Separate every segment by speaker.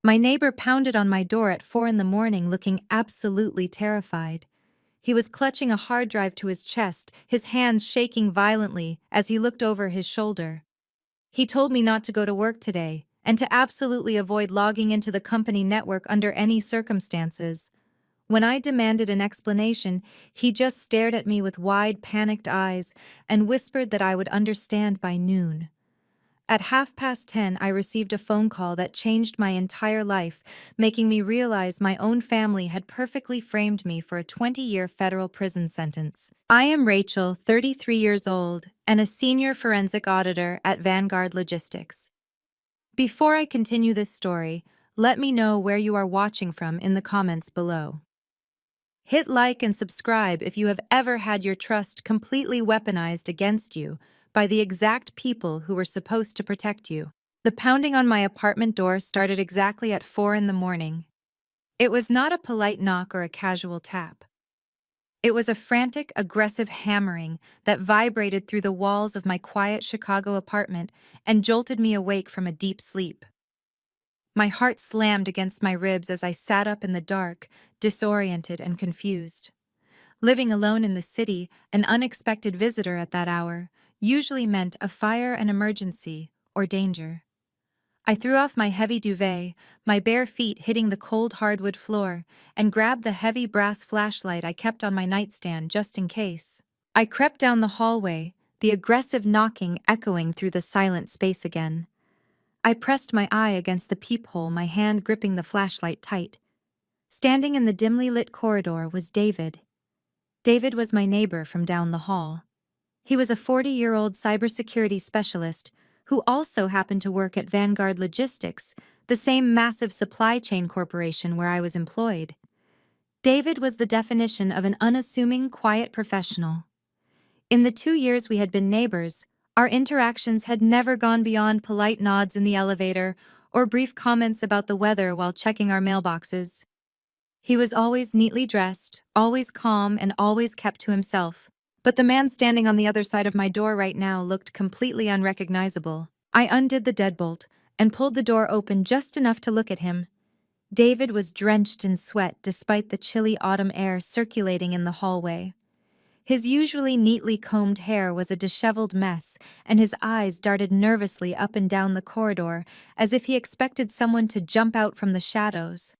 Speaker 1: My neighbor pounded on my door at 4 in the morning looking absolutely terrified. He was clutching a hard drive to his chest, his hands shaking violently as he looked over his shoulder. He told me not to go to work today, and to absolutely avoid logging into the company network under any circumstances. When I demanded an explanation, he just stared at me with wide, panicked eyes and whispered that I would understand by noon. At 10:30, I received a phone call that changed my entire life, making me realize my own family had perfectly framed me for a 20-year federal prison sentence. I am Rachel, 33 years old, and a senior forensic auditor at Vanguard Logistics. Before I continue this story, let me know where you are watching from in the comments below. Hit like and subscribe if you have ever had your trust completely weaponized against you by the exact people who were supposed to protect you. The pounding on my apartment door started exactly at 4 in the morning. It was not a polite knock or a casual tap. It was a frantic, aggressive hammering that vibrated through the walls of my quiet Chicago apartment and jolted me awake from a deep sleep. My heart slammed against my ribs as I sat up in the dark, disoriented and confused. Living alone in the city, an unexpected visitor at that hour usually meant a fire, an emergency, or danger. I threw off my heavy duvet, my bare feet hitting the cold hardwood floor, and grabbed the heavy brass flashlight I kept on my nightstand just in case. I crept down the hallway, the aggressive knocking echoing through the silent space again. I pressed my eye against the peephole, my hand gripping the flashlight tight. Standing in the dimly lit corridor was David. David was my neighbor from down the hall. He was a 40-year-old cybersecurity specialist who also happened to work at Vanguard Logistics, the same massive supply chain corporation where I was employed. David was the definition of an unassuming, quiet professional. In the 2 years we had been neighbors, our interactions had never gone beyond polite nods in the elevator or brief comments about the weather while checking our mailboxes. He was always neatly dressed, always calm, and always kept to himself. But the man standing on the other side of my door right now looked completely unrecognizable. I undid the deadbolt and pulled the door open just enough to look at him. David was drenched in sweat despite the chilly autumn air circulating in the hallway. His usually neatly combed hair was a disheveled mess, and his eyes darted nervously up and down the corridor as if he expected someone to jump out from the shadows.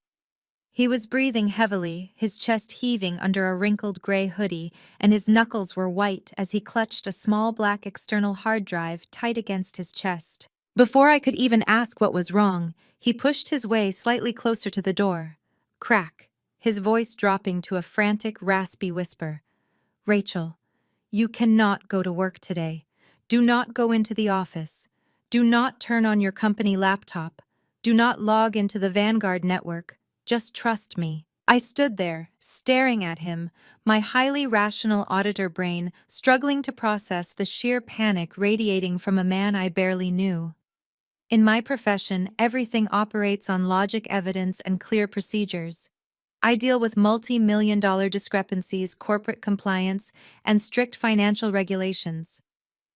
Speaker 1: He was breathing heavily, his chest heaving under a wrinkled gray hoodie, and his knuckles were white as he clutched a small black external hard drive tight against his chest. Before I could even ask what was wrong, he pushed his way slightly closer to the door. Crack, his voice dropping to a frantic, raspy whisper. Rachel, you cannot go to work today. Do not go into the office. Do not turn on your company laptop. Do not log into the Vanguard network. Just trust me. I stood there, staring at him, my highly rational auditor brain struggling to process the sheer panic radiating from a man I barely knew. In my profession, everything operates on logic, evidence, and clear procedures. I deal with multi-million-dollar discrepancies, corporate compliance, and strict financial regulations.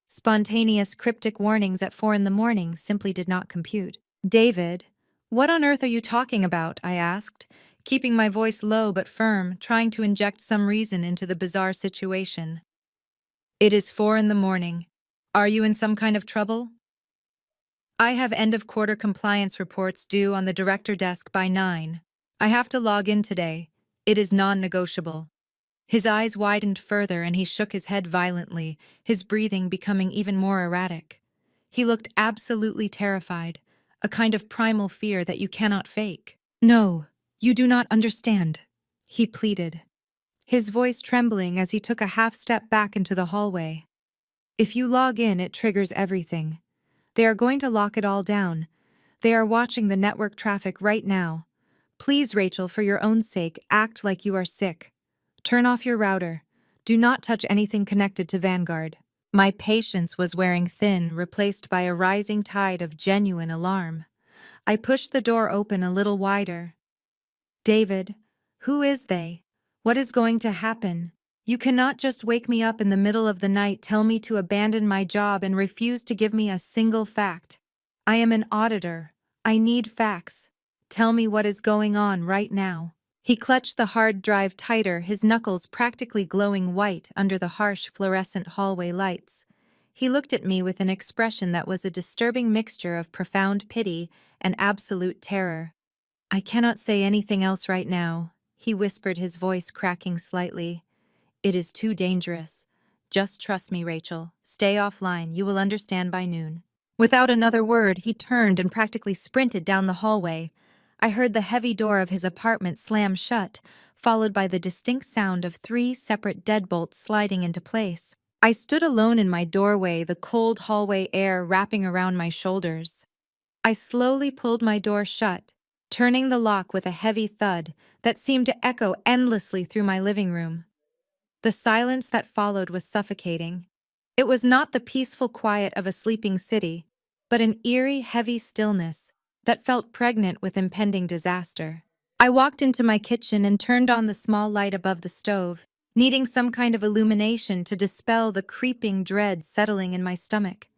Speaker 1: Spontaneous cryptic warnings at 4 in the morning simply did not compute. David, what on earth are you talking about? I asked, keeping my voice low but firm, trying to inject some reason into the bizarre situation. It is 4 in the morning. Are you in some kind of trouble? I have end-of-quarter compliance reports due on the director desk by 9. I have to log in today. It is non-negotiable. His eyes widened further and he shook his head violently, his breathing becoming even more erratic. He looked absolutely terrified, a kind of primal fear that you cannot fake. No, you do not understand, he pleaded, his voice trembling as he took a half step back into the hallway. If you log in, it triggers everything. They are going to lock it all down. They are watching the network traffic right now. Please, Rachel, for your own sake, act like you are sick. Turn off your router. Do not touch anything connected to Vanguard. My patience was wearing thin, replaced by a rising tide of genuine alarm. I pushed the door open a little wider. David, who is they? What is going to happen? You cannot just wake me up in the middle of the night, tell me to abandon my job, and refuse to give me a single fact. I am an auditor. I need facts. Tell me what is going on right now. He clutched the hard drive tighter, his knuckles practically glowing white under the harsh fluorescent hallway lights. He looked at me with an expression that was a disturbing mixture of profound pity and absolute terror. I cannot say anything else right now, he whispered, his voice cracking slightly. It is too dangerous. Just trust me, Rachel. Stay offline. You will understand by noon. Without another word, he turned and practically sprinted down the hallway. I heard the heavy door of his apartment slam shut, followed by the distinct sound of 3 separate deadbolts sliding into place. I stood alone in my doorway, the cold hallway air wrapping around my shoulders. I slowly pulled my door shut, turning the lock with a heavy thud that seemed to echo endlessly through my living room. The silence that followed was suffocating. It was not the peaceful quiet of a sleeping city, but an eerie, heavy stillness that felt pregnant with impending disaster. I walked into my kitchen and turned on the small light above the stove, needing some kind of illumination to dispel the creeping dread settling in my stomach.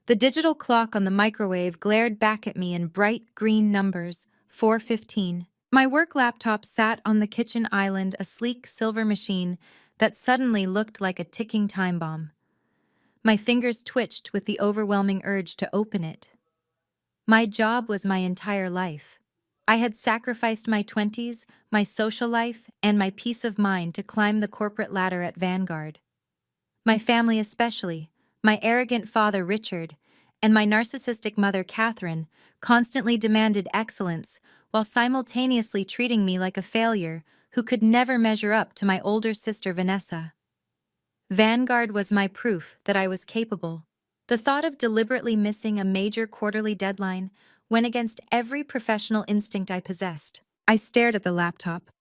Speaker 1: The digital clock on the microwave glared back at me in bright green numbers, 4:15. My work laptop sat on the kitchen island, a sleek silver machine that suddenly looked like a ticking time bomb. My fingers twitched with the overwhelming urge to open it. My job was my entire life. I had sacrificed my 20s, my social life, and my peace of mind to climb the corporate ladder at Vanguard. My family especially, my arrogant father Richard, and my narcissistic mother Catherine, constantly demanded excellence while simultaneously treating me like a failure who could never measure up to my older sister Vanessa. Vanguard was my proof that I was capable. The thought of deliberately missing a major quarterly deadline went against every professional instinct I possessed. I stared at the laptop.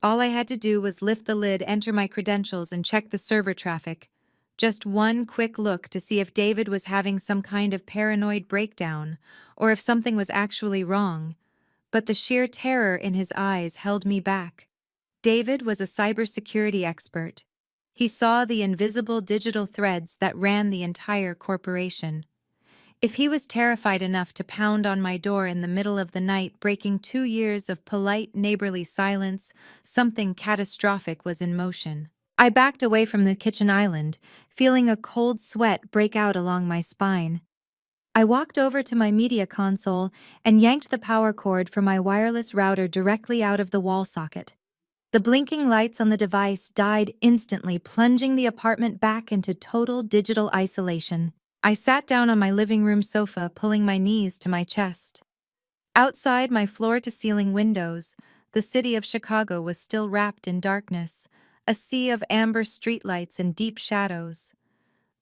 Speaker 1: All I had to do was lift the lid, enter my credentials, and check the server traffic. Just one quick look to see if David was having some kind of paranoid breakdown, or if something was actually wrong. But the sheer terror in his eyes held me back. David was a cybersecurity expert. He saw the invisible digital threads that ran the entire corporation. If he was terrified enough to pound on my door in the middle of the night, breaking 2 years of polite, neighborly silence, something catastrophic was in motion. I backed away from the kitchen island, feeling a cold sweat break out along my spine. I walked over to my media console and yanked the power cord for my wireless router directly out of the wall socket. The blinking lights on the device died instantly, plunging the apartment back into total digital isolation. I sat down on my living room sofa, pulling my knees to my chest. Outside my floor-to-ceiling windows, the city of Chicago was still wrapped in darkness, a sea of amber streetlights and deep shadows.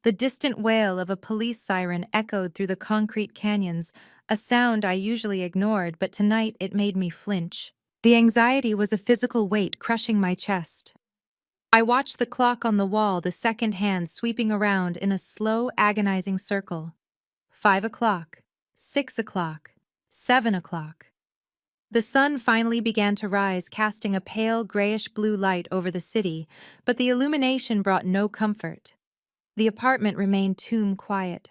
Speaker 1: The distant wail of a police siren echoed through the concrete canyons, a sound I usually ignored, but tonight it made me flinch. The anxiety was a physical weight crushing my chest. I watched the clock on the wall, the second hand sweeping around in a slow, agonizing circle. 5 o'clock, 6 o'clock, 7 o'clock. The sun finally began to rise, casting a pale grayish-blue light over the city, but the illumination brought no comfort. The apartment remained tomb quiet.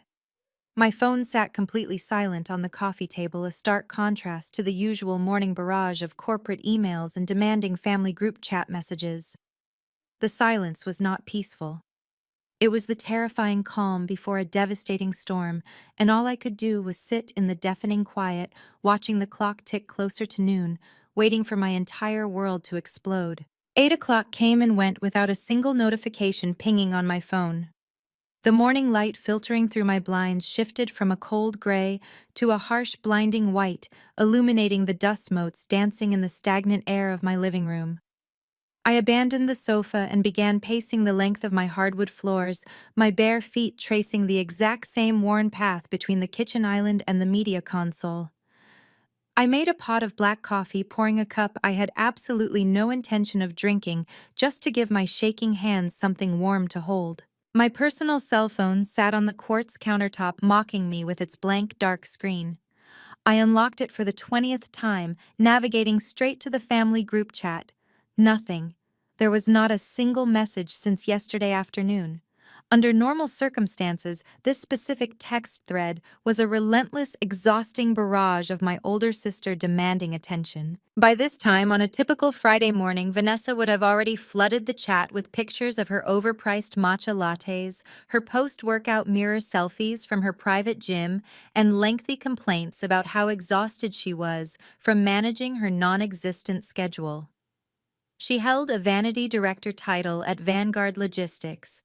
Speaker 1: My phone sat completely silent on the coffee table, a stark contrast to the usual morning barrage of corporate emails and demanding family group chat messages. The silence was not peaceful. It was the terrifying calm before a devastating storm, and all I could do was sit in the deafening quiet, watching the clock tick closer to noon, waiting for my entire world to explode. 8 o'clock came and went without a single notification pinging on my phone. The morning light filtering through my blinds shifted from a cold gray to a harsh, blinding white, illuminating the dust motes dancing in the stagnant air of my living room. I abandoned the sofa and began pacing the length of my hardwood floors, my bare feet tracing the exact same worn path between the kitchen island and the media console. I made a pot of black coffee, pouring a cup I had absolutely no intention of drinking, just to give my shaking hands something warm to hold. My personal cell phone sat on the quartz countertop, mocking me with its blank, dark screen. I unlocked it for the 20th time, navigating straight to the family group chat. Nothing. There was not a single message since yesterday afternoon. Under normal circumstances, this specific text thread was a relentless, exhausting barrage of my older sister demanding attention. By this time, on a typical Friday morning, Vanessa would have already flooded the chat with pictures of her overpriced matcha lattes, her post-workout mirror selfies from her private gym, and lengthy complaints about how exhausted she was from managing her non-existent schedule. She held a vanity director title at Vanguard Logistics,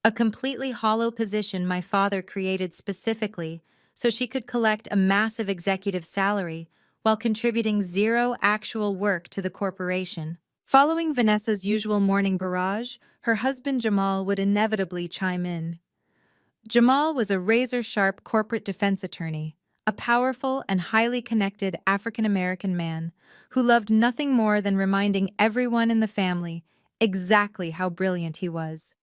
Speaker 1: a completely hollow position my father created specifically so she could collect a massive executive salary while contributing zero actual work to the corporation. Following Vanessa's usual morning barrage, her husband Jamal would inevitably chime in. Jamal was a razor-sharp corporate defense attorney, a powerful and highly connected African-American man who loved nothing more than reminding everyone in the family exactly how brilliant he was.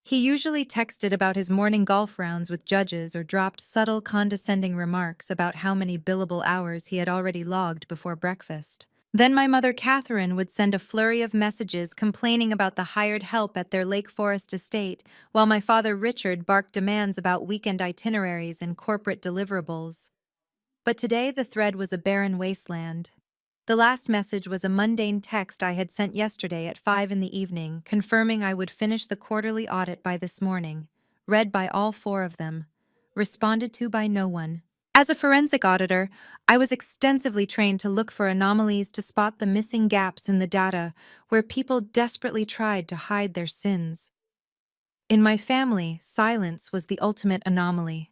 Speaker 1: He usually texted about his morning golf rounds with judges or dropped subtle, condescending remarks about how many billable hours he had already logged before breakfast. Then my mother Catherine would send a flurry of messages complaining about the hired help at their Lake Forest estate, while my father Richard barked demands about weekend itineraries and corporate deliverables. But today the thread was a barren wasteland. The last message was a mundane text I had sent yesterday at 5 in the evening, confirming I would finish the quarterly audit by this morning, read by all four of them, responded to by no one. As a forensic auditor, I was extensively trained to look for anomalies to spot the missing gaps in the data where people desperately tried to hide their sins. In my family, silence was the ultimate anomaly.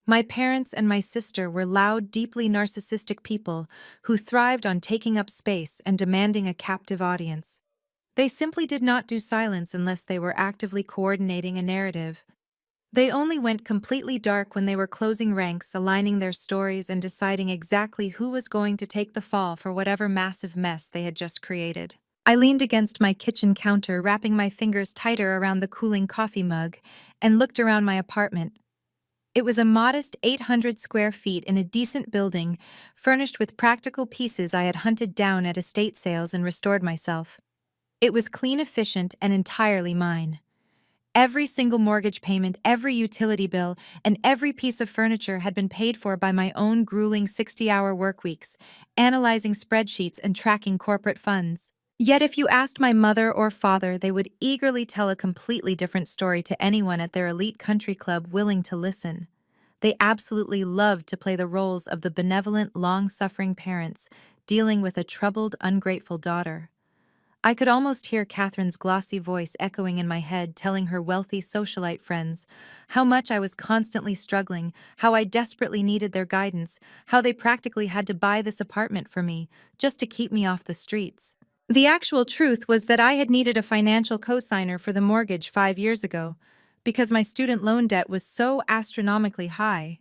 Speaker 1: My parents and my sister were loud, deeply narcissistic people who thrived on taking up space and demanding a captive audience. They simply did not do silence unless they were actively coordinating a narrative. They only went completely dark when they were closing ranks, aligning their stories, and deciding exactly who was going to take the fall for whatever massive mess they had just created. I leaned against my kitchen counter, wrapping my fingers tighter around the cooling coffee mug, and looked around my apartment. It was a modest 800 square feet in a decent building, furnished with practical pieces I had hunted down at estate sales and restored myself. It was clean, efficient, and entirely mine. Every single mortgage payment, every utility bill, and every piece of furniture had been paid for by my own grueling 60-hour workweeks, analyzing spreadsheets and tracking corporate funds. Yet if you asked my mother or father, they would eagerly tell a completely different story to anyone at their elite country club willing to listen. They absolutely loved to play the roles of the benevolent, long-suffering parents dealing with a troubled, ungrateful daughter. I could almost hear Catherine's glossy voice echoing in my head, telling her wealthy socialite friends how much I was constantly struggling, how I desperately needed their guidance, how they practically had to buy this apartment for me just to keep me off the streets. The actual truth was that I had needed a financial cosigner for the mortgage 5 years ago, because my student loan debt was so astronomically high.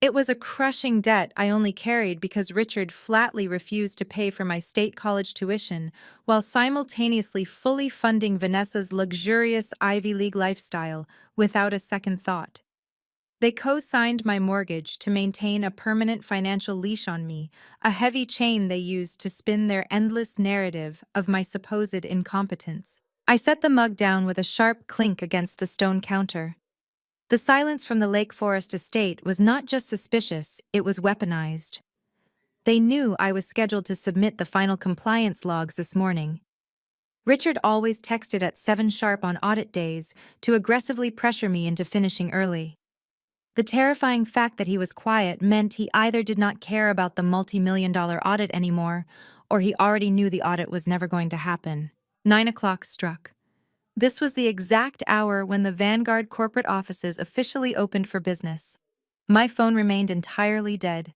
Speaker 1: It was a crushing debt I only carried because Richard flatly refused to pay for my state college tuition while simultaneously fully funding Vanessa's luxurious Ivy League lifestyle without a second thought. They co-signed my mortgage to maintain a permanent financial leash on me, a heavy chain they used to spin their endless narrative of my supposed incompetence. I set the mug down with a sharp clink against the stone counter. The silence from the Lake Forest estate was not just suspicious, it was weaponized. They knew I was scheduled to submit the final compliance logs this morning. Richard always texted at 7 sharp on audit days to aggressively pressure me into finishing early. The terrifying fact that he was quiet meant he either did not care about the multi-million-dollar audit anymore, or he already knew the audit was never going to happen. 9 o'clock struck. This was the exact hour when the Vanguard corporate offices officially opened for business. My phone remained entirely dead.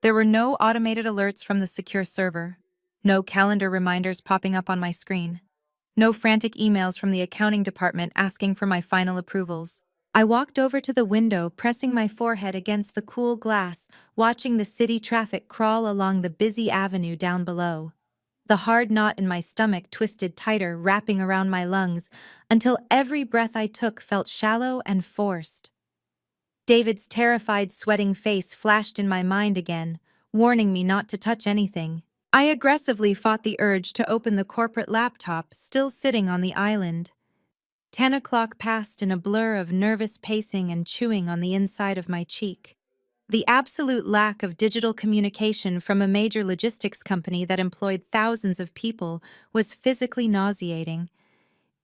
Speaker 1: There were no automated alerts from the secure server, no calendar reminders popping up on my screen, no frantic emails from the accounting department asking for my final approvals. I walked over to the window, pressing my forehead against the cool glass, watching the city traffic crawl along the busy avenue down below. The hard knot in my stomach twisted tighter, wrapping around my lungs, until every breath I took felt shallow and forced. David's terrified, sweating face flashed in my mind again, warning me not to touch anything. I aggressively fought the urge to open the corporate laptop still sitting on the island. 10 o'clock passed in a blur of nervous pacing and chewing on the inside of my cheek. The absolute lack of digital communication from a major logistics company that employed thousands of people was physically nauseating.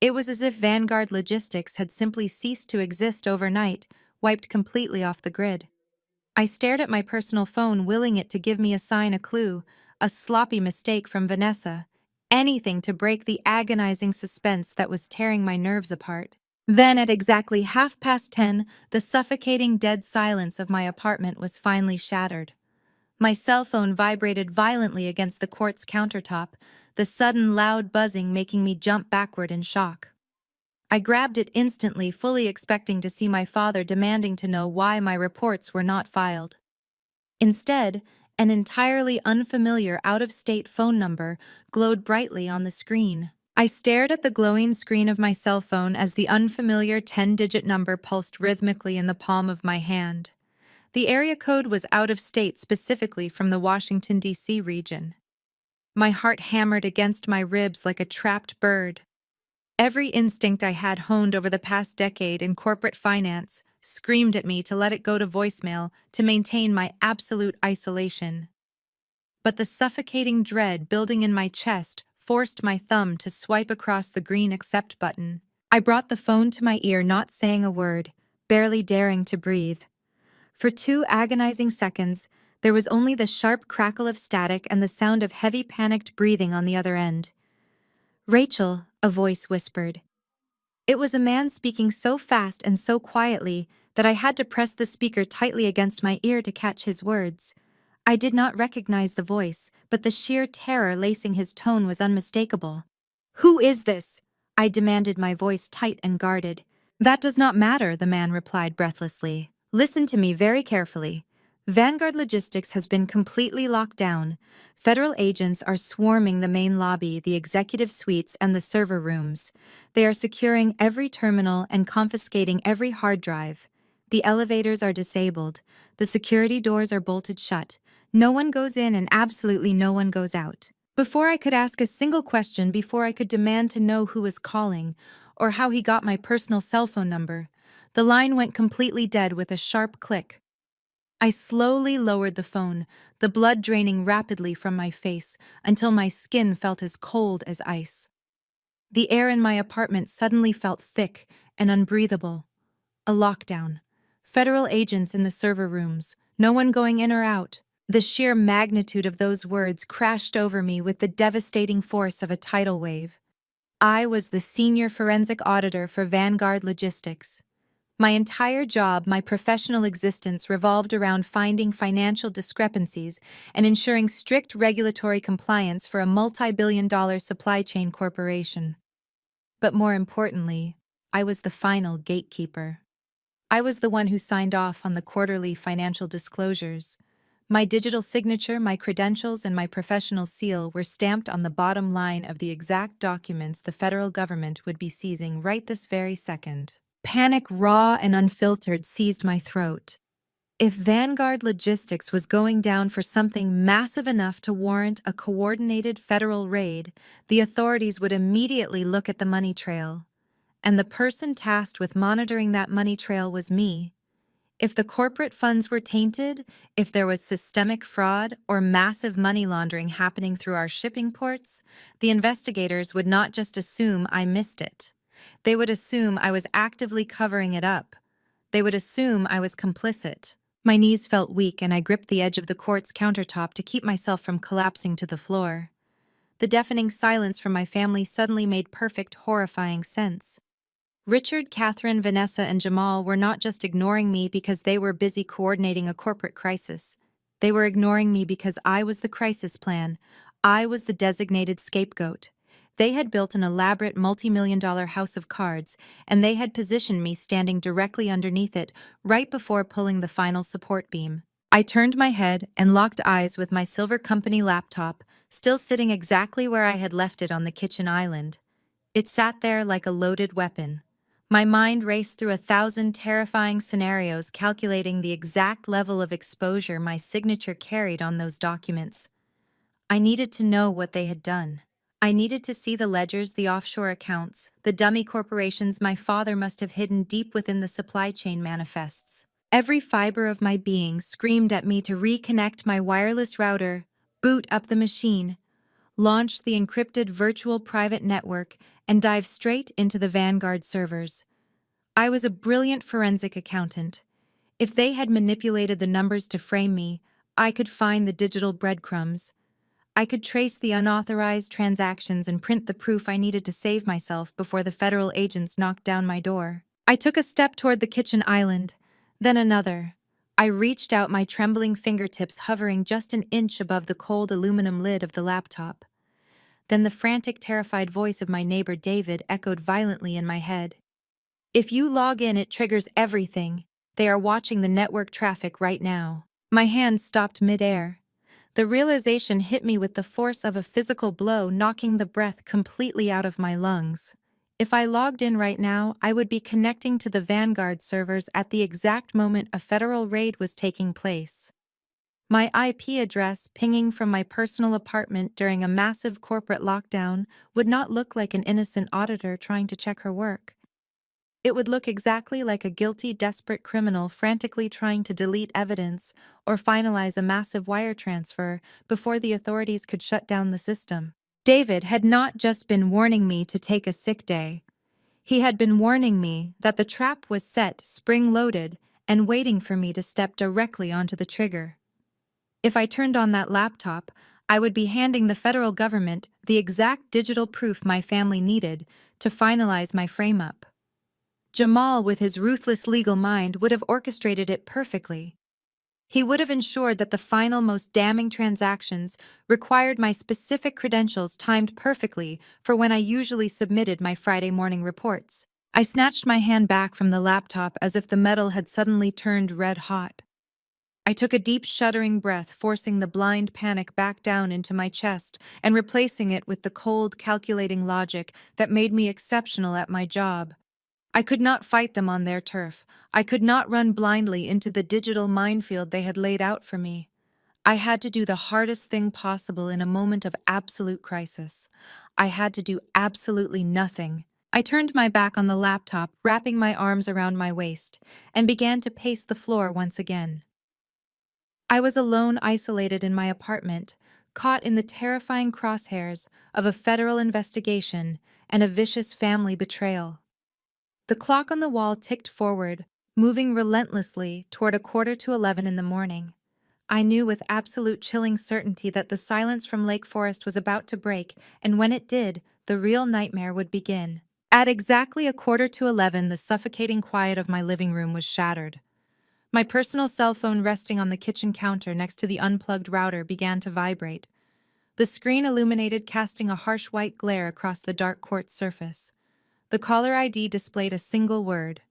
Speaker 1: It was as if Vanguard Logistics had simply ceased to exist overnight, wiped completely off the grid. I stared at my personal phone, willing it to give me a sign, a clue, a sloppy mistake from Vanessa, anything to break the agonizing suspense that was tearing my nerves apart. Then, at exactly 10:30, the suffocating dead silence of my apartment was finally shattered. My cell phone vibrated violently against the quartz countertop, the sudden loud buzzing making me jump backward in shock. I grabbed it instantly, fully expecting to see my father demanding to know why my reports were not filed. Instead, an entirely unfamiliar out-of-state phone number glowed brightly on the screen. I stared at the glowing screen of my cell phone as the unfamiliar 10-digit number pulsed rhythmically in the palm of my hand. The area code was out of state, specifically from the Washington, D.C. region. My heart hammered against my ribs like a trapped bird. Every instinct I had honed over the past decade in corporate finance screamed at me to let it go to voicemail to maintain my absolute isolation. But the suffocating dread building in my chest forced my thumb to swipe across the green accept button. I brought the phone to my ear, not saying a word, barely daring to breathe. For 2 agonizing seconds, there was only the sharp crackle of static and the sound of heavy, panicked breathing on the other end. "Rachel," a voice whispered. It was a man speaking so fast and so quietly that I had to press the speaker tightly against my ear to catch his words. I did not recognize the voice, but the sheer terror lacing his tone was unmistakable. "Who is this?" I demanded, my voice tight and guarded. "That does not matter," the man replied breathlessly. "Listen to me very carefully. Vanguard Logistics has been completely locked down. Federal agents are swarming the main lobby, the executive suites, and the server rooms. They are securing every terminal and confiscating every hard drive. The elevators are disabled. The security doors are bolted shut. No one goes in and absolutely no one goes out." Before I could ask a single question, before I could demand to know who was calling, or how he got my personal cell phone number, the line went completely dead with a sharp click. I slowly lowered the phone, the blood draining rapidly from my face until my skin felt as cold as ice. The air in my apartment suddenly felt thick and unbreathable. A lockdown. Federal agents in the server rooms. No one going in or out. The sheer magnitude of those words crashed over me with the devastating force of a tidal wave. I was the senior forensic auditor for Vanguard Logistics. My entire job, my professional existence revolved around finding financial discrepancies and ensuring strict regulatory compliance for a multi-billion-dollar supply chain corporation. But more importantly, I was the final gatekeeper. I was the one who signed off on the quarterly financial disclosures. My digital signature, my credentials, and my professional seal were stamped on the bottom line of the exact documents the federal government would be seizing right this very second. Panic, raw and unfiltered, seized my throat. If Vanguard Logistics was going down for something massive enough to warrant a coordinated federal raid, the authorities would immediately look at the money trail. And the person tasked with monitoring that money trail was me. If the corporate funds were tainted, if there was systemic fraud or massive money laundering happening through our shipping ports, the investigators would not just assume I missed it. They would assume I was actively covering it up. They would assume I was complicit. My knees felt weak and I gripped the edge of the quartz countertop to keep myself from collapsing to the floor. The deafening silence from my family suddenly made perfect, horrifying sense. Richard, Catherine, Vanessa, and Jamal were not just ignoring me because they were busy coordinating a corporate crisis. They were ignoring me because I was the crisis plan. I was the designated scapegoat. They had built an elaborate multi-million-dollar house of cards, and they had positioned me standing directly underneath it, right before pulling the final support beam. I turned my head and locked eyes with my silver company laptop, still sitting exactly where I had left it on the kitchen island. It sat there like a loaded weapon. My mind raced through 1,000 terrifying scenarios, calculating the exact level of exposure my signature carried on those documents. I needed to know what they had done. I needed to see the ledgers, the offshore accounts, the dummy corporations my father must have hidden deep within the supply chain manifests. Every fiber of my being screamed at me to reconnect my wireless router, boot up the machine, launch the encrypted virtual private network, and dive straight into the Vanguard servers. I was a brilliant forensic accountant. If they had manipulated the numbers to frame me, I could find the digital breadcrumbs. I could trace the unauthorized transactions and print the proof I needed to save myself before the federal agents knocked down my door. I took a step toward the kitchen island, then another. I reached out, my trembling fingertips hovering just an inch above the cold aluminum lid of the laptop. Then the frantic, terrified voice of my neighbor David echoed violently in my head. If you log in, it triggers everything. They are watching the network traffic right now. My hand stopped midair. The realization hit me with the force of a physical blow, knocking the breath completely out of my lungs. If I logged in right now, I would be connecting to the Vanguard servers at the exact moment a federal raid was taking place. My IP address, pinging from my personal apartment during a massive corporate lockdown, would not look like an innocent auditor trying to check her work. It would look exactly like a guilty, desperate criminal frantically trying to delete evidence or finalize a massive wire transfer before the authorities could shut down the system. David had not just been warning me to take a sick day. He had been warning me that the trap was set, spring-loaded, and waiting for me to step directly onto the trigger. If I turned on that laptop, I would be handing the federal government the exact digital proof my family needed to finalize my frame-up. Jamal, with his ruthless legal mind, would have orchestrated it perfectly. He would have ensured that the final, most damning transactions required my specific credentials timed perfectly for when I usually submitted my Friday morning reports. I snatched my hand back from the laptop as if the metal had suddenly turned red hot. I took a deep, shuddering breath, forcing the blind panic back down into my chest and replacing it with the cold, calculating logic that made me exceptional at my job. I could not fight them on their turf. I could not run blindly into the digital minefield they had laid out for me. I had to do the hardest thing possible in a moment of absolute crisis. I had to do absolutely nothing. I turned my back on the laptop, wrapping my arms around my waist, and began to pace the floor once again. I was alone, isolated in my apartment, caught in the terrifying crosshairs of a federal investigation and a vicious family betrayal. The clock on the wall ticked forward, moving relentlessly toward 11:15 in the morning. I knew with absolute chilling certainty that the silence from Lake Forest was about to break, and when it did, the real nightmare would begin. At exactly 11:15, the suffocating quiet of my living room was shattered. My personal cell phone resting on the kitchen counter next to the unplugged router began to vibrate. The screen illuminated, casting a harsh white glare across the dark quartz surface. The caller ID displayed a single word: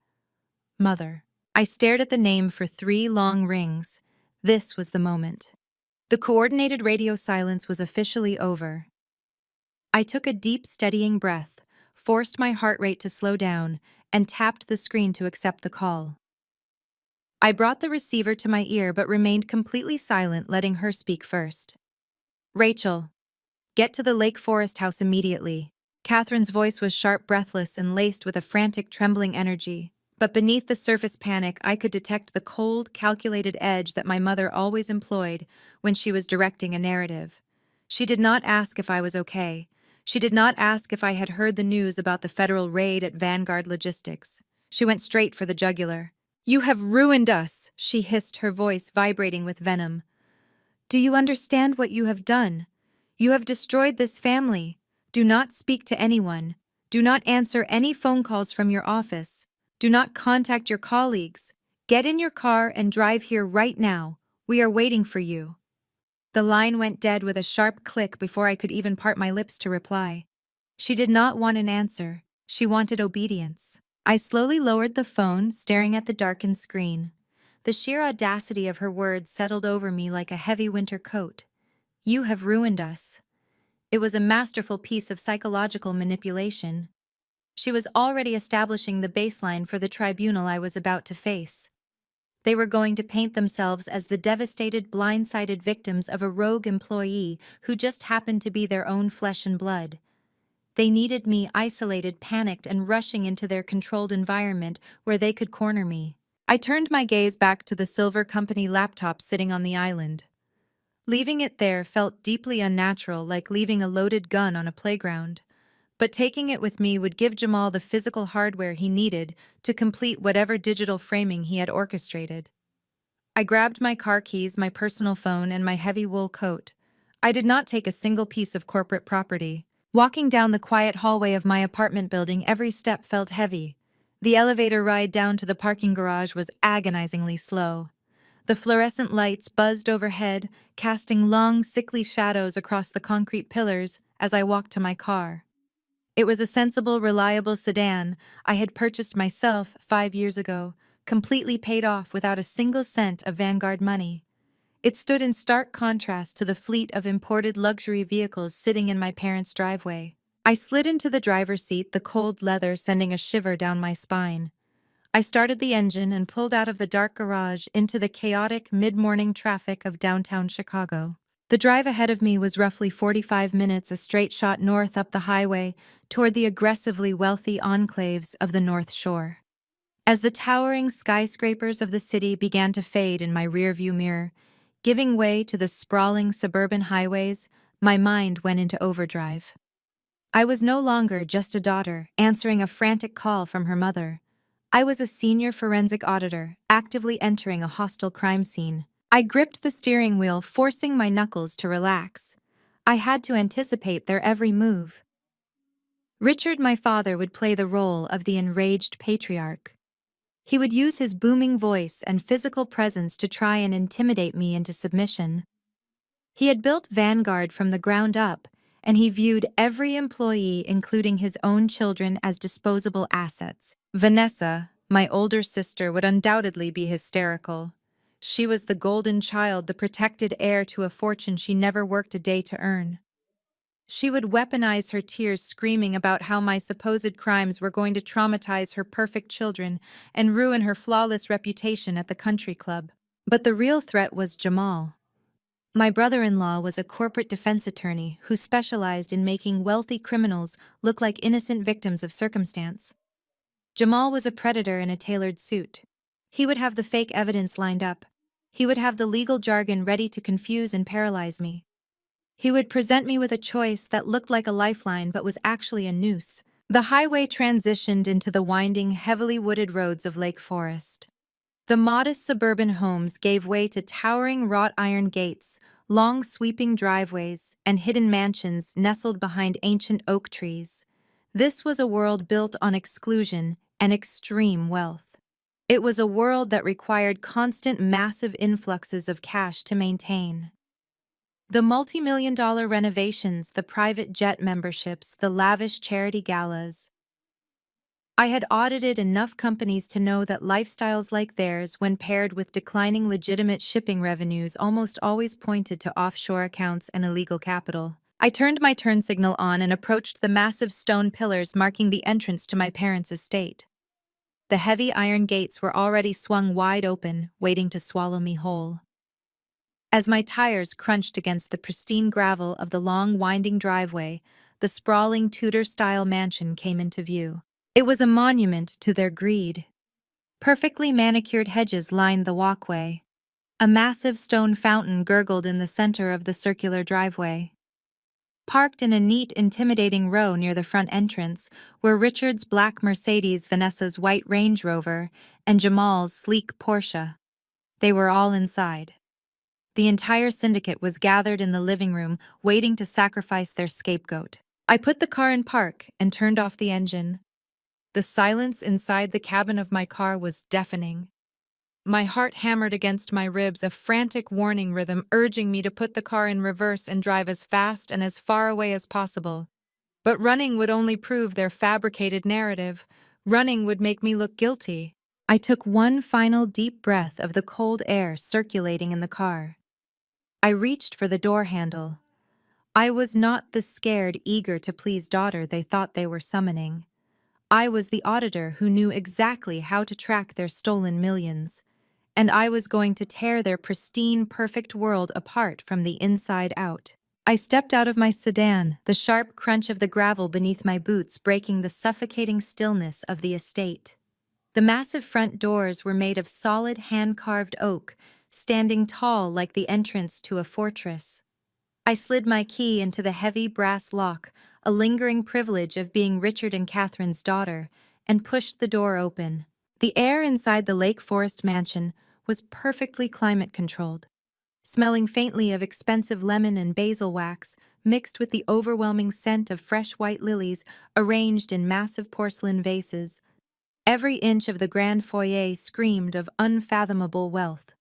Speaker 1: Mother. I stared at the name for 3 long rings. This was the moment. The coordinated radio silence was officially over. I took a deep, steadying breath, forced my heart rate to slow down, and tapped the screen to accept the call. I brought the receiver to my ear but remained completely silent, letting her speak first. Rachel, get to the Lake Forest house immediately. Catherine's voice was sharp, breathless, and laced with a frantic, trembling energy. But beneath the surface panic, I could detect the cold, calculated edge that my mother always employed when she was directing a narrative. She did not ask if I was okay. She did not ask if I had heard the news about the federal raid at Vanguard Logistics. She went straight for the jugular. You have ruined us, she hissed, her voice vibrating with venom. Do you understand what you have done? You have destroyed this family. Do not speak to anyone. Do not answer any phone calls from your office. Do not contact your colleagues. Get in your car and drive here right now. We are waiting for you. The line went dead with a sharp click before I could even part my lips to reply. She did not want an answer. She wanted obedience. I slowly lowered the phone, staring at the darkened screen. The sheer audacity of her words settled over me like a heavy winter coat. You have ruined us. It was a masterful piece of psychological manipulation. She was already establishing the baseline for the tribunal I was about to face. They were going to paint themselves as the devastated, blindsided victims of a rogue employee who just happened to be their own flesh and blood. They needed me isolated, panicked, and rushing into their controlled environment where they could corner me. I turned my gaze back to the silver company laptop sitting on the island. Leaving it there felt deeply unnatural, like leaving a loaded gun on a playground. But taking it with me would give Jamal the physical hardware he needed to complete whatever digital framing he had orchestrated. I grabbed my car keys, my personal phone, and my heavy wool coat. I did not take a single piece of corporate property. Walking down the quiet hallway of my apartment building, every step felt heavy. The elevator ride down to the parking garage was agonizingly slow. The fluorescent lights buzzed overhead, casting long, sickly shadows across the concrete pillars as I walked to my car. It was a sensible, reliable sedan I had purchased myself 5 years ago, completely paid off without a single cent of Vanguard money. It stood in stark contrast to the fleet of imported luxury vehicles sitting in my parents' driveway. I slid into the driver's seat, the cold leather sending a shiver down my spine. I started the engine and pulled out of the dark garage into the chaotic mid-morning traffic of downtown Chicago. The drive ahead of me was roughly 45 minutes, a straight shot north up the highway toward the aggressively wealthy enclaves of the North Shore. As the towering skyscrapers of the city began to fade in my rearview mirror, giving way to the sprawling suburban highways, my mind went into overdrive. I was no longer just a daughter answering a frantic call from her mother. I was a senior forensic auditor, actively entering a hostile crime scene. I gripped the steering wheel, forcing my knuckles to relax. I had to anticipate their every move. Richard, my father, would play the role of the enraged patriarch. He would use his booming voice and physical presence to try and intimidate me into submission. He had built Vanguard from the ground up, and he viewed every employee, including his own children, as disposable assets. Vanessa, my older sister, would undoubtedly be hysterical. She was the golden child, the protected heir to a fortune she never worked a day to earn. She would weaponize her tears, screaming about how my supposed crimes were going to traumatize her perfect children and ruin her flawless reputation at the country club. But the real threat was Jamal. My brother-in-law was a corporate defense attorney who specialized in making wealthy criminals look like innocent victims of circumstance. Jamal was a predator in a tailored suit. He would have the fake evidence lined up. He would have the legal jargon ready to confuse and paralyze me. He would present me with a choice that looked like a lifeline but was actually a noose. The highway transitioned into the winding, heavily wooded roads of Lake Forest. The modest suburban homes gave way to towering wrought iron gates, long sweeping driveways, and hidden mansions nestled behind ancient oak trees. This was a world built on exclusion and extreme wealth. It was a world that required constant, massive influxes of cash to maintain. The multi-million-dollar renovations, the private jet memberships, the lavish charity galas. I had audited enough companies to know that lifestyles like theirs, when paired with declining legitimate shipping revenues, almost always pointed to offshore accounts and illegal capital. I turned my turn signal on and approached the massive stone pillars marking the entrance to my parents' estate. The heavy iron gates were already swung wide open, waiting to swallow me whole. As my tires crunched against the pristine gravel of the long, winding driveway, the sprawling Tudor-style mansion came into view. It was a monument to their greed. Perfectly manicured hedges lined the walkway. A massive stone fountain gurgled in the center of the circular driveway. Parked in a neat, intimidating row near the front entrance were Richard's black Mercedes, Vanessa's white Range Rover, and Jamal's sleek Porsche. They were all inside. The entire syndicate was gathered in the living room, waiting to sacrifice their scapegoat. I put the car in park and turned off the engine. The silence inside the cabin of my car was deafening. My heart hammered against my ribs, a frantic warning rhythm urging me to put the car in reverse and drive as fast and as far away as possible. But running would only prove their fabricated narrative. Running would make me look guilty. I took one final deep breath of the cold air circulating in the car. I reached for the door handle. I was not the scared, eager to please daughter they thought they were summoning. I was the auditor who knew exactly how to track their stolen millions. and I was going to tear their pristine, perfect world apart from the inside out. I stepped out of my sedan, the sharp crunch of the gravel beneath my boots breaking the suffocating stillness of the estate. The massive front doors were made of solid hand-carved oak, standing tall like the entrance to a fortress. I slid my key into the heavy brass lock, a lingering privilege of being Richard and Catherine's daughter, and pushed the door open. The air inside the Lake Forest mansion was perfectly climate-controlled, smelling faintly of expensive lemon and basil wax, mixed with the overwhelming scent of fresh white lilies arranged in massive porcelain vases. Every inch of the grand foyer screamed of unfathomable wealth.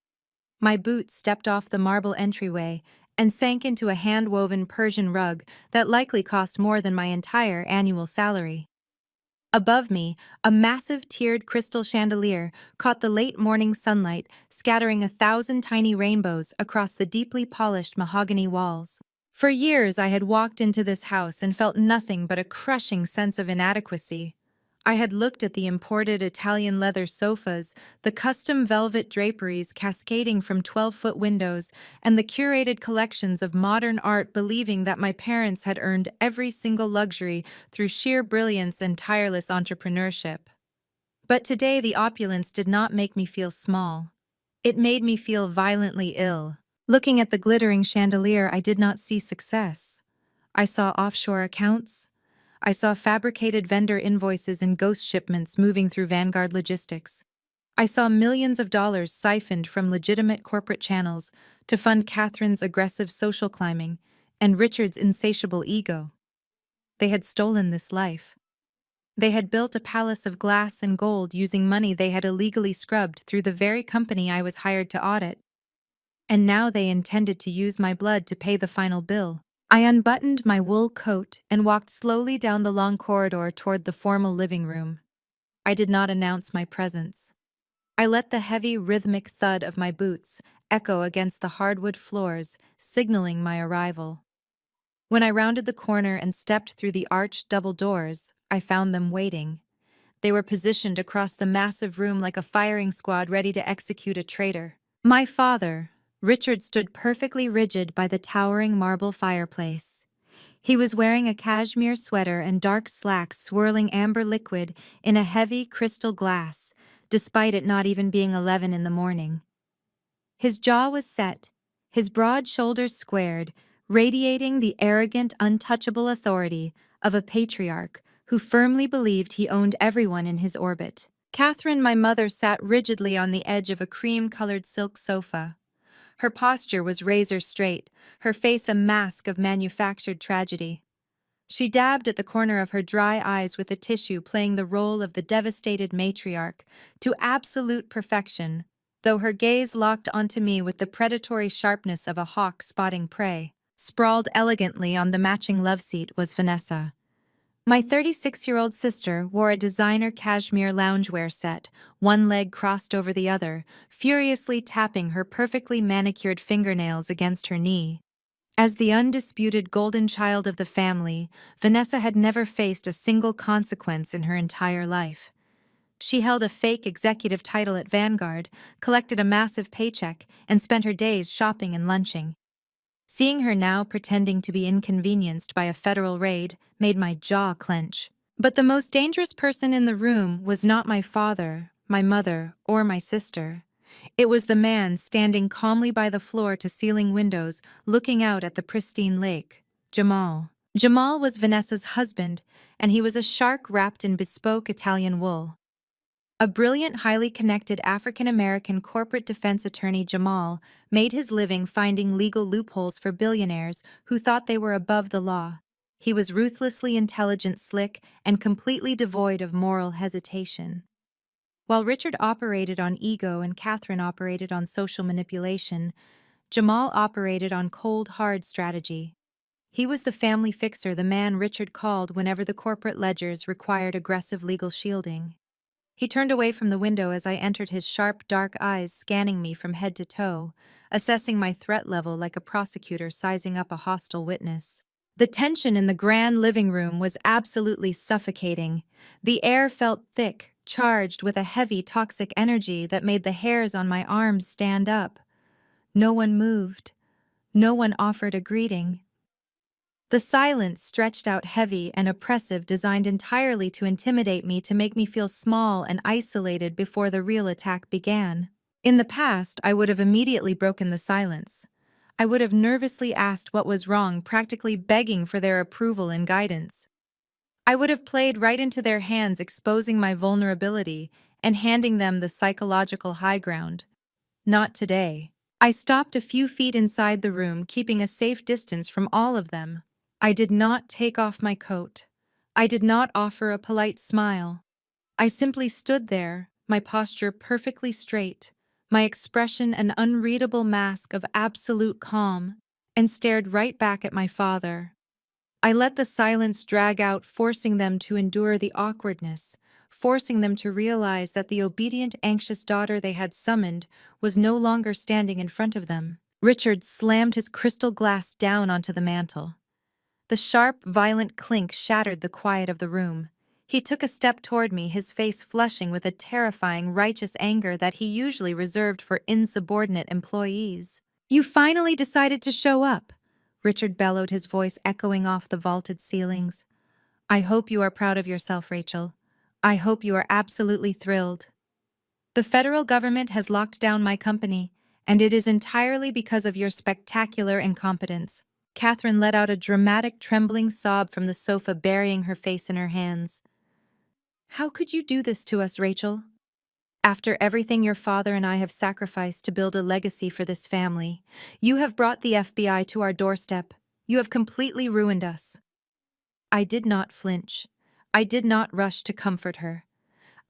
Speaker 1: My boots stepped off the marble entryway and sank into a hand-woven Persian rug that likely cost more than my entire annual salary. Above me, a massive tiered crystal chandelier caught the late morning sunlight, scattering 1,000 tiny rainbows across the deeply polished mahogany walls. For years I had walked into this house and felt nothing but a crushing sense of inadequacy. I had looked at the imported Italian leather sofas, the custom velvet draperies cascading from 12-foot windows, and the curated collections of modern art, believing that my parents had earned every single luxury through sheer brilliance and tireless entrepreneurship. But today the opulence did not make me feel small. It made me feel violently ill. Looking at the glittering chandelier, I did not see success. I saw offshore accounts. I saw fabricated vendor invoices and ghost shipments moving through Vanguard Logistics. I saw millions of dollars siphoned from legitimate corporate channels to fund Catherine's aggressive social climbing and Richard's insatiable ego. They had stolen this life. They had built a palace of glass and gold using money they had illegally scrubbed through the very company I was hired to audit. And now they intended to use my blood to pay the final bill. I unbuttoned my wool coat and walked slowly down the long corridor toward the formal living room. I did not announce my presence. I let the heavy, rhythmic thud of my boots echo against the hardwood floors, signaling my arrival. When I rounded the corner and stepped through the arched double doors, I found them waiting. They were positioned across the massive room like a firing squad ready to execute a traitor. My father, Richard, stood perfectly rigid by the towering marble fireplace. He was wearing a cashmere sweater and dark slacks swirling amber liquid in a heavy crystal glass, despite it not even being 11 in the morning. His jaw was set, his broad shoulders squared, radiating the arrogant, untouchable authority of a patriarch who firmly believed he owned everyone in his orbit. Catherine, my mother, sat rigidly on the edge of a cream-colored silk sofa. Her posture was razor straight, her face a mask of manufactured tragedy. She dabbed at the corner of her dry eyes with a tissue, playing the role of the devastated matriarch to absolute perfection, though her gaze locked onto me with the predatory sharpness of a hawk spotting prey. Sprawled elegantly on the matching love seat was Vanessa. My 36-year-old sister wore a designer cashmere loungewear set, one leg crossed over the other, furiously tapping her perfectly manicured fingernails against her knee. As the undisputed golden child of the family, Vanessa had never faced a single consequence in her entire life. She held a fake executive title at Vanguard, collected a massive paycheck, and spent her days shopping and lunching. Seeing her now pretending to be inconvenienced by a federal raid made my jaw clench. But the most dangerous person in the room was not my father, my mother, or my sister. It was the man standing calmly by the floor-to-ceiling windows, looking out at the pristine lake, Jamal. Jamal was Vanessa's husband, and he was a shark wrapped in bespoke Italian wool. A brilliant, highly connected African-American corporate defense attorney, Jamal made his living finding legal loopholes for billionaires who thought they were above the law. He was ruthlessly intelligent, slick, and completely devoid of moral hesitation. While Richard operated on ego and Catherine operated on social manipulation, Jamal operated on cold, hard strategy. He was the family fixer, the man Richard called whenever the corporate ledgers required aggressive legal shielding. He turned away from the window as I entered, his sharp, dark eyes scanning me from head to toe, assessing my threat level like a prosecutor sizing up a hostile witness. The tension in the grand living room was absolutely suffocating. The air felt thick, charged with a heavy toxic energy that made the hairs on my arms stand up. No one moved. No one offered a greeting. The silence stretched out heavy and oppressive, designed entirely to intimidate me, to make me feel small and isolated before the real attack began. In the past, I would have immediately broken the silence. I would have nervously asked what was wrong, practically begging for their approval and guidance. I would have played right into their hands, exposing my vulnerability and handing them the psychological high ground. Not today. I stopped a few feet inside the room, keeping a safe distance from all of them. I did not take off my coat. I did not offer a polite smile. I simply stood there, my posture perfectly straight, my expression an unreadable mask of absolute calm, and stared right back at my father. I let the silence drag out, forcing them to endure the awkwardness, forcing them to realize that the obedient, anxious daughter they had summoned was no longer standing in front of them. Richard slammed his crystal glass down onto the mantel. The sharp, violent clink shattered the quiet of the room. He took a step toward me, his face flushing with a terrifying, righteous anger that he usually reserved for insubordinate employees. "You finally decided to show up," Richard bellowed, his voice echoing off the vaulted ceilings. "I hope you are proud of yourself, Rachel. I hope you are absolutely thrilled. The federal government has locked down my company, and it is entirely because of your spectacular incompetence." Catherine let out a dramatic, trembling sob from the sofa, burying her face in her hands. "How could you do this to us, Rachel? After everything your father and I have sacrificed to build a legacy for this family, you have brought the FBI to our doorstep. You have completely ruined us." I did not flinch. I did not rush to comfort her.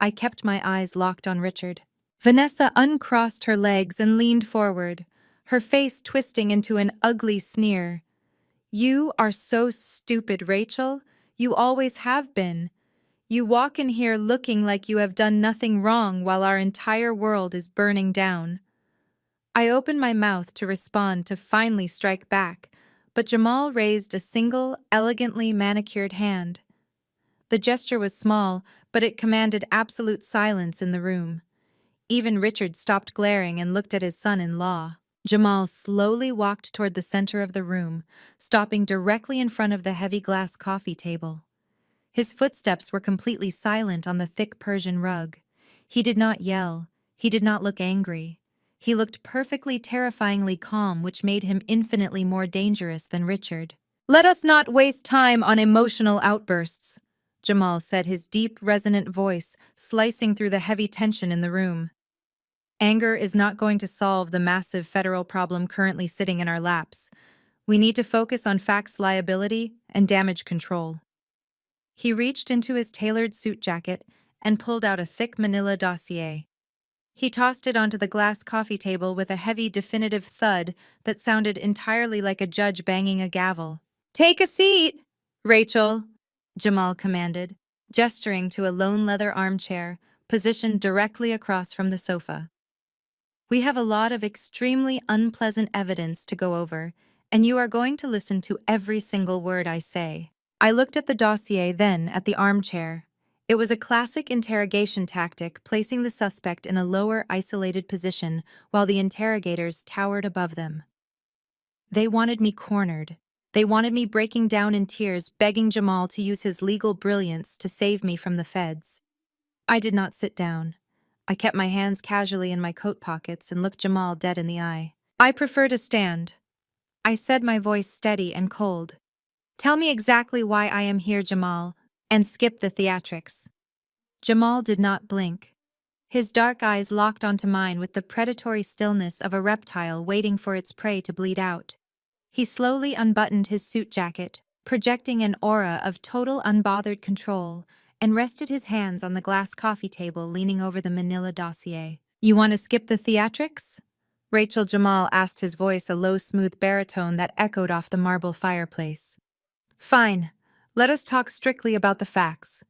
Speaker 1: I kept my eyes locked on Richard. Vanessa uncrossed her legs and leaned forward, her face twisting into an ugly sneer. "You are so stupid, Rachel. You always have been. You walk in here looking like you have done nothing wrong while our entire world is burning down." I opened my mouth to respond, to finally strike back, but Jamal raised a single, elegantly manicured hand. The gesture was small, but it commanded absolute silence in the room. Even Richard stopped glaring and looked at his son-in-law. Jamal slowly walked toward the center of the room, stopping directly in front of the heavy glass coffee table. His footsteps were completely silent on the thick Persian rug. He did not yell. He did not look angry. He looked perfectly, terrifyingly calm, which made him infinitely more dangerous than Richard. "Let us not waste time on emotional outbursts," Jamal said, his deep, resonant voice slicing through the heavy tension in the room. "Anger is not going to solve the massive federal problem currently sitting in our laps. We need to focus on facts, liability, and damage control." He reached into his tailored suit jacket and pulled out a thick manila dossier. He tossed it onto the glass coffee table with a heavy, definitive thud that sounded entirely like a judge banging a gavel. "Take a seat, Rachel," Jamal commanded, gesturing to a lone leather armchair positioned directly across from the sofa. "We have a lot of extremely unpleasant evidence to go over, and you are going to listen to every single word I say." I looked at the dossier, then at the armchair. It was a classic interrogation tactic, placing the suspect in a lower, isolated position while the interrogators towered above them. They wanted me cornered. They wanted me breaking down in tears, begging Jamal to use his legal brilliance to save me from the feds. I did not sit down. I kept my hands casually in my coat pockets and looked Jamal dead in the eye. "I prefer to stand," I said, my voice steady and cold. "Tell me exactly why I am here, Jamal, and skip the theatrics." Jamal did not blink. His dark eyes locked onto mine with the predatory stillness of a reptile waiting for its prey to bleed out. He slowly unbuttoned his suit jacket, projecting an aura of total unbothered control, and rested his hands on the glass coffee table, leaning over the manila dossier. "You want to skip the theatrics?" Rachel, Jamal asked, his voice a low, smooth baritone that echoed off the marble fireplace. "Fine. Let us talk strictly about the facts.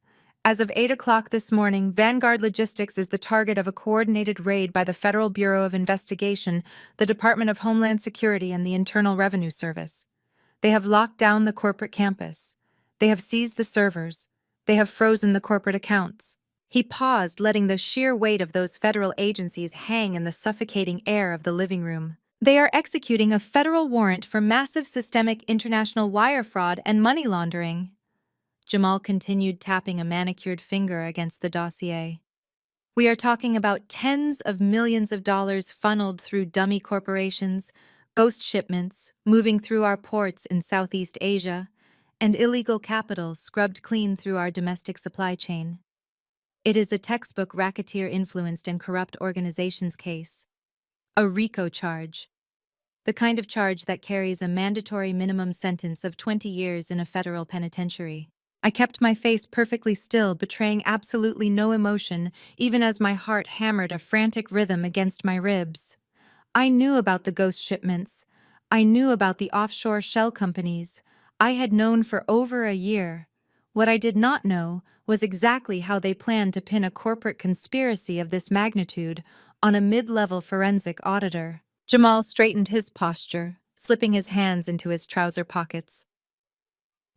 Speaker 1: As of 8 o'clock this morning, Vanguard Logistics is the target of a coordinated raid by the Federal Bureau of Investigation, the Department of Homeland Security, and the Internal Revenue Service. They have locked down the corporate campus. They have seized the servers. They have frozen the corporate accounts." He paused, letting the sheer weight of those federal agencies hang in the suffocating air of the living room. They are executing a federal warrant for massive systemic international wire fraud and money laundering. Jamal continued tapping a manicured finger against the dossier. We are talking about tens of millions of dollars funneled through dummy corporations, ghost shipments moving through our ports in Southeast Asia, and illegal capital scrubbed clean through our domestic supply chain. It is a textbook racketeer-influenced and corrupt organizations case. A RICO charge. The kind of charge that carries a mandatory minimum sentence of 20 years in a federal penitentiary. I kept my face perfectly still, betraying absolutely no emotion, even as my heart hammered a frantic rhythm against my ribs. I knew about the ghost shipments. I knew about the offshore shell companies. I had known for over a year. What I did not know was exactly how they planned to pin a corporate conspiracy of this magnitude on a mid-level forensic auditor. Jamal straightened his posture, slipping his hands into his trouser pockets.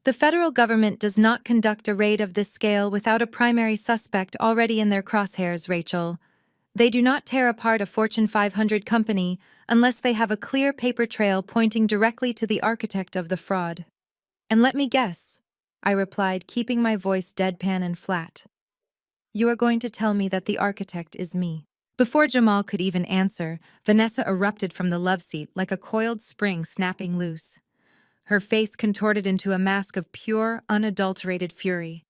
Speaker 1: The federal government does not conduct a raid of this scale without a primary suspect already in their crosshairs, Rachel. They do not tear apart a Fortune 500 company unless they have a clear paper trail pointing directly to the architect of the fraud. And let me guess, I replied, keeping my voice deadpan and flat. You are going to tell me that the architect is me. Before Jamal could even answer, Vanessa erupted from the love seat like a coiled spring snapping loose. Her face contorted into a mask of pure, unadulterated fury.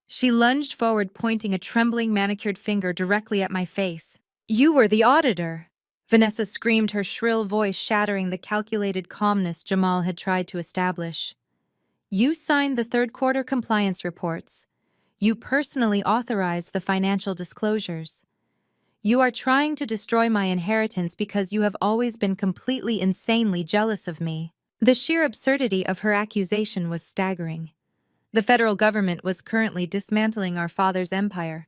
Speaker 1: She lunged forward, pointing a trembling manicured finger directly at my face. You were the auditor! Vanessa screamed, her shrill voice shattering the calculated calmness Jamal had tried to establish. You signed the third quarter compliance reports. You personally authorized the financial disclosures. You are trying to destroy my inheritance because you have always been completely insanely jealous of me. The sheer absurdity of her accusation was staggering. The federal government was currently dismantling our father's empire.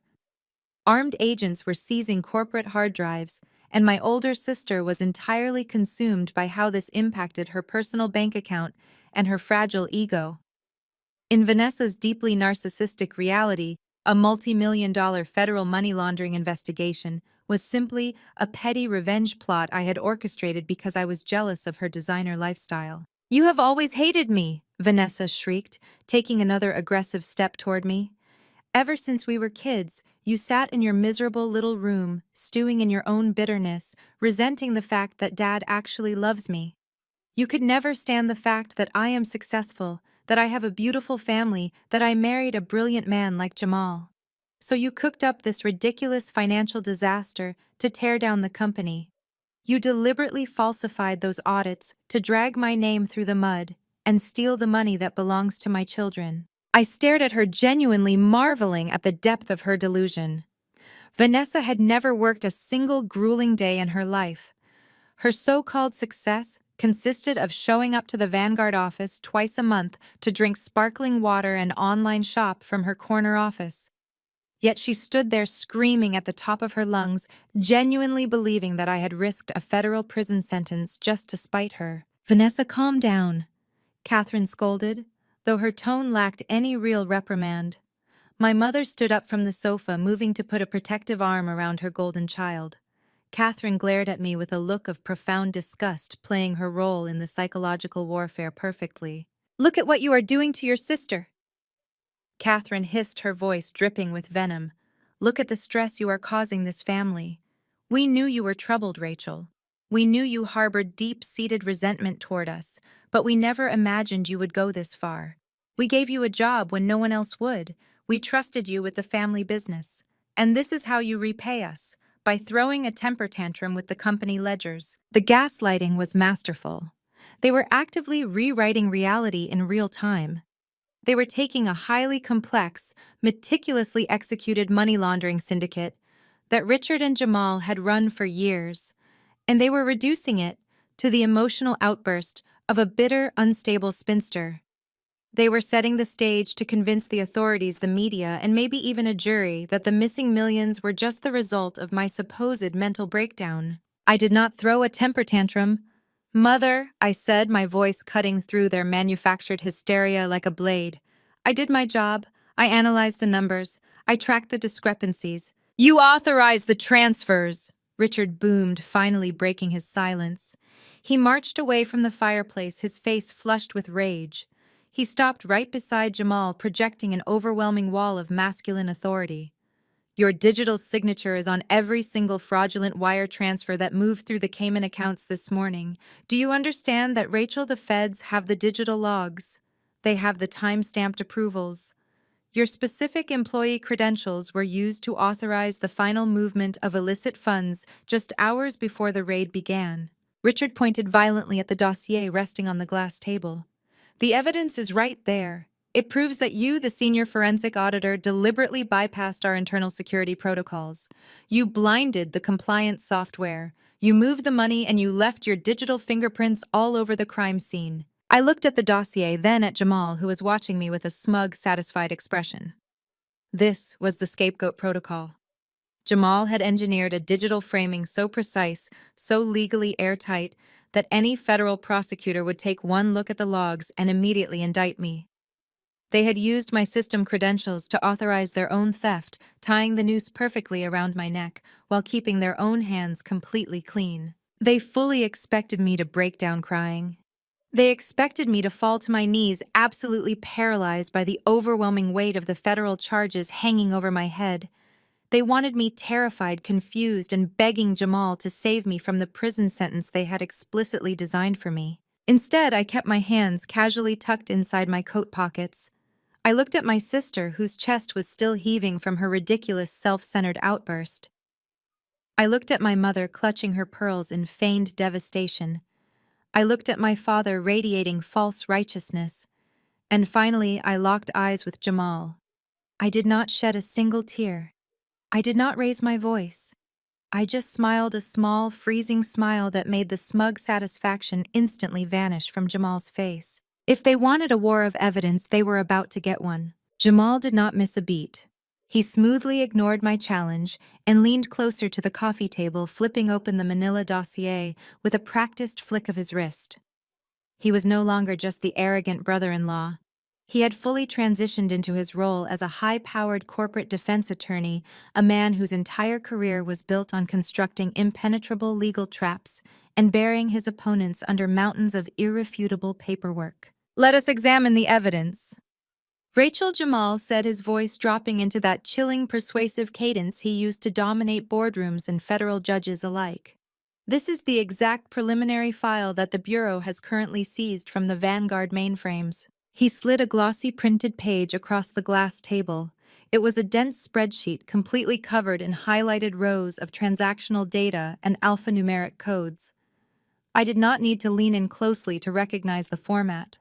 Speaker 1: Armed agents were seizing corporate hard drives, and my older sister was entirely consumed by how this impacted her personal bank account and her fragile ego. In Vanessa's deeply narcissistic reality, a multi-million-dollar federal money laundering investigation was simply a petty revenge plot I had orchestrated because I was jealous of her designer lifestyle. You have always hated me, Vanessa shrieked, taking another aggressive step toward me. Ever since we were kids, you sat in your miserable little room, stewing in your own bitterness, resenting the fact that Dad actually loves me. You could never stand the fact that I am successful, that I have a beautiful family, that I married a brilliant man like Jamal. So you cooked up this ridiculous financial disaster to tear down the company. You deliberately falsified those audits to drag my name through the mud and steal the money that belongs to my children. I stared at her, genuinely marveling at the depth of her delusion. Vanessa had never worked a single grueling day in her life. Her so-called success consisted of showing up to the Vanguard office twice a month to drink sparkling water and online shop from her corner office. Yet she stood there screaming at the top of her lungs, genuinely believing that I had risked a federal prison sentence just to spite her. Vanessa, calm down, Catherine scolded, though her tone lacked any real reprimand. My mother stood up from the sofa, moving to put a protective arm around her golden child. Catherine glared at me with a look of profound disgust, playing her role in the psychological warfare perfectly. Look at what you are doing to your sister, Catherine hissed, her voice dripping with venom. Look at the stress you are causing this family. We knew you were troubled, Rachel. We knew you harbored deep-seated resentment toward us, but we never imagined you would go this far. We gave you a job when no one else would. We trusted you with the family business. And this is how you repay us, by throwing a temper tantrum with the company ledgers. The gaslighting was masterful. They were actively rewriting reality in real time. They were taking a highly complex, meticulously executed money laundering syndicate that Richard and Jamal had run for years, and they were reducing it to the emotional outburst of a bitter, unstable spinster. They were setting the stage to convince the authorities, the media, and maybe even a jury that the missing millions were just the result of my supposed mental breakdown. I did not throw a temper tantrum. Mother, I said, my voice cutting through their manufactured hysteria like a blade. I did my job. I analyzed the numbers. I tracked the discrepancies. You authorized the transfers, Richard boomed, finally breaking his silence. He marched away from the fireplace, his face flushed with rage. He stopped right beside Jamal, projecting an overwhelming wall of masculine authority. Your digital signature is on every single fraudulent wire transfer that moved through the Cayman accounts this morning. Do you understand that, Rachel, the feds have the digital logs? They have the time-stamped approvals. Your specific employee credentials were used to authorize the final movement of illicit funds just hours before the raid began. Richard pointed violently at the dossier resting on the glass table. The evidence is right there. It proves that you, the senior forensic auditor, deliberately bypassed our internal security protocols. You blinded the compliance software. You moved the money and you left your digital fingerprints all over the crime scene. I looked at the dossier, then at Jamal, who was watching me with a smug, satisfied expression. This was the scapegoat protocol. Jamal had engineered a digital framing so precise, so legally airtight, that any federal prosecutor would take one look at the logs and immediately indict me. They had used my system credentials to authorize their own theft, tying the noose perfectly around my neck while keeping their own hands completely clean. They fully expected me to break down crying. They expected me to fall to my knees, absolutely paralyzed by the overwhelming weight of the federal charges hanging over my head. They wanted me terrified, confused, and begging Jamal to save me from the prison sentence they had explicitly designed for me. Instead, I kept my hands casually tucked inside my coat pockets. I looked at my sister, whose chest was still heaving from her ridiculous self-centered outburst. I looked at my mother, clutching her pearls in feigned devastation. I looked at my father, radiating false righteousness. And finally, I locked eyes with Jamal. I did not shed a single tear. I did not raise my voice. I just smiled, a small, freezing smile that made the smug satisfaction instantly vanish from Jamal's face. If they wanted a war of evidence, they were about to get one. Jamal did not miss a beat. He smoothly ignored my challenge and leaned closer to the coffee table, flipping open the manila dossier with a practiced flick of his wrist. He was no longer just the arrogant brother-in-law. He had fully transitioned into his role as a high-powered corporate defense attorney, a man whose entire career was built on constructing impenetrable legal traps and burying his opponents under mountains of irrefutable paperwork. Let us examine the evidence. Rachel, Jamal said, his voice dropping into that chilling, persuasive cadence he used to dominate boardrooms and federal judges alike. This is the exact preliminary file that the Bureau has currently seized from the Vanguard mainframes. He slid a glossy printed page across the glass table. It was a dense spreadsheet completely covered in highlighted rows of transactional data and alphanumeric codes. I did not need to lean in closely to recognize the format.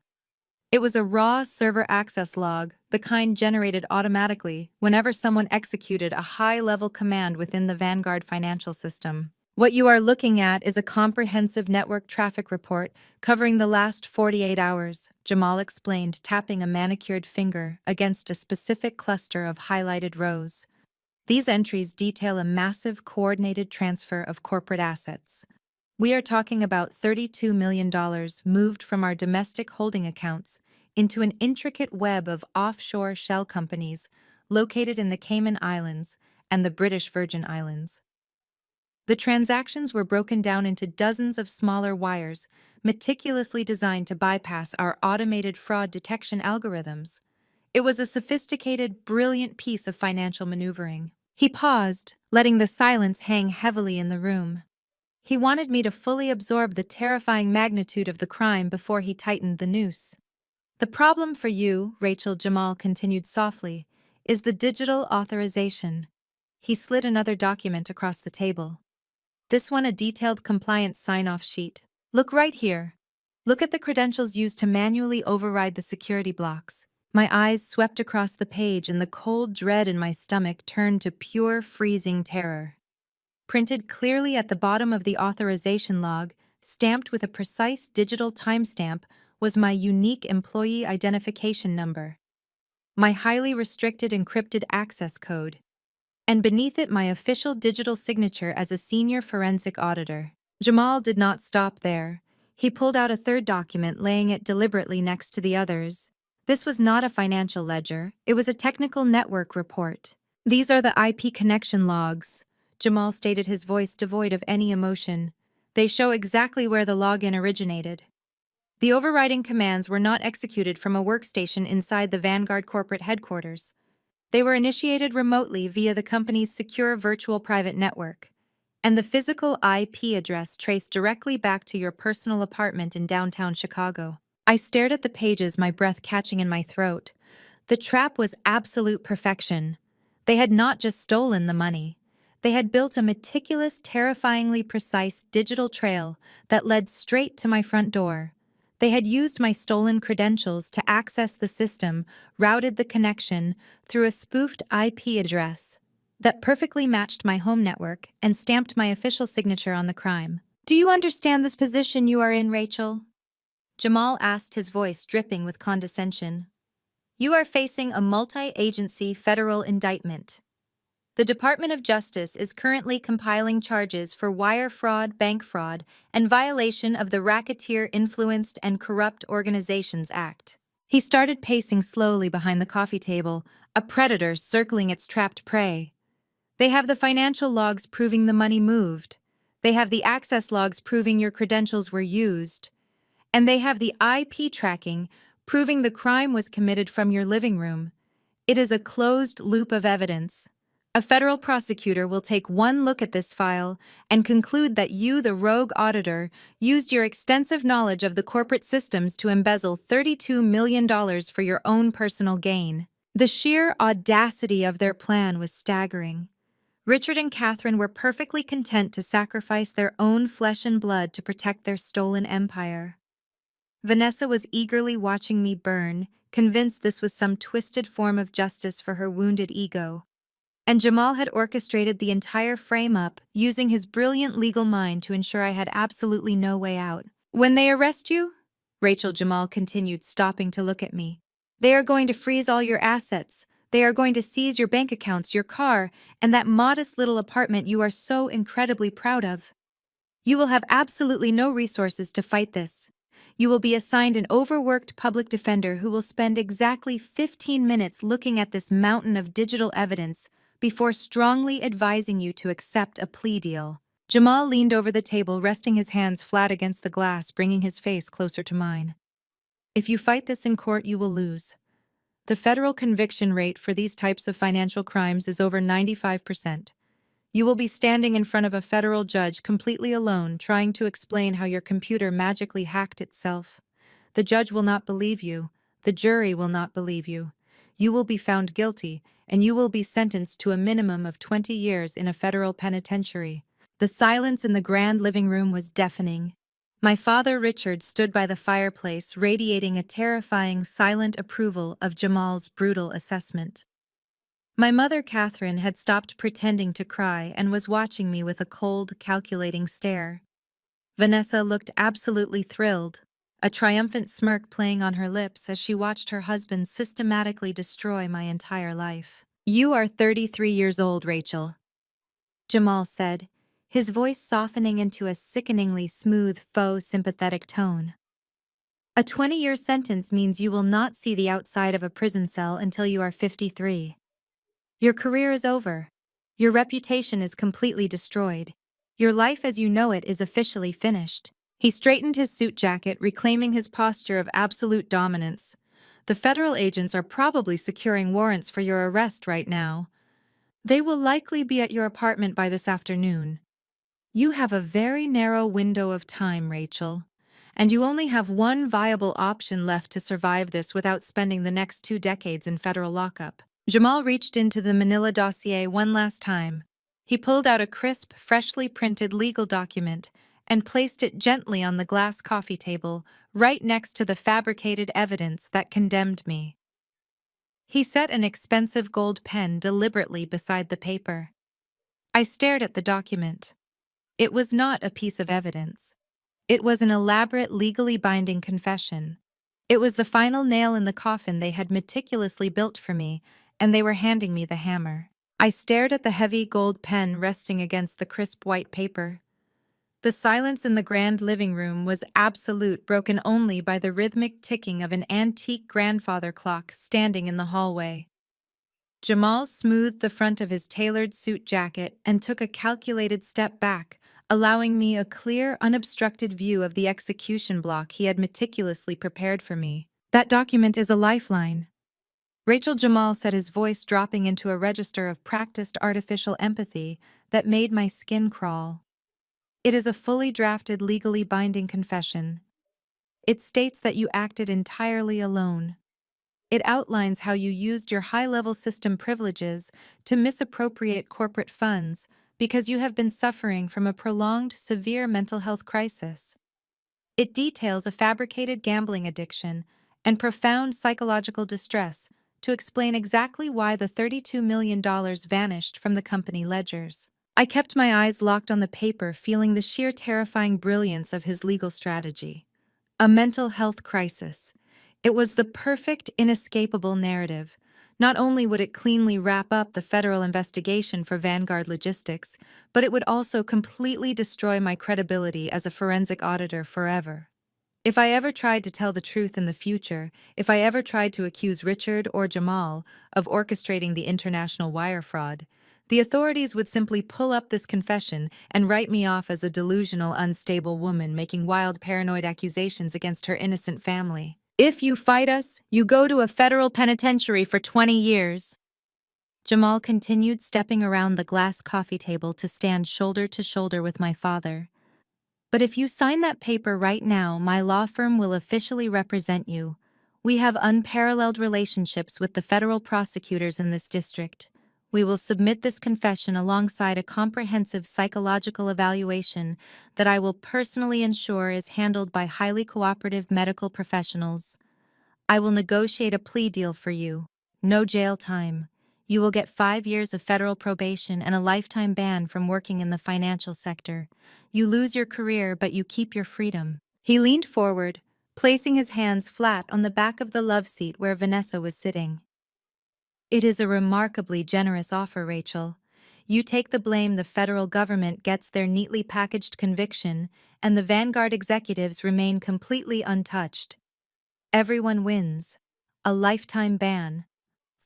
Speaker 1: It was a raw server access log, the kind generated automatically whenever someone executed a high-level command within the Vanguard financial system. What you are looking at is a comprehensive network traffic report covering the last 48 hours, Jamal explained, tapping a manicured finger against a specific cluster of highlighted rows. These entries detail a massive coordinated transfer of corporate assets. We are talking about $32 million moved from our domestic holding accounts into an intricate web of offshore shell companies located in the Cayman Islands and the British Virgin Islands. The transactions were broken down into dozens of smaller wires, meticulously designed to bypass our automated fraud detection algorithms. It was a sophisticated, brilliant piece of financial maneuvering. He paused, letting the silence hang heavily in the room. He wanted me to fully absorb the terrifying magnitude of the crime before he tightened the noose. The problem for you, Rachel, Jamal continued softly, is the digital authorization. He slid another document across the table. This one a detailed compliance sign-off sheet. Look right here. Look at the credentials used to manually override the security blocks. My eyes swept across the page and the cold dread in my stomach turned to pure freezing terror. Printed clearly at the bottom of the authorization log, stamped with a precise digital timestamp, was my unique employee identification number, my highly restricted encrypted access code, and beneath it my official digital signature as a senior forensic auditor. Jamal did not stop there. He pulled out a third document, laying it deliberately next to the others. This was not a financial ledger, it was a technical network report. These are the IP connection logs. Jamal stated, his voice devoid of any emotion. They show exactly where the login originated. The overriding commands were not executed from a workstation inside the Vanguard corporate headquarters. They were initiated remotely via the company's secure virtual private network, and the physical IP address traced directly back to your personal apartment in downtown Chicago. I stared at the pages, my breath catching in my throat. The trap was absolute perfection. They had not just stolen the money. They had built a meticulous, terrifyingly precise digital trail that led straight to my front door. They had used my stolen credentials to access the system, routed the connection through a spoofed IP address that perfectly matched my home network and stamped my official signature on the crime. "Do you understand this position you are in, Rachel?" Jamal asked, his voice dripping with condescension. "You are facing a multi-agency federal indictment. The Department of Justice is currently compiling charges for wire fraud, bank fraud, and violation of the Racketeer Influenced and Corrupt Organizations Act." He started pacing slowly behind the coffee table, a predator circling its trapped prey. "They have the financial logs proving the money moved. They have the access logs proving your credentials were used. And they have the IP tracking proving the crime was committed from your living room. It is a closed loop of evidence. A federal prosecutor will take one look at this file and conclude that you, the rogue auditor, used your extensive knowledge of the corporate systems to embezzle $32 million for your own personal gain." The sheer audacity of their plan was staggering. Richard and Catherine were perfectly content to sacrifice their own flesh and blood to protect their stolen empire. Vanessa was eagerly watching me burn, convinced this was some twisted form of justice for her wounded ego. And Jamal had orchestrated the entire frame-up, using his brilliant legal mind to ensure I had absolutely no way out. "When they arrest you," Rachel, Jamal continued, stopping to look at me, "they are going to freeze all your assets. They are going to seize your bank accounts, your car, and that modest little apartment you are so incredibly proud of. You will have absolutely no resources to fight this. You will be assigned an overworked public defender who will spend exactly 15 minutes looking at this mountain of digital evidence before strongly advising you to accept a plea deal." Jamal leaned over the table, resting his hands flat against the glass, bringing his face closer to mine. "If you fight this in court, you will lose. The federal conviction rate for these types of financial crimes is over 95%. You will be standing in front of a federal judge completely alone, trying to explain how your computer magically hacked itself. The judge will not believe you. The jury will not believe you. You will be found guilty, and you will be sentenced to a minimum of 20 years in a federal penitentiary." The silence in the grand living room was deafening. My father, Richard, stood by the fireplace, radiating a terrifying, silent approval of Jamal's brutal assessment. My mother, Catherine, had stopped pretending to cry and was watching me with a cold, calculating stare. Vanessa looked absolutely thrilled, a triumphant smirk playing on her lips as she watched her husband systematically destroy my entire life. "You are 33 years old, Rachel," Jamal said, his voice softening into a sickeningly smooth, faux sympathetic tone. "A 20-year sentence means you will not see the outside of a prison cell until you are 53. Your career is over. Your reputation is completely destroyed. Your life as you know it is officially finished." He straightened his suit jacket, reclaiming his posture of absolute dominance. "The federal agents are probably securing warrants for your arrest right now. They will likely be at your apartment by this afternoon. You have a very narrow window of time, Rachel, and you only have one viable option left to survive this without spending the next 2 decades in federal lockup." Jamal reached into the manila dossier one last time. He pulled out a crisp, freshly printed legal document and placed it gently on the glass coffee table, right next to the fabricated evidence that condemned me. He set an expensive gold pen deliberately beside the paper. I stared at the document. It was not a piece of evidence. It was an elaborate, legally binding confession. It was the final nail in the coffin they had meticulously built for me, and they were handing me the hammer. I stared at the heavy gold pen resting against the crisp white paper. The silence in the grand living room was absolute, broken only by the rhythmic ticking of an antique grandfather clock standing in the hallway. Jamal smoothed the front of his tailored suit jacket and took a calculated step back, allowing me a clear, unobstructed view of the execution block he had meticulously prepared for me. That document is a lifeline. Rachel Jamal said, his voice dropping into a register of practiced artificial empathy that made my skin crawl. It is a fully drafted, legally binding confession. It states that you acted entirely alone. It outlines how you used your high-level system privileges to misappropriate corporate funds because you have been suffering from a prolonged, severe mental health crisis. It details a fabricated gambling addiction and profound psychological distress to explain exactly why the $32 million vanished from the company ledgers. I kept my eyes locked on the paper, feeling the sheer terrifying brilliance of his legal strategy. A mental health crisis. It was the perfect, inescapable narrative. Not only would it cleanly wrap up the federal investigation for Vanguard Logistics, but it would also completely destroy my credibility as a forensic auditor forever. If I ever tried to tell the truth in the future, if I ever tried to accuse Richard or Jamal of orchestrating the international wire fraud, the authorities would simply pull up this confession and write me off as a delusional, unstable woman making wild, paranoid accusations against her innocent family. If you fight us, you go to a federal penitentiary for 20 years. Jamal continued, stepping around the glass coffee table to stand shoulder to shoulder with my father. But if you sign that paper right now, my law firm will officially represent you. We have unparalleled relationships with the federal prosecutors in this district. We will submit this confession alongside a comprehensive psychological evaluation that I will personally ensure is handled by highly cooperative medical professionals. I will negotiate a plea deal for you. No jail time. You will get 5 years of federal probation and a lifetime ban from working in the financial sector. You lose your career, but you keep your freedom. He leaned forward, placing his hands flat on the back of the love seat where Vanessa was sitting. It is a remarkably generous offer, Rachel. You take the blame, the federal government gets their neatly packaged conviction, and the Vanguard executives remain completely untouched. Everyone wins. A lifetime ban,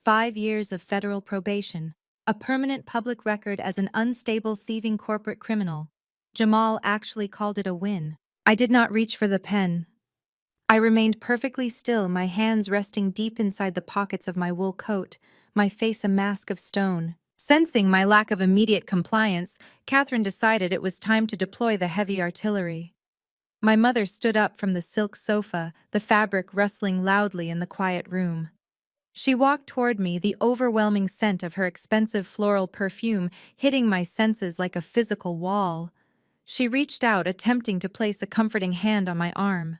Speaker 1: 5 years of federal probation, a permanent public record as an unstable, thieving corporate criminal. Jamal actually called it a win. I did not reach for the pen. I remained perfectly still, my hands resting deep inside the pockets of my wool coat, my face a mask of stone. Sensing my lack of immediate compliance, Catherine decided it was time to deploy the heavy artillery. My mother stood up from the silk sofa, the fabric rustling loudly in the quiet room. She walked toward me, the overwhelming scent of her expensive floral perfume hitting my senses like a physical wall. She reached out, attempting to place a comforting hand on my arm.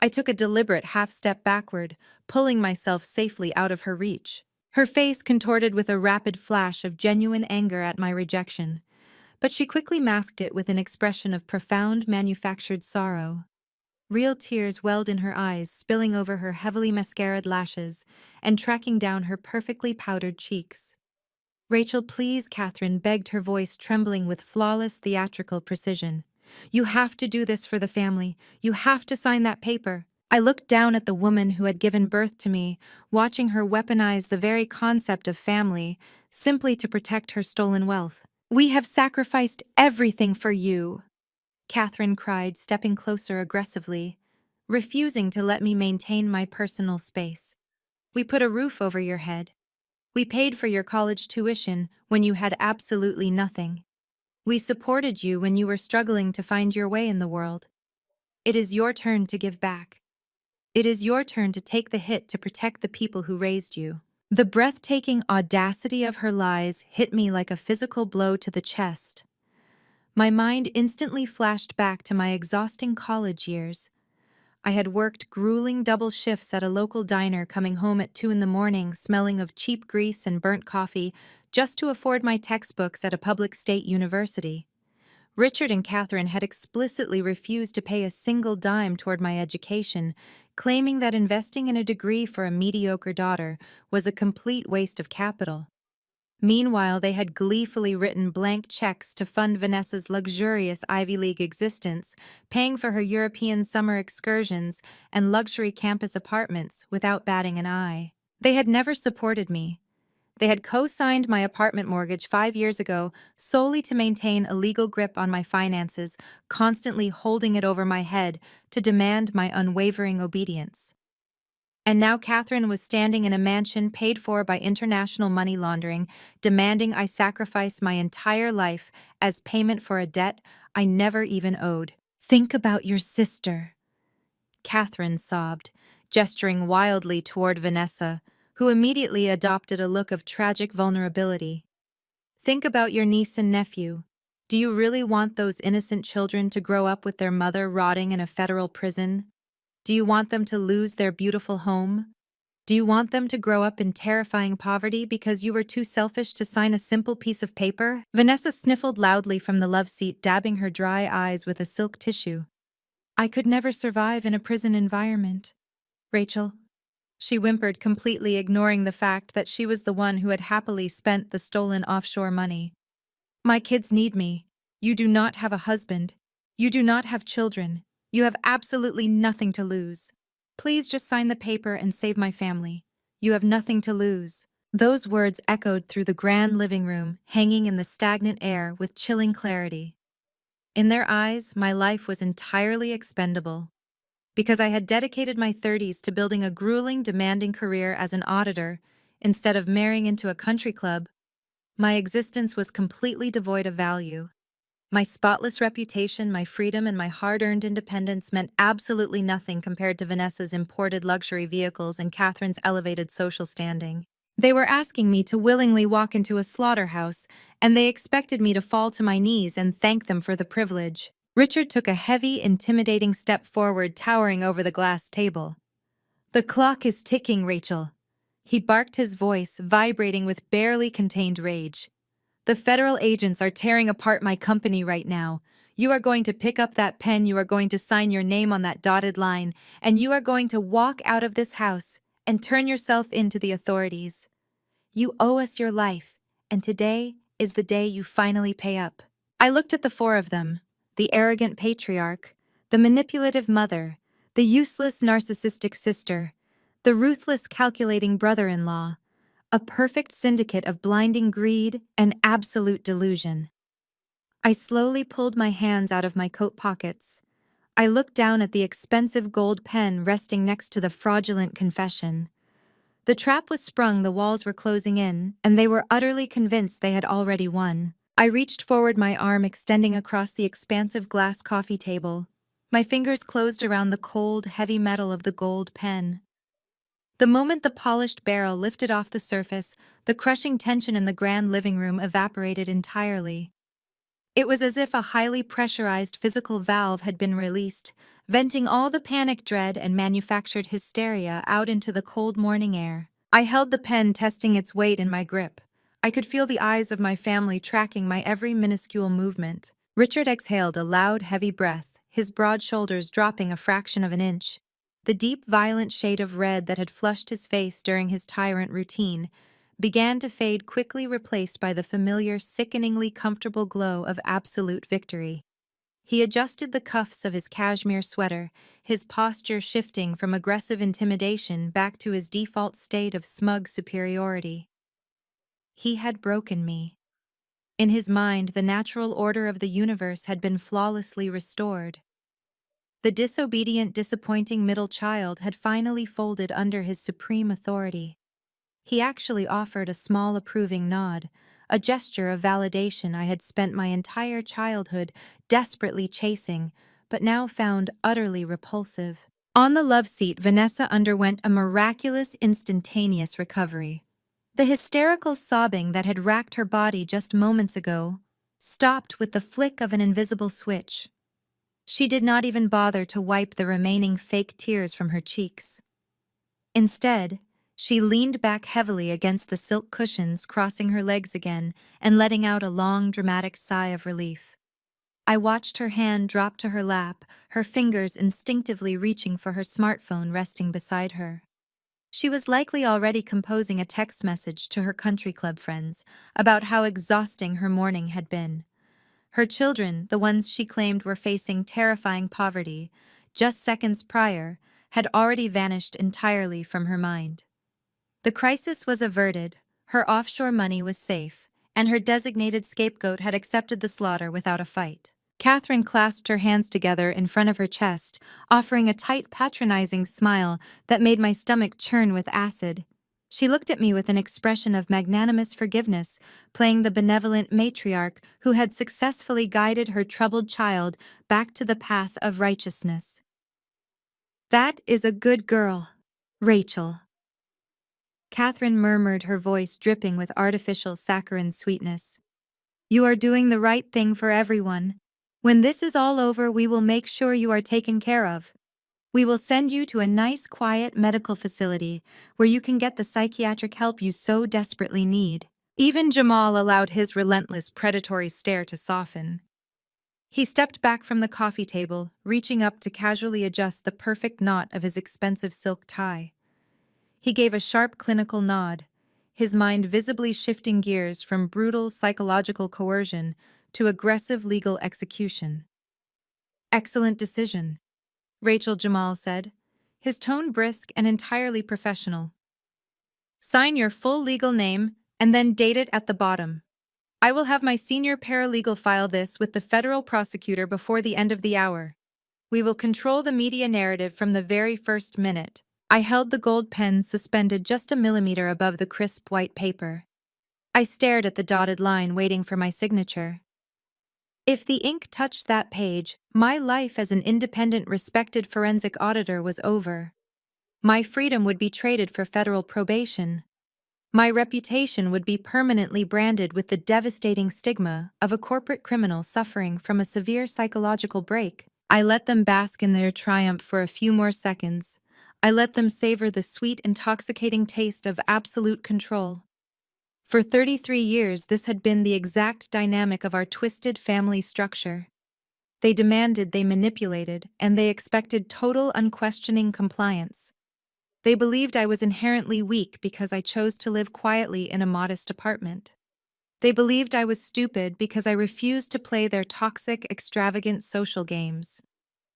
Speaker 1: I took a deliberate half-step backward, pulling myself safely out of her reach. Her face contorted with a rapid flash of genuine anger at my rejection, but she quickly masked it with an expression of profound, manufactured sorrow. Real tears welled in her eyes, spilling over her heavily mascaraed lashes and tracking down her perfectly powdered cheeks. "Rachel, please," Catherine begged, her voice trembling with flawless theatrical precision. "You have to do this for the family. You have to sign that paper." I looked down at the woman who had given birth to me, watching her weaponize the very concept of family simply to protect her stolen wealth. "We have sacrificed everything for you," Catherine cried, stepping closer aggressively, refusing to let me maintain my personal space. "We put a roof over your head. We paid for your college tuition when you had absolutely nothing. We supported you when you were struggling to find your way in the world. It is your turn to give back. It is your turn to take the hit to protect the people who raised you." The breathtaking audacity of her lies hit me like a physical blow to the chest. My mind instantly flashed back to my exhausting college years. I had worked grueling double shifts at a local diner, coming home at 2 in the morning, smelling of cheap grease and burnt coffee, just to afford my textbooks at a public state university. Richard and Catherine had explicitly refused to pay a single dime toward my education, claiming that investing in a degree for a mediocre daughter was a complete waste of capital. Meanwhile, they had gleefully written blank checks to fund Vanessa's luxurious Ivy League existence, paying for her European summer excursions and luxury campus apartments without batting an eye. They had never supported me, They had co-signed my apartment mortgage 5 years ago solely to maintain a legal grip on my finances, constantly holding it over my head to demand my unwavering obedience. And now Catherine was standing in a mansion paid for by international money laundering, demanding I sacrifice my entire life as payment for a debt I never even owed. Think about your sister, Catherine sobbed, gesturing wildly toward Vanessa, who immediately adopted a look of tragic vulnerability. Think about your niece and nephew. Do you really want those innocent children to grow up with their mother rotting in a federal prison? Do you want them to lose their beautiful home? Do you want them to grow up in terrifying poverty because you were too selfish to sign a simple piece of paper? Vanessa sniffled loudly from the love seat, dabbing her dry eyes with a silk tissue. I could never survive in a prison environment, Rachel. She whimpered, completely ignoring the fact that she was the one who had happily spent the stolen offshore money. My kids need me. You do not have a husband. You do not have children. You have absolutely nothing to lose. Please just sign the paper and save my family. You have nothing to lose. Those words echoed through the grand living room, hanging in the stagnant air with chilling clarity. In their eyes, my life was entirely expendable. Because I had dedicated my 30s to building a grueling, demanding career as an auditor, instead of marrying into a country club, my existence was completely devoid of value. My spotless reputation, my freedom, and my hard-earned independence meant absolutely nothing compared to Vanessa's imported luxury vehicles and Catherine's elevated social standing. They were asking me to willingly walk into a slaughterhouse, and they expected me to fall to my knees and thank them for the privilege. Richard took a heavy, intimidating step forward, towering over the glass table. The clock is ticking, Rachel. He barked, his voice vibrating with barely contained rage. The federal agents are tearing apart my company right now. You are going to pick up that pen, you are going to sign your name on that dotted line, and you are going to walk out of this house and turn yourself in to the authorities. You owe us your life, and today is the day you finally pay up. I looked at the four of them, the arrogant patriarch, the manipulative mother, the useless narcissistic sister, the ruthless calculating brother-in-law, a perfect syndicate of blinding greed and absolute delusion. I slowly pulled my hands out of my coat pockets. I looked down at the expensive gold pen resting next to the fraudulent confession. The trap was sprung, the walls were closing in, and they were utterly convinced they had already won. I reached forward, my arm extending across the expansive glass coffee table. My fingers closed around the cold, heavy metal of the gold pen. The moment the polished barrel lifted off the surface, the crushing tension in the grand living room evaporated entirely. It was as if a highly pressurized physical valve had been released, venting all the panic, dread, and manufactured hysteria out into the cold morning air. I held the pen, testing its weight in my grip. I could feel the eyes of my family tracking my every minuscule movement. Richard exhaled a loud, heavy breath, his broad shoulders dropping a fraction of an inch. The deep, violent shade of red that had flushed his face during his tyrant routine began to fade, quickly replaced by the familiar, sickeningly comfortable glow of absolute victory. He adjusted the cuffs of his cashmere sweater, his posture shifting from aggressive intimidation back to his default state of smug superiority. He had broken me. In his mind, the natural order of the universe had been flawlessly restored. The disobedient, disappointing middle child had finally folded under his supreme authority. He actually offered a small approving nod, a gesture of validation I had spent my entire childhood desperately chasing, but now found utterly repulsive. On the love seat, Vanessa underwent a miraculous, instantaneous recovery. The hysterical sobbing that had racked her body just moments ago stopped with the flick of an invisible switch. She did not even bother to wipe the remaining fake tears from her cheeks. Instead, she leaned back heavily against the silk cushions, crossing her legs again and letting out a long, dramatic sigh of relief. I watched her hand drop to her lap, her fingers instinctively reaching for her smartphone resting beside her. She was likely already composing a text message to her country club friends about how exhausting her morning had been. Her children, the ones she claimed were facing terrifying poverty, just seconds prior, had already vanished entirely from her mind. The crisis was averted, Her offshore money was safe, and her designated scapegoat had accepted the slaughter without a fight. Catherine clasped her hands together in front of her chest, offering a tight, patronizing smile that made my stomach churn with acid. She looked at me with an expression of magnanimous forgiveness, playing the benevolent matriarch who had successfully guided her troubled child back to the path of righteousness. "That is a good girl, Rachel," Catherine murmured, her voice dripping with artificial saccharine sweetness. "You are doing the right thing for everyone. When this is all over, we will make sure you are taken care of. We will send you to a nice, quiet medical facility where you can get the psychiatric help you so desperately need." Even Jamal allowed his relentless, predatory stare to soften. He stepped back from the coffee table, reaching up to casually adjust the perfect knot of his expensive silk tie. He gave a sharp clinical nod, his mind visibly shifting gears from brutal psychological coercion to aggressive legal execution. "Excellent decision," Rachel Jamal said, his tone brisk and entirely professional. "Sign your full legal name and then date it at the bottom. I will have my senior paralegal file this with the federal prosecutor before the end of the hour. We will control the media narrative from the very first minute." I held the gold pen suspended just a millimeter above the crisp white paper. I stared at the dotted line, waiting for my signature. If the ink touched that page, my life as an independent, respected forensic auditor was over. My freedom would be traded for federal probation. My reputation would be permanently branded with the devastating stigma of a corporate criminal suffering from a severe psychological break. I let them bask in their triumph for a few more seconds. I let them savor the sweet, intoxicating taste of absolute control. For 33 years, this had been the exact dynamic of our twisted family structure. They demanded, they manipulated, and they expected total, unquestioning compliance. They believed I was inherently weak because I chose to live quietly in a modest apartment. They believed I was stupid because I refused to play their toxic, extravagant social games.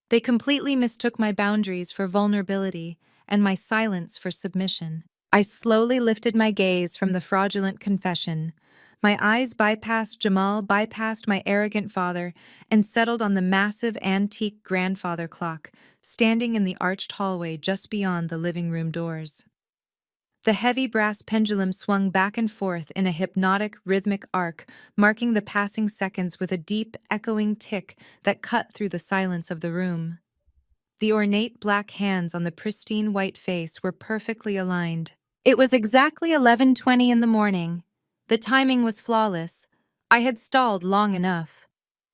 Speaker 1: They completely mistook my boundaries for vulnerability and my silence for submission. I slowly lifted my gaze from the fraudulent confession. My eyes bypassed Jamal, bypassed my arrogant father, and settled on the massive antique grandfather clock standing in the arched hallway just beyond the living room doors. The heavy brass pendulum swung back and forth in a hypnotic, rhythmic arc, marking the passing seconds with a deep, echoing tick that cut through the silence of the room. The ornate black hands on the pristine white face were perfectly aligned. It was exactly 11:20 in the morning. The timing was flawless. I had stalled long enough.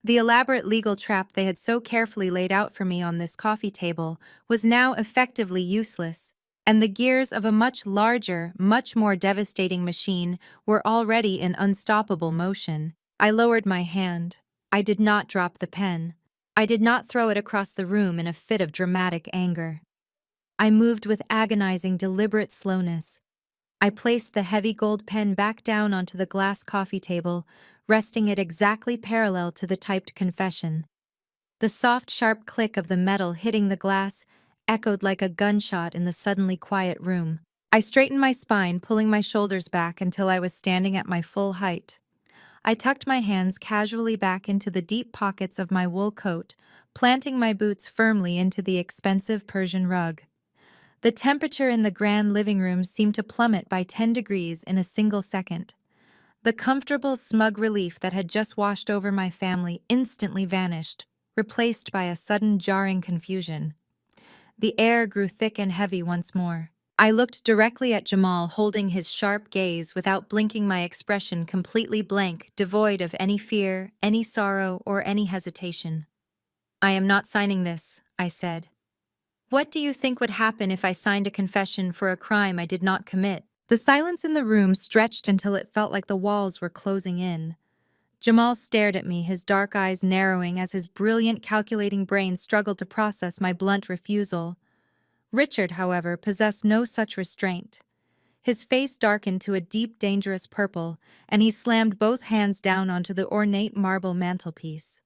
Speaker 1: The elaborate legal trap they had so carefully laid out for me on this coffee table was now effectively useless, and the gears of a much larger, much more devastating machine were already in unstoppable motion. I lowered my hand. I did not drop the pen. I did not throw it across the room in a fit of dramatic anger. I moved with agonizing, deliberate slowness. I placed the heavy gold pen back down onto the glass coffee table, resting it exactly parallel to the typed confession. The soft, sharp click of the metal hitting the glass echoed like a gunshot in the suddenly quiet room. I straightened my spine, pulling my shoulders back until I was standing at my full height. I tucked my hands casually back into the deep pockets of my wool coat, planting my boots firmly into the expensive Persian rug. The temperature in the grand living room seemed to plummet by 10 degrees in a single second. The comfortable, smug relief that had just washed over my family instantly vanished, replaced by a sudden jarring confusion. The air grew thick and heavy once more. I looked directly at Jamal, holding his sharp gaze without blinking, my expression completely blank, devoid of any fear, any sorrow, or any hesitation. "I am not signing this," I said. "What do you think would happen if I signed a confession for a crime I did not commit?" The silence in the room stretched until it felt like the walls were closing in. Jamal stared at me, his dark eyes narrowing as his brilliant, calculating brain struggled to process my blunt refusal. Richard, however, possessed no such restraint. His face darkened to a deep, dangerous purple, and he slammed both hands down onto the ornate marble mantelpiece.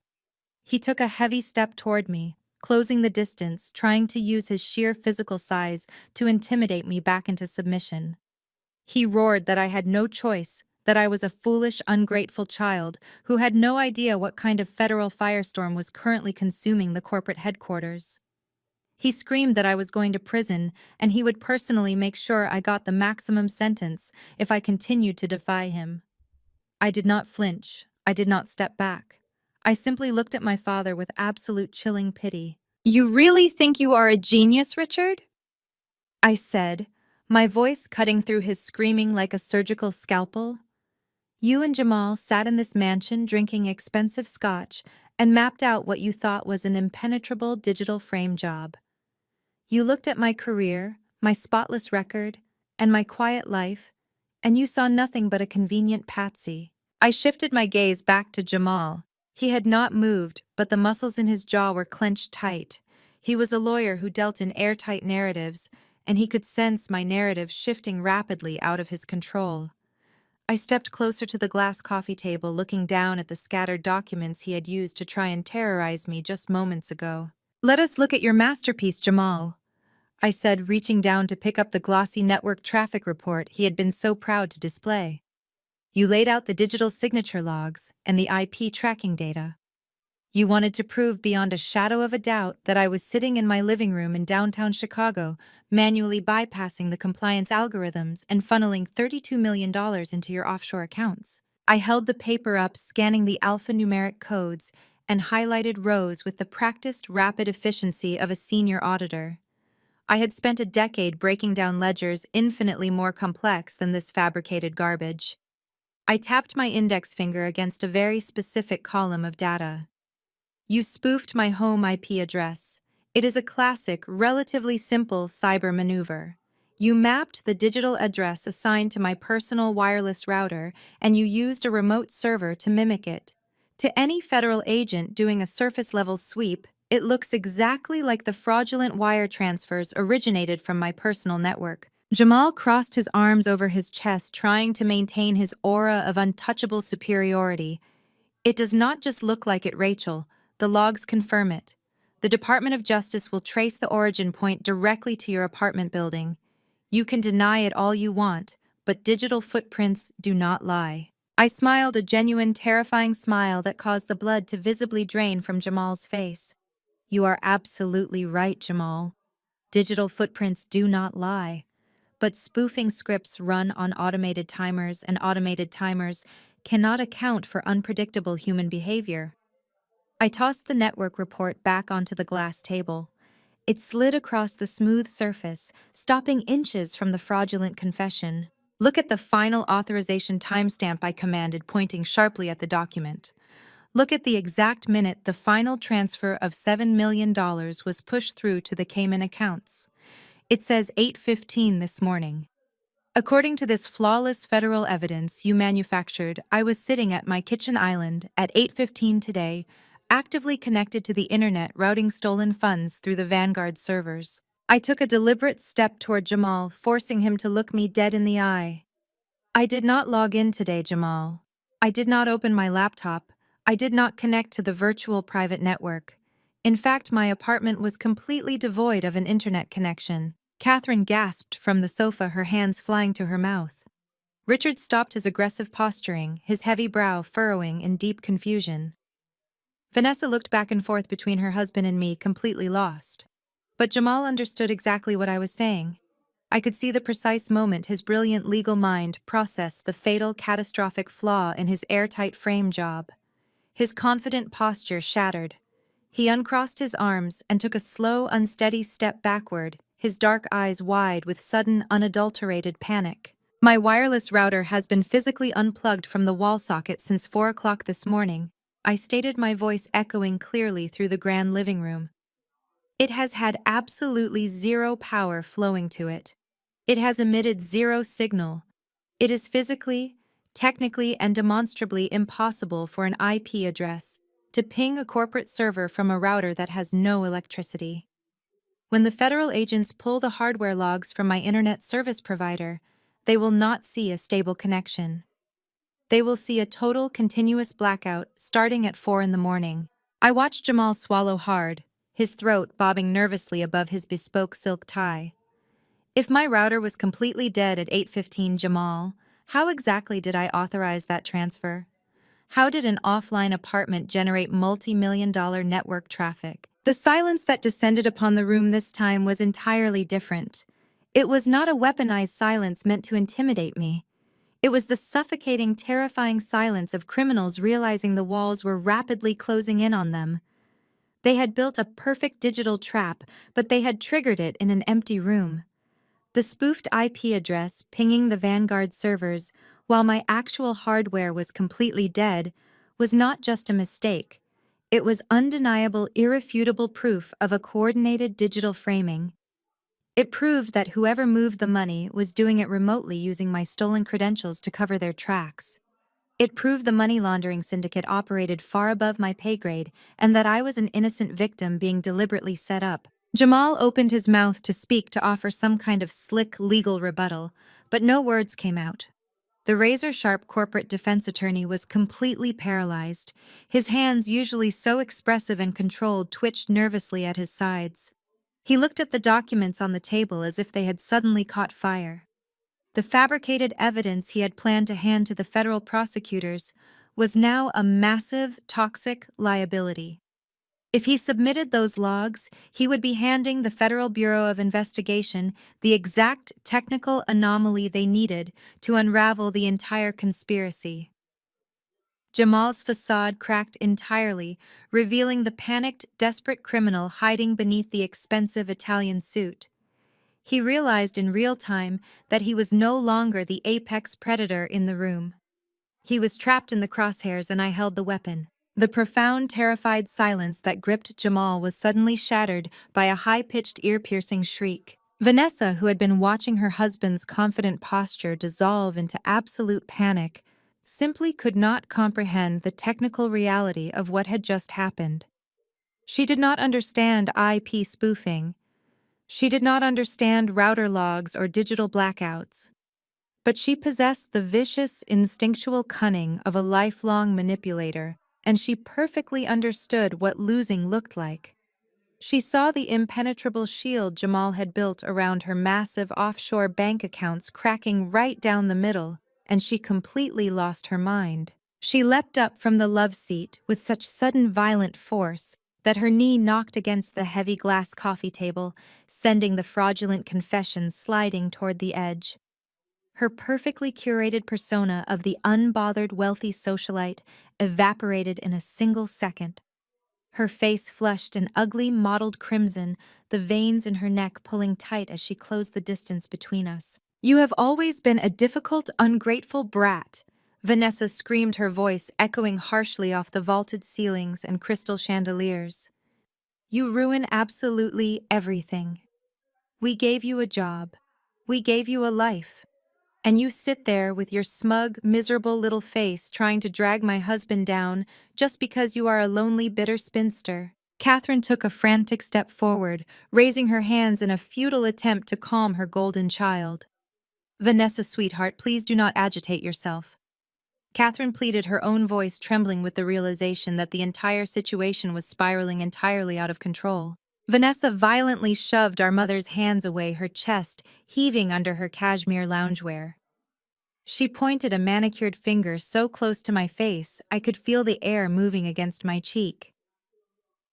Speaker 1: He took a heavy step toward me, closing the distance, trying to use his sheer physical size to intimidate me back into submission. He roared that I had no choice, that I was a foolish, ungrateful child who had no idea what kind of federal firestorm was currently consuming the corporate headquarters. He screamed that I was going to prison and he would personally make sure I got the maximum sentence if I continued to defy him. I did not flinch. I did not step back. I simply looked at my father with absolute chilling pity. "You really think you are a genius, Richard?" I said, my voice cutting through his screaming like a surgical scalpel. "You and Jamal sat in this mansion drinking expensive scotch and mapped out what you thought was an impenetrable digital frame job. You looked at my career, my spotless record, and my quiet life, and you saw nothing but a convenient patsy." I shifted my gaze back to Jamal. He had not moved, but the muscles in his jaw were clenched tight. He was a lawyer who dealt in airtight narratives, and he could sense my narrative shifting rapidly out of his control. I stepped closer to the glass coffee table, looking down at the scattered documents he had used to try and terrorize me just moments ago. "Let us look at your masterpiece, Jamal," I said, reaching down to pick up the glossy network traffic report he had been so proud to display. "You laid out the digital signature logs and the IP tracking data. You wanted to prove beyond a shadow of a doubt that I was sitting in my living room in downtown Chicago, manually bypassing the compliance algorithms and funneling $32 million into your offshore accounts." I held the paper up, scanning the alphanumeric codes and highlighted rows with the practiced, rapid efficiency of a senior auditor. I had spent a decade breaking down ledgers infinitely more complex than this fabricated garbage. I tapped my index finger against a very specific column of data. "You spoofed my home IP address. It is a classic, relatively simple cyber maneuver. You mapped the digital address assigned to my personal wireless router, and you used a remote server to mimic it. To any federal agent doing a surface-level sweep, it looks exactly like the fraudulent wire transfers originated from my personal network." Jamal crossed his arms over his chest, trying to maintain his aura of untouchable superiority. "It does not just look like it, Rachel. The logs confirm it. The Department of Justice will trace the origin point directly to your apartment building. You can deny it all you want, but digital footprints do not lie." I smiled, a genuine, terrifying smile that caused the blood to visibly drain from Jamal's face. "You are absolutely right, Jamal. Digital footprints do not lie. But spoofing scripts run on automated timers, and automated timers cannot account for unpredictable human behavior." I tossed the network report back onto the glass table. It slid across the smooth surface, stopping inches from the fraudulent confession. "Look at the final authorization timestamp," I commanded, pointing sharply at the document. "Look at the exact minute the final transfer of $7 million was pushed through to the Cayman accounts. It says 8:15 this morning. According to this flawless federal evidence you manufactured, I was sitting at my kitchen island at 8:15 today, actively connected to the internet, routing stolen funds through the Vanguard servers." I took a deliberate step toward Jamal, forcing him to look me dead in the eye. "I did not log in today, Jamal. I did not open my laptop. I did not connect to the virtual private network. In fact, my apartment was completely devoid of an internet connection." Catherine gasped from the sofa, her hands flying to her mouth. Richard stopped his aggressive posturing, his heavy brow furrowing in deep confusion. Vanessa looked back and forth between her husband and me, completely lost. But Jamal understood exactly what I was saying. I could see the precise moment his brilliant legal mind processed the fatal, catastrophic flaw in his airtight frame job. His confident posture shattered. He uncrossed his arms and took a slow, unsteady step backward, his dark eyes wide with sudden, unadulterated panic. "My wireless router has been physically unplugged from the wall socket since 4 o'clock this morning," I stated, my voice echoing clearly through the grand living room. "It has had absolutely zero power flowing to it. It has emitted zero signal. It is physically, technically, and demonstrably impossible for an IP address to ping a corporate server from a router that has no electricity. When the federal agents pull the hardware logs from my internet service provider, they will not see a stable connection. They will see a total continuous blackout starting at 4 in the morning." I watched Jamal swallow hard, his throat bobbing nervously above his bespoke silk tie. If my router was completely dead at 8:15 Jamal, how exactly did I authorize that transfer? How did an offline apartment generate multi-million-dollar network traffic? The silence that descended upon the room this time was entirely different. It was not a weaponized silence meant to intimidate me. It was the suffocating, terrifying silence of criminals realizing the walls were rapidly closing in on them. They had built a perfect digital trap, but they had triggered it in an empty room. The spoofed IP address pinging the Vanguard servers, while my actual hardware was completely dead, was not just a mistake. It was undeniable, irrefutable proof of a coordinated digital framing. It proved that whoever moved the money was doing it remotely using my stolen credentials to cover their tracks. It proved the money laundering syndicate operated far above my pay grade and that I was an innocent victim being deliberately set up. Jamal opened his mouth to speak to offer some kind of slick legal rebuttal, but no words came out. The razor-sharp corporate defense attorney was completely paralyzed. His hands, usually so expressive and controlled, twitched nervously at his sides. He looked at the documents on the table as if they had suddenly caught fire. The fabricated evidence he had planned to hand to the federal prosecutors was now a massive, toxic liability. If he submitted those logs, he would be handing the Federal Bureau of Investigation the exact technical anomaly they needed to unravel the entire conspiracy. Jamal's facade cracked entirely, revealing the panicked, desperate criminal hiding beneath the expensive Italian suit. He realized in real time that he was no longer the apex predator in the room. He was trapped in the crosshairs and I held the weapon. The profound, terrified silence that gripped Jamal was suddenly shattered by a high-pitched, ear-piercing shriek. Vanessa, who had been watching her husband's confident posture dissolve into absolute panic, simply could not comprehend the technical reality of what had just happened. She did not understand IP spoofing. She did not understand router logs or digital blackouts. But she possessed the vicious, instinctual cunning of a lifelong manipulator, and she perfectly understood what losing looked like. She saw the impenetrable shield Jamal had built around her massive offshore bank accounts cracking right down the middle, and she completely lost her mind. She leapt up from the love seat with such sudden violent force that her knee knocked against the heavy glass coffee table, sending the fraudulent confession sliding toward the edge. Her perfectly curated persona of the unbothered wealthy socialite evaporated in a single second. Her face flushed an ugly mottled crimson, the veins in her neck pulling tight as she closed the distance between us. "You have always been a difficult, ungrateful brat," Vanessa screamed, her voice echoing harshly off the vaulted ceilings and crystal chandeliers. "You ruin absolutely everything. We gave you a job. We gave you a life. And you sit there with your smug, miserable little face trying to drag my husband down just because you are a lonely, bitter spinster." Catherine took a frantic step forward, raising her hands in a futile attempt to calm her golden child. "Vanessa, sweetheart, please do not agitate yourself." Catherine pleaded, her own voice trembling with the realization that the entire situation was spiraling entirely out of control. Vanessa violently shoved our mother's hands away, her chest heaving under her cashmere loungewear. She pointed a manicured finger so close to my face I could feel the air moving against my cheek.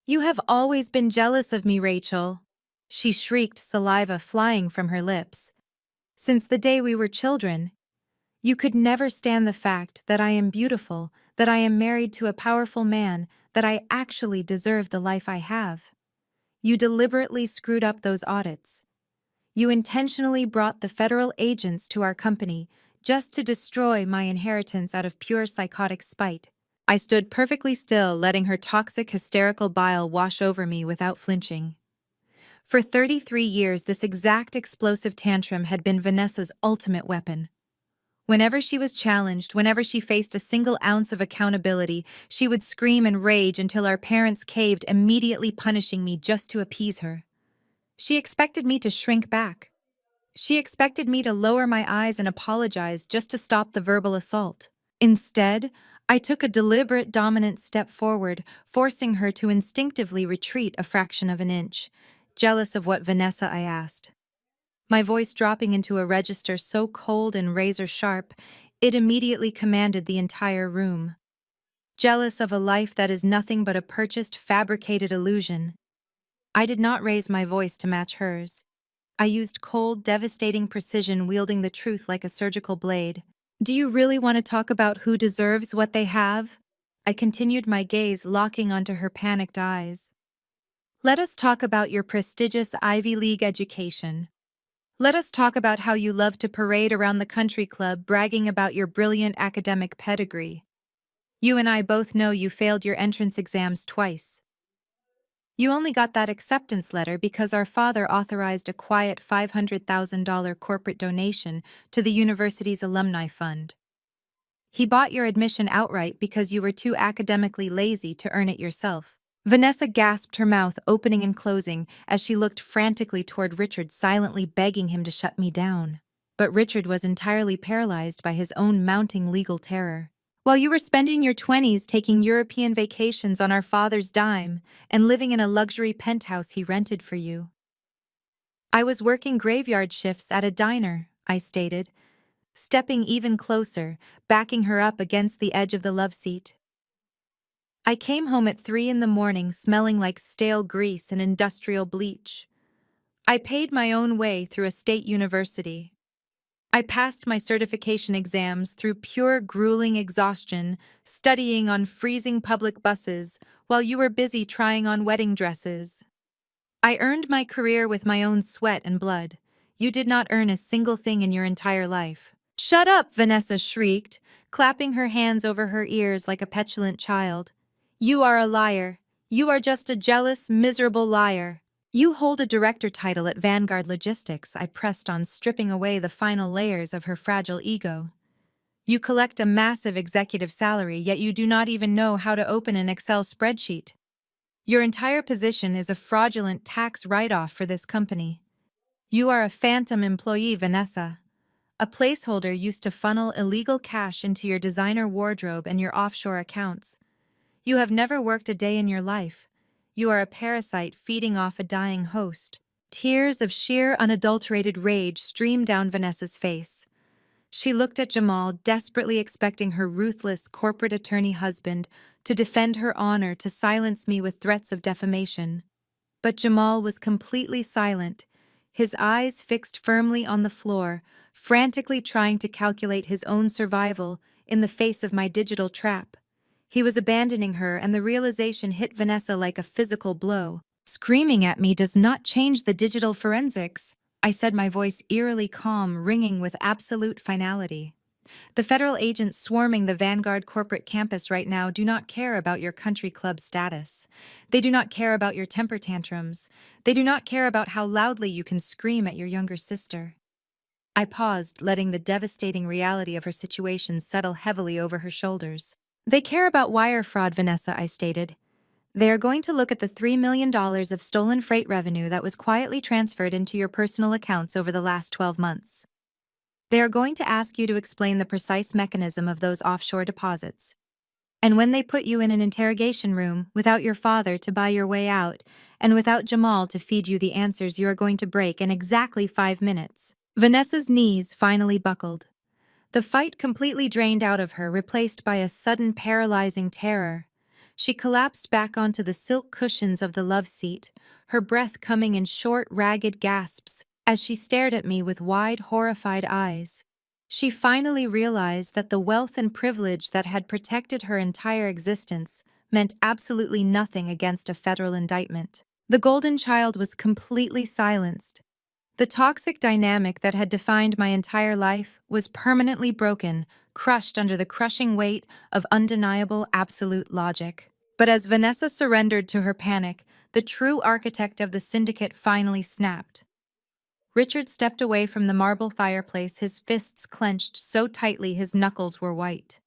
Speaker 1: "You have always been jealous of me, Rachel," she shrieked, saliva flying from her lips. "Since the day we were children. You could never stand the fact that I am beautiful, that I am married to a powerful man, that I actually deserve the life I have. You deliberately screwed up those audits. You intentionally brought the federal agents to our company just to destroy my inheritance out of pure psychotic spite." I stood perfectly still, letting her toxic, hysterical bile wash over me without flinching. For 33 years, this exact explosive tantrum had been Vanessa's ultimate weapon. Whenever she was challenged, whenever she faced a single ounce of accountability, she would scream and rage until our parents caved, immediately punishing me just to appease her. She expected me to shrink back. She expected me to lower my eyes and apologize just to stop the verbal assault. Instead, I took a deliberate, dominant step forward, forcing her to instinctively retreat a fraction of an inch. "Jealous of what, Vanessa?" I asked. my voice dropping into a register so cold and razor-sharp, it immediately commanded the entire room. Jealous of a life that is nothing but a purchased, fabricated illusion, I did not raise my voice to match hers. I used cold, devastating precision, wielding the truth like a surgical blade. Do you really want to talk about who deserves what they have? I continued, my gaze locking onto her panicked eyes. Let us talk about your prestigious Ivy League education. Let us talk about how you love to parade around the country club bragging about your brilliant academic pedigree. You and I both know you failed your entrance exams twice. You only got that acceptance letter because our father authorized a quiet $500,000 corporate donation to the university's alumni fund. He bought your admission outright because you were too academically lazy to earn it yourself. Vanessa gasped, her mouth opening and closing as she looked frantically toward Richard, silently begging him to shut me down. But Richard was entirely paralyzed by his own mounting legal terror. While you were spending your 20s taking European vacations on our father's dime and living in a luxury penthouse he rented for you, I was working graveyard shifts at a diner, I stated, stepping even closer, backing her up against the edge of the love seat. I came home at 3 in the morning smelling like stale grease and industrial bleach. I paid my own way through a state university. I passed my certification exams through pure grueling exhaustion, studying on freezing public buses while you were busy trying on wedding dresses. I earned my career with my own sweat and blood. You did not earn a single thing in your entire life. Shut up, Vanessa shrieked, clapping her hands over her ears like a petulant child. You are a liar. You are just a jealous, miserable liar. You hold a director title at Vanguard Logistics, I pressed on, stripping away the final layers of her fragile ego. You collect a massive executive salary, yet you do not even know how to open an Excel spreadsheet. Your entire position is a fraudulent tax write-off for this company. You are a phantom employee, Vanessa. A placeholder used to funnel illegal cash into your designer wardrobe and your offshore accounts. You have never worked a day in your life. You are a parasite feeding off a dying host. Tears of sheer, unadulterated rage streamed down Vanessa's face. She looked at Jamal, desperately expecting her ruthless corporate attorney husband to defend her honor, to silence me with threats of defamation. But Jamal was completely silent, his eyes fixed firmly on the floor, frantically trying to calculate his own survival in the face of my digital trap. He was abandoning her, and the realization hit Vanessa like a physical blow. Screaming at me does not change the digital forensics, I said, my voice eerily calm, ringing with absolute finality. The federal agents swarming the Vanguard corporate campus right now do not care about your country club status. They do not care about your temper tantrums. They do not care about how loudly you can scream at your younger sister. I paused, letting the devastating reality of her situation settle heavily over her shoulders. They care about wire fraud, Vanessa, I stated. They are going to look at the $3 million of stolen freight revenue that was quietly transferred into your personal accounts over the last 12 months. They are going to ask you to explain the precise mechanism of those offshore deposits. And when they put you in an interrogation room, without your father to buy your way out, and without Jamal to feed you the answers you are going to break in exactly 5 minutes. Vanessa's knees finally buckled. The fight completely drained out of her, replaced by a sudden paralyzing terror. She collapsed back onto the silk cushions of the love seat, her breath coming in short, ragged gasps as she stared at me with wide, horrified eyes. She finally realized that the wealth and privilege that had protected her entire existence meant absolutely nothing against a federal indictment. The golden child was completely silenced. The toxic dynamic that had defined my entire life was permanently broken, crushed under the crushing weight of undeniable absolute logic. But as Vanessa surrendered to her panic, the true architect of the syndicate finally snapped. Richard stepped away from the marble fireplace, his fists clenched so tightly his knuckles were white.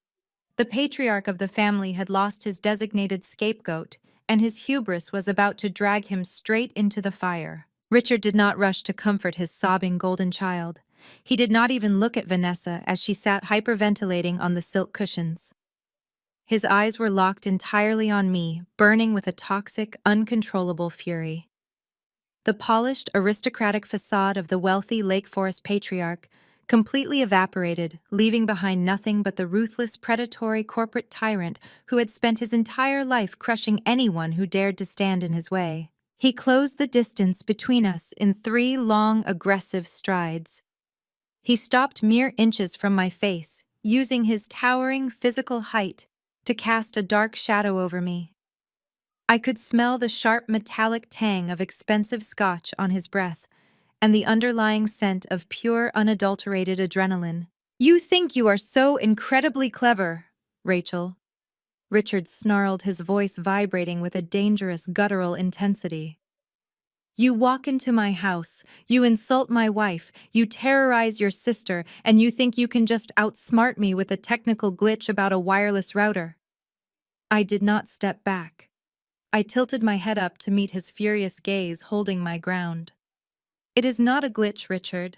Speaker 1: The patriarch of the family had lost his designated scapegoat, and his hubris was about to drag him straight into the fire. Richard did not rush to comfort his sobbing golden child. He did not even look at Vanessa as she sat hyperventilating on the silk cushions. His eyes were locked entirely on me, burning with a toxic, uncontrollable fury. The polished, aristocratic facade of the wealthy Lake Forest patriarch completely evaporated, leaving behind nothing but the ruthless, predatory corporate tyrant who had spent his entire life crushing anyone who dared to stand in his way. He closed the distance between us in 3 long, aggressive strides. He stopped mere inches from my face, using his towering physical height to cast a dark shadow over me. I could smell the sharp metallic tang of expensive scotch on his breath and the underlying scent of pure, unadulterated adrenaline. "You think you are so incredibly clever, Rachel," Richard snarled, his voice vibrating with a dangerous, guttural intensity. "You walk into my house, you insult my wife, you terrorize your sister, and you think you can just outsmart me with a technical glitch about a wireless router." I did not step back. I tilted my head up to meet his furious gaze, holding my ground. "It is not a glitch, Richard.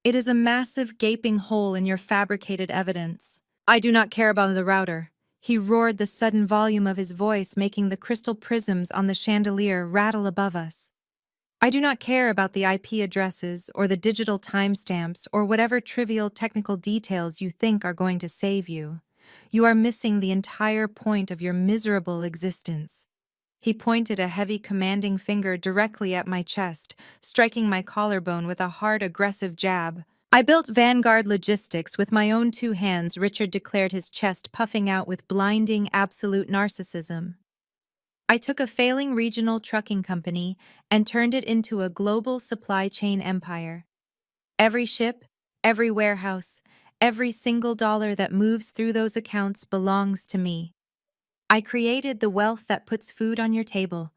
Speaker 1: It is a massive, gaping hole in your fabricated evidence. I do not care about the router." He roared, the sudden volume of his voice making the crystal prisms on the chandelier rattle above us. "I do not care about the IP addresses or the digital timestamps or whatever trivial technical details you think are going to save you. You are missing the entire point of your miserable existence." He pointed a heavy, commanding finger directly at my chest, striking my collarbone with a hard, aggressive jab. "I built Vanguard Logistics with my own 2 hands," Richard declared, his chest puffing out with blinding, absolute narcissism. "I took a failing regional trucking company and turned it into a global supply chain empire. Every ship, every warehouse, every single dollar that moves through those accounts belongs to me. I created the wealth that puts food on your table.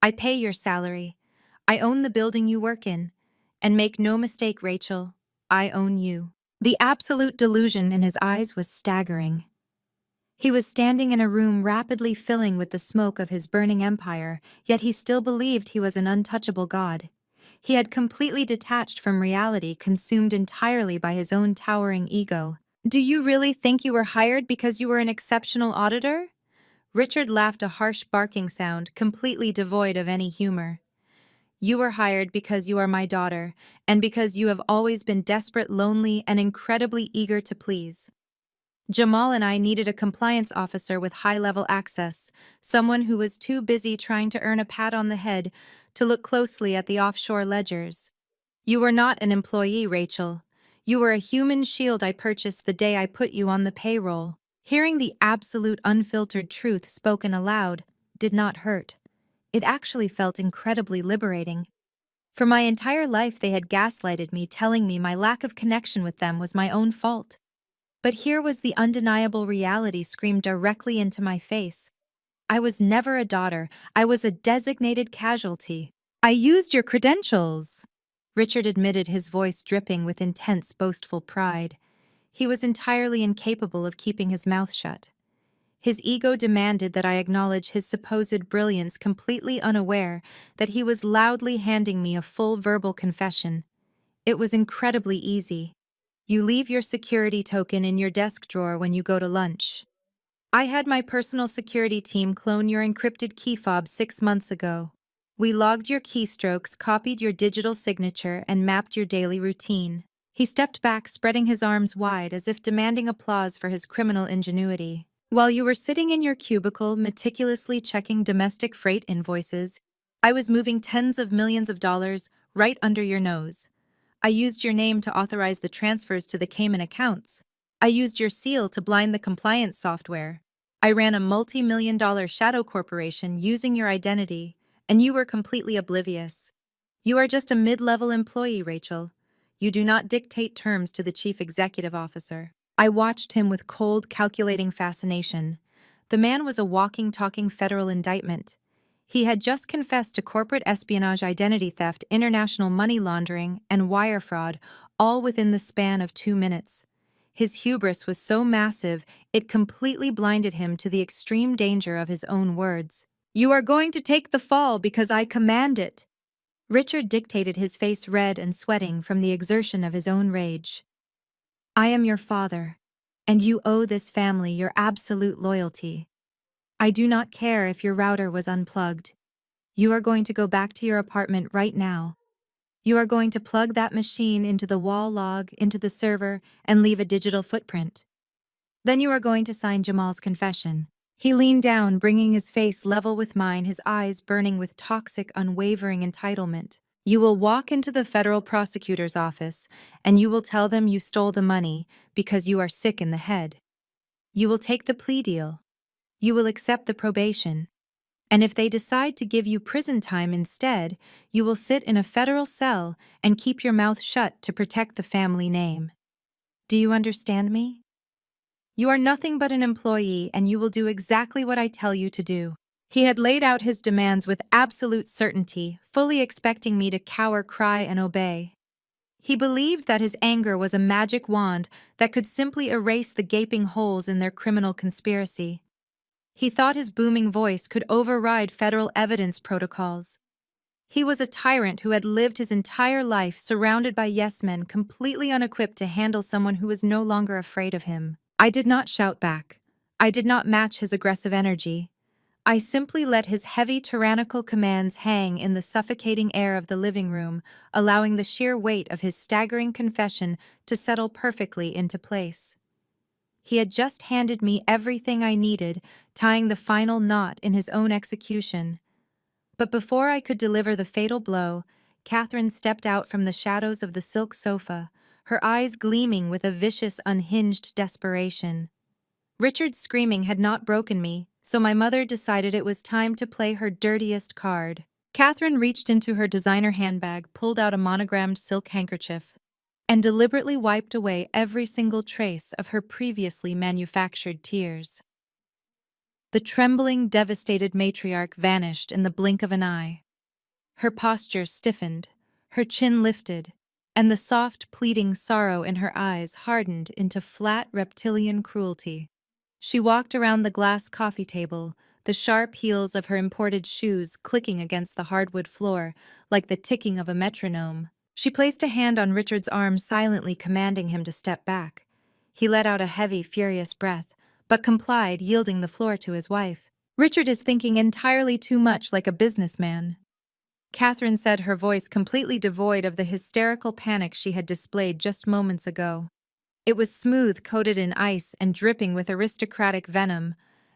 Speaker 1: I pay your salary. I own the building you work in. And make no mistake, Rachel, I own you." The absolute delusion in his eyes was staggering. He was standing in a room rapidly filling with the smoke of his burning empire, yet he still believed he was an untouchable god. He had completely detached from reality, consumed entirely by his own towering ego. "Do you really think you were hired because you were an exceptional auditor?" Richard laughed, a harsh barking sound, completely devoid of any humor. "You were hired because you are my daughter, and because you have always been desperate, lonely, and incredibly eager to please. Jamal and I needed a compliance officer with high-level access, someone who was too busy trying to earn a pat on the head to look closely at the offshore ledgers. You were not an employee, Rachel. You were a human shield I purchased the day I put you on the payroll." Hearing the absolute, unfiltered truth spoken aloud did not hurt. It actually felt incredibly liberating. For my entire life they had gaslighted me, telling me my lack of connection with them was my own fault. But here was the undeniable reality screamed directly into my face. I was never a daughter. I was a designated casualty. "I used your credentials," Richard admitted, his voice dripping with intense, boastful pride. He was entirely incapable of keeping his mouth shut. His ego demanded that I acknowledge his supposed brilliance, completely unaware that he was loudly handing me a full verbal confession. It was incredibly easy. "You leave your security token in your desk drawer when you go to lunch. I had my personal security team clone your encrypted key fob 6 months ago. We logged your keystrokes, copied your digital signature, and mapped your daily routine." He stepped back, spreading his arms wide as if demanding applause for his criminal ingenuity. "While you were sitting in your cubicle meticulously checking domestic freight invoices, I was moving tens of millions of dollars right under your nose. I used your name to authorize the transfers to the Cayman accounts. I used your seal to blind the compliance software. I ran a multi-million-dollar shadow corporation using your identity, and you were completely oblivious. You are just a mid-level employee, Rachel. You do not dictate terms to the chief executive officer." I watched him with cold, calculating fascination. The man was a walking, talking federal indictment. He had just confessed to corporate espionage, identity theft, international money laundering, and wire fraud, all within the span of 2 minutes. His hubris was so massive, it completely blinded him to the extreme danger of his own words. "You are going to take the fall because I command it," Richard dictated, his face red and sweating from the exertion of his own rage. "I am your father, and you owe this family your absolute loyalty. I do not care if your router was unplugged. You are going to go back to your apartment right now. You are going to plug that machine into the wall log, into the server, and leave a digital footprint. Then you are going to sign Jamal's confession. He leaned down, bringing his face level with mine, his eyes burning with toxic, unwavering entitlement. You will walk into the federal prosecutor's office, and you will tell them you stole the money because you are sick in the head. You will take the plea deal. You will accept the probation. And if they decide to give you prison time instead, you will sit in a federal cell and keep your mouth shut to protect the family name. Do you understand me? You are nothing but an employee, and you will do exactly what I tell you to do. He had laid out his demands with absolute certainty, fully expecting me to cower, cry, and obey. He believed that his anger was a magic wand that could simply erase the gaping holes in their criminal conspiracy. He thought his booming voice could override federal evidence protocols. He was a tyrant who had lived his entire life surrounded by yes-men, completely unequipped to handle someone who was no longer afraid of him. I did not shout back. I did not match his aggressive energy. I simply let his heavy, tyrannical commands hang in the suffocating air of the living room, allowing the sheer weight of his staggering confession to settle perfectly into place. He had just handed me everything I needed, tying the final knot in his own execution. But before I could deliver the fatal blow, Catherine stepped out from the shadows of the silk sofa, her eyes gleaming with a vicious, unhinged desperation. Richard's screaming had not broken me, so my mother decided it was time to play her dirtiest card. Catherine reached into her designer handbag, pulled out a monogrammed silk handkerchief, and deliberately wiped away every single trace of her previously manufactured tears. The trembling, devastated matriarch vanished in the blink of an eye. Her posture stiffened, her chin lifted, and the soft, pleading sorrow in her eyes hardened into flat, reptilian cruelty. She walked around the glass coffee table, the sharp heels of her imported shoes clicking against the hardwood floor like the ticking of a metronome. She placed a hand on Richard's arm, silently commanding him to step back. He let out a heavy, furious breath, but complied, yielding the floor to his wife. "Richard is thinking entirely too much like a businessman," Catherine said, her voice completely devoid of the hysterical panic she had displayed just moments ago. It was smooth, coated in ice, and dripping with aristocratic venom,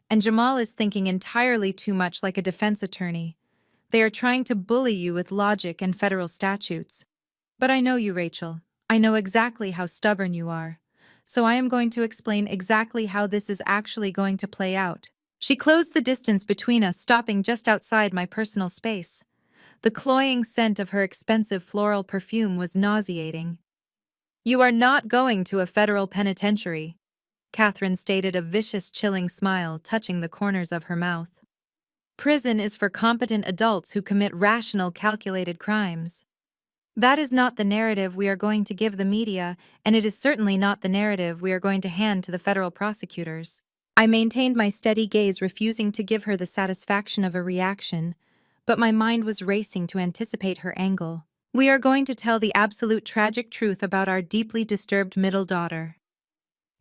Speaker 1: and Jamal is thinking entirely too much like a defense attorney. They are trying to bully you with logic and federal statutes. But I know you, Rachel. I know exactly how stubborn you are. So I am going to explain exactly how this is actually going to play out. She closed the distance between us, stopping just outside my personal space. The cloying scent of her expensive floral perfume was nauseating. "You are not going to a federal penitentiary," Catherine stated, a vicious, chilling smile touching the corners of her mouth. "Prison is for competent adults who commit rational, calculated crimes. That is not the narrative we are going to give the media, and it is certainly not the narrative we are going to hand to the federal prosecutors." I maintained my steady gaze, refusing to give her the satisfaction of a reaction, but my mind was racing to anticipate her angle. "We are going to tell the absolute tragic truth about our deeply disturbed middle daughter."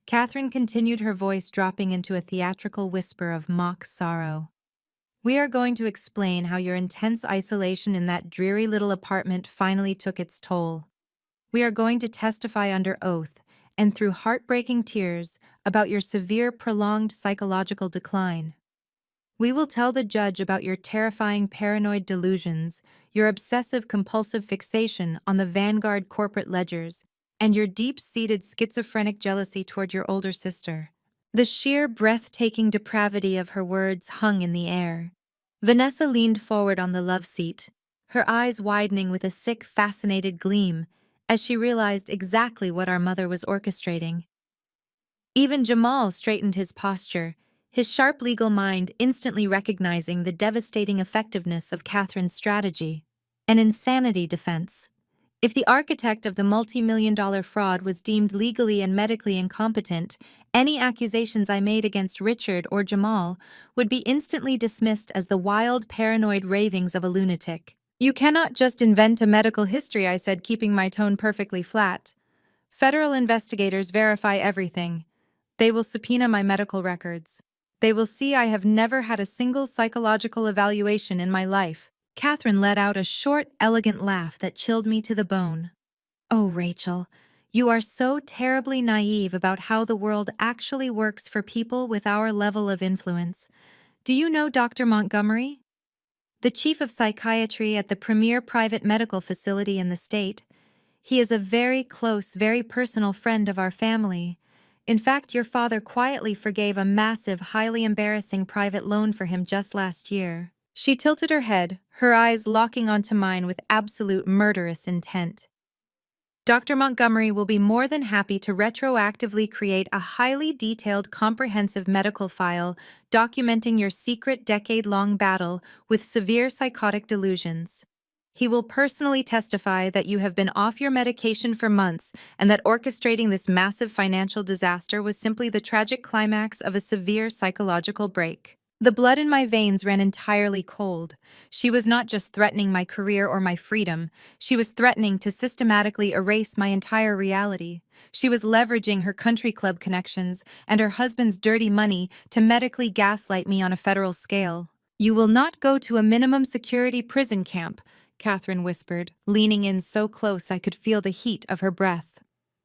Speaker 1: Catherine continued, her voice dropping into a theatrical whisper of mock sorrow. "We are going to explain how your intense isolation in that dreary little apartment finally took its toll. We are going to testify under oath and through heartbreaking tears about your severe, prolonged psychological decline. We will tell the judge about your terrifying paranoid delusions, your obsessive-compulsive fixation on the Vanguard corporate ledgers, and your deep-seated schizophrenic jealousy toward your older sister." The sheer, breathtaking depravity of her words hung in the air. Vanessa leaned forward on the love seat, her eyes widening with a sick, fascinated gleam as she realized exactly what our mother was orchestrating. Even Jamal straightened his posture, his sharp legal mind instantly recognizing the devastating effectiveness of Catherine's strategy. An insanity defense. If the architect of the multi-million-dollar fraud was deemed legally and medically incompetent, any accusations I made against Richard or Jamal would be instantly dismissed as the wild, paranoid ravings of a lunatic. "You cannot just invent a medical history," I said, keeping my tone perfectly flat. "Federal investigators verify everything. They will subpoena my medical records. They will see I have never had a single psychological evaluation in my life." Catherine let out a short, elegant laugh that chilled me to the bone. Oh, Rachel, you are so terribly naive about how the world actually works for people with our level of influence. Do you know Dr. Montgomery? The chief of psychiatry at the premier private medical facility in the state. He is a very close, very personal friend of our family. In fact, your father quietly forgave a massive, highly embarrassing private loan for him just last year. She tilted her head, her eyes locking onto mine with absolute murderous intent. Dr. Montgomery will be more than happy to retroactively create a highly detailed, comprehensive medical file documenting your secret decade-long battle with severe psychotic delusions. He will personally testify that you have been off your medication for months and that orchestrating this massive financial disaster was simply the tragic climax of a severe psychological break. The blood in my veins ran entirely cold. She was not just threatening my career or my freedom. She was threatening to systematically erase my entire reality. She was leveraging her country club connections and her husband's dirty money to medically gaslight me on a federal scale. You will not go to a minimum security prison camp, Catherine whispered, leaning in so close I could feel the heat of her breath.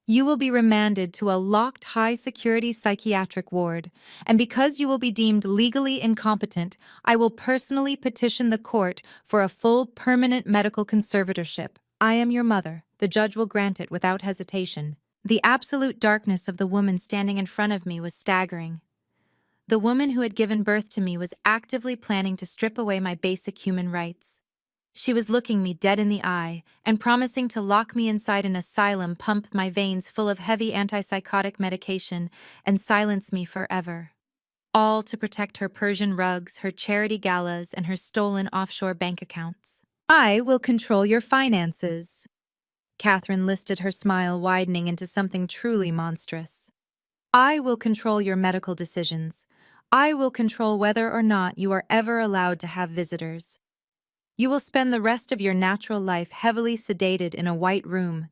Speaker 1: You will be remanded to a locked high-security psychiatric ward, and because you will be deemed legally incompetent, I will personally petition the court for a full permanent medical conservatorship. I am your mother. The judge will grant it without hesitation. The absolute darkness of the woman standing in front of me was staggering. The woman who had given birth to me was actively planning to strip away my basic human rights. She was looking me dead in the eye and promising to lock me inside an asylum, pump my veins full of heavy antipsychotic medication, and silence me forever. All to protect her Persian rugs, her charity galas, and her stolen offshore bank accounts. I will control your finances. Catherine listed her smile widening into something truly monstrous. I will control your medical decisions. I will control whether or not you are ever allowed to have visitors. You will spend the rest of your natural life heavily sedated in a white room,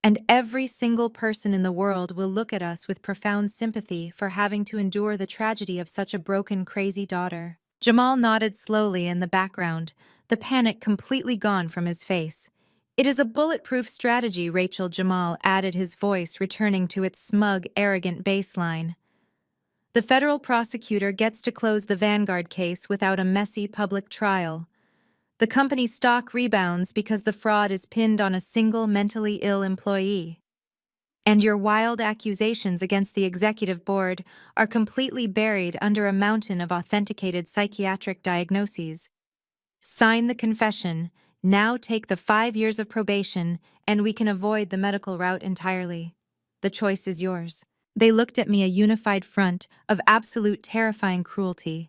Speaker 1: and every single person in the world will look at us with profound sympathy for having to endure the tragedy of such a broken, crazy daughter. Jamal nodded slowly in the background, the panic completely gone from his face. It is a bulletproof strategy, Rachel. Jamal added, his voice returning to its smug, arrogant baseline. The federal prosecutor gets to close the Vanguard case without a messy public trial. The company's stock rebounds because the fraud is pinned on a single mentally ill employee. And your wild accusations against the executive board are completely buried under a mountain of authenticated psychiatric diagnoses. Sign the confession, now take the 5 years of probation, and we can avoid the medical route entirely. The choice is yours. They looked at me, a unified front of absolute terrifying cruelty.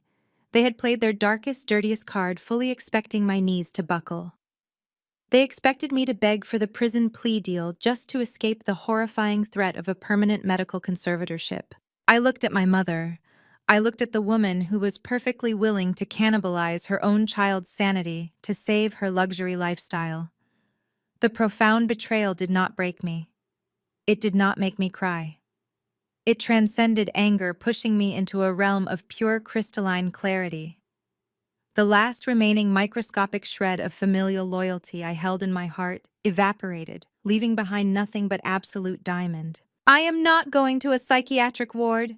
Speaker 1: They had played their darkest, dirtiest card, fully expecting my knees to buckle. They expected me to beg for the prison plea deal just to escape the horrifying threat of a permanent medical conservatorship. I looked at my mother. I looked at the woman who was perfectly willing to cannibalize her own child's sanity to save her luxury lifestyle. The profound betrayal did not break me. It did not make me cry. It transcended anger, pushing me into a realm of pure crystalline clarity. The last remaining microscopic shred of familial loyalty I held in my heart evaporated, leaving behind nothing but absolute diamond. I am not going to a psychiatric ward.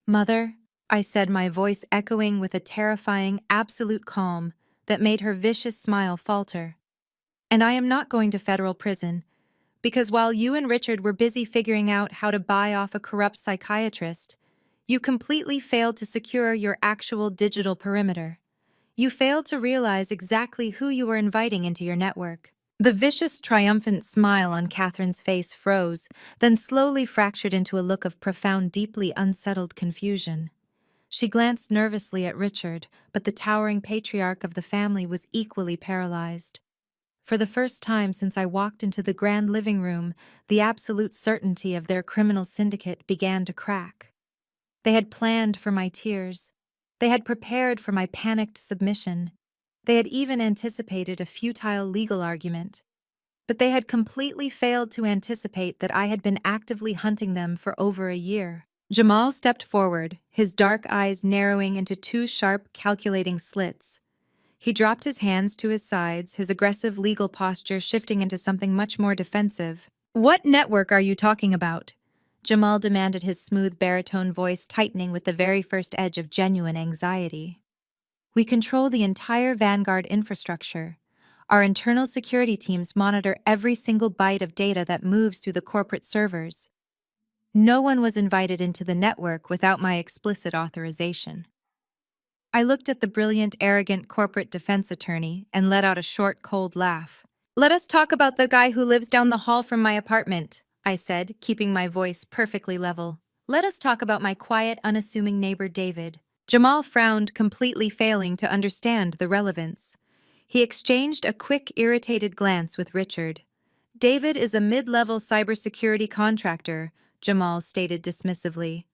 Speaker 1: Mother, I said, my voice echoing with a terrifying, absolute calm that made her vicious smile falter. And I am not going to federal prison, because while you and Richard were busy figuring out how to buy off a corrupt psychiatrist, you completely failed to secure your actual digital perimeter. You failed to realize exactly who you were inviting into your network. The vicious, triumphant smile on Catherine's face froze, then slowly fractured into a look of profound, deeply unsettled confusion. She glanced nervously at Richard, but the towering patriarch of the family was equally paralyzed. For the first time since I walked into the grand living room, the absolute certainty of their criminal syndicate began to crack. They had planned for my tears. They had prepared for my panicked submission. They had even anticipated a futile legal argument. But they had completely failed to anticipate that I had been actively hunting them for over a year. Jamal stepped forward, his dark eyes narrowing into two sharp, calculating slits. He dropped his hands to his sides, his aggressive legal posture shifting into something much more defensive. "What network are you talking about?" Jamal demanded, his smooth baritone voice tightening with the very first edge of genuine anxiety. "We control the entire Vanguard infrastructure. Our internal security teams monitor every single byte of data that moves through the corporate servers. No one was invited into the network without my explicit authorization." I looked at the brilliant, arrogant corporate defense attorney and let out a short, cold laugh. "Let us talk about the guy who lives down the hall from my apartment," I said, keeping my voice perfectly level. "Let us talk about my quiet, unassuming neighbor David." Jamal frowned, completely failing to understand the relevance. He exchanged a quick, irritated glance with Richard. "David is a mid-level cybersecurity contractor," Jamal stated dismissively.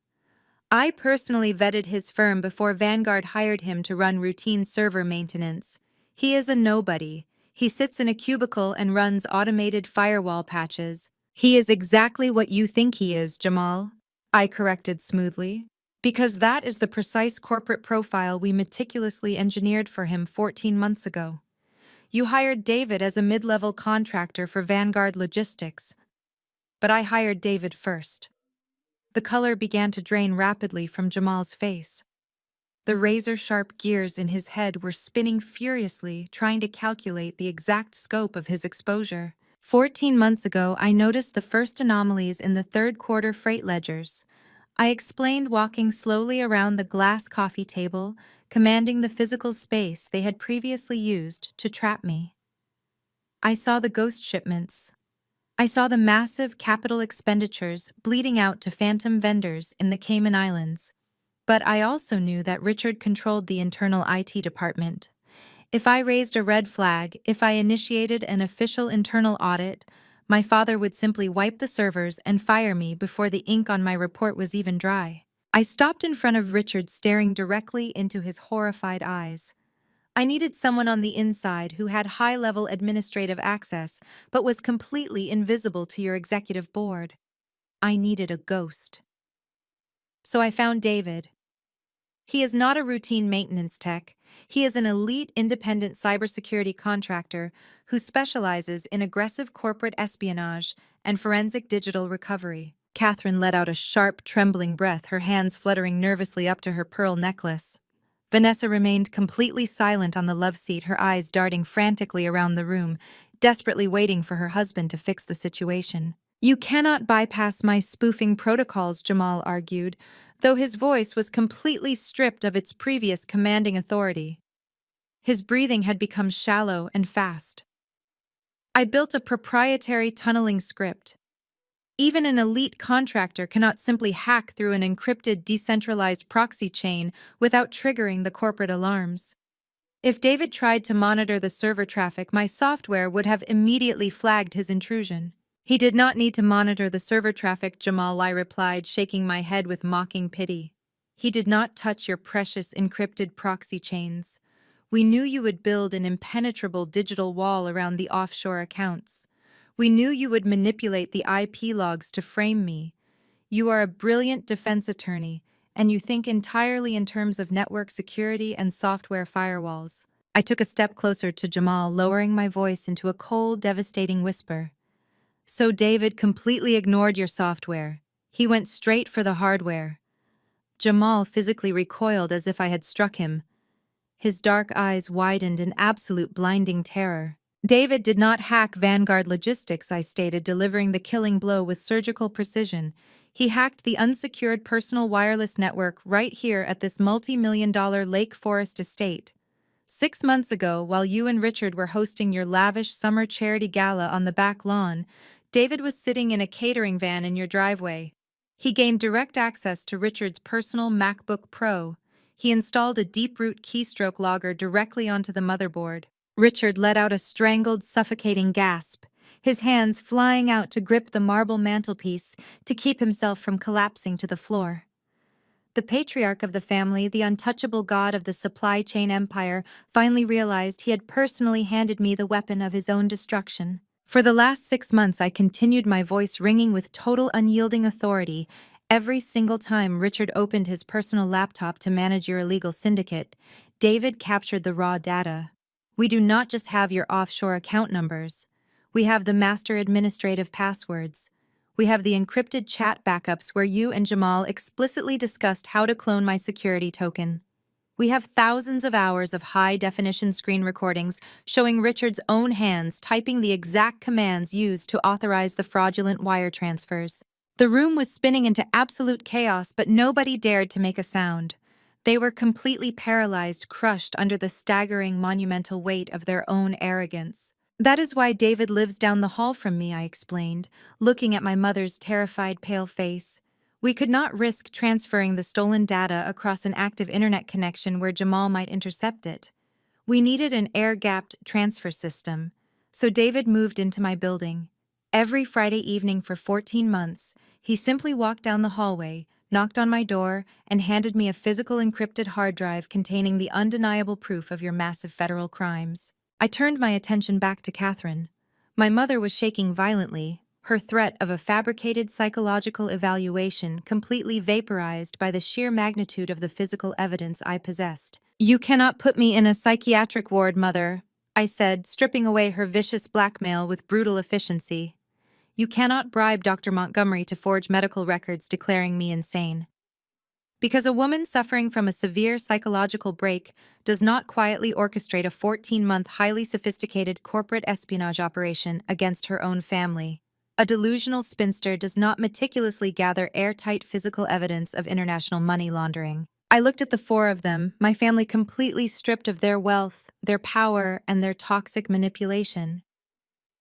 Speaker 1: "I personally vetted his firm before Vanguard hired him to run routine server maintenance. He is a nobody. He sits in a cubicle and runs automated firewall patches." "He is exactly what you think he is, Jamal," I corrected smoothly. "Because that is the precise corporate profile we meticulously engineered for him 14 months ago. You hired David as a mid-level contractor for Vanguard Logistics. But I hired David first." The color began to drain rapidly from Jamal's face. The razor-sharp gears in his head were spinning furiously, trying to calculate the exact scope of his exposure. 14 months ago, I noticed the first anomalies in the third-quarter freight ledgers. I explained, walking slowly around the glass coffee table, commanding the physical space they had previously used to trap me. I saw the ghost shipments. I saw the massive capital expenditures bleeding out to phantom vendors in the Cayman Islands. But I also knew that Richard controlled the internal IT department. If I raised a red flag, if I initiated an official internal audit, my father would simply wipe the servers and fire me before the ink on my report was even dry. I stopped in front of Richard, staring directly into his horrified eyes. I needed someone on the inside who had high-level administrative access, but was completely invisible to your executive board. I needed a ghost. So I found David. He is not a routine maintenance tech. He is an elite independent cybersecurity contractor who specializes in aggressive corporate espionage and forensic digital recovery. Catherine let out a sharp, trembling breath, her hands fluttering nervously up to her pearl necklace. Vanessa remained completely silent on the love seat, her eyes darting frantically around the room, desperately waiting for her husband to fix the situation. "You cannot bypass my spoofing protocols," Jamal argued, though his voice was completely stripped of its previous commanding authority. His breathing had become shallow and fast. "I built a proprietary tunneling script. Even an elite contractor cannot simply hack through an encrypted, decentralized proxy chain without triggering the corporate alarms. If David tried to monitor the server traffic, my software would have immediately flagged his intrusion." "He did not need to monitor the server traffic, Jamal," I replied, shaking my head with mocking pity. "He did not touch your precious encrypted proxy chains. We knew you would build an impenetrable digital wall around the offshore accounts. We knew you would manipulate the IP logs to frame me. You are a brilliant defense attorney, and you think entirely in terms of network security and software firewalls." I took a step closer to Jamal, lowering my voice into a cold, devastating whisper. "So David completely ignored your software. He went straight for the hardware." Jamal physically recoiled as if I had struck him. His dark eyes widened in absolute blinding terror. "David did not hack Vanguard Logistics," I stated, delivering the killing blow with surgical precision. "He hacked the unsecured personal wireless network right here at this multi-million-dollar Lake Forest estate. 6 months ago, while you and Richard were hosting your lavish summer charity gala on the back lawn, David was sitting in a catering van in your driveway. He gained direct access to Richard's personal MacBook Pro. He installed a deep-root keystroke logger directly onto the motherboard." Richard let out a strangled, suffocating gasp, his hands flying out to grip the marble mantelpiece to keep himself from collapsing to the floor. The patriarch of the family, the untouchable god of the supply chain empire, finally realized he had personally handed me the weapon of his own destruction. For the last 6 months, I continued, my voice ringing with total unyielding authority. Every single time Richard opened his personal laptop to manage your illegal syndicate, David captured the raw data. We do not just have your offshore account numbers. We have the master administrative passwords. We have the encrypted chat backups where you and Jamal explicitly discussed how to clone my security token. We have thousands of hours of high-definition screen recordings showing Richard's own hands typing the exact commands used to authorize the fraudulent wire transfers. The room was spinning into absolute chaos, but nobody dared to make a sound. They were completely paralyzed, crushed under the staggering, monumental weight of their own arrogance. That is why David lives down the hall from me, I explained, looking at my mother's terrified, pale face. We could not risk transferring the stolen data across an active internet connection where Jamal might intercept it. We needed an air-gapped transfer system, so David moved into my building. Every Friday evening for 14 months, he simply walked down the hallway, knocked on my door, and handed me a physical encrypted hard drive containing the undeniable proof of your massive federal crimes. I turned my attention back to Catherine. My mother was shaking violently, her threat of a fabricated psychological evaluation completely vaporized by the sheer magnitude of the physical evidence I possessed. "You cannot put me in a psychiatric ward, Mother," I said, stripping away her vicious blackmail with brutal efficiency. "You cannot bribe Dr. Montgomery to forge medical records declaring me insane." Because a woman suffering from a severe psychological break does not quietly orchestrate a 14-month highly sophisticated corporate espionage operation against her own family. A delusional spinster does not meticulously gather airtight physical evidence of international money laundering. I looked at the four of them, my family completely stripped of their wealth, their power, and their toxic manipulation.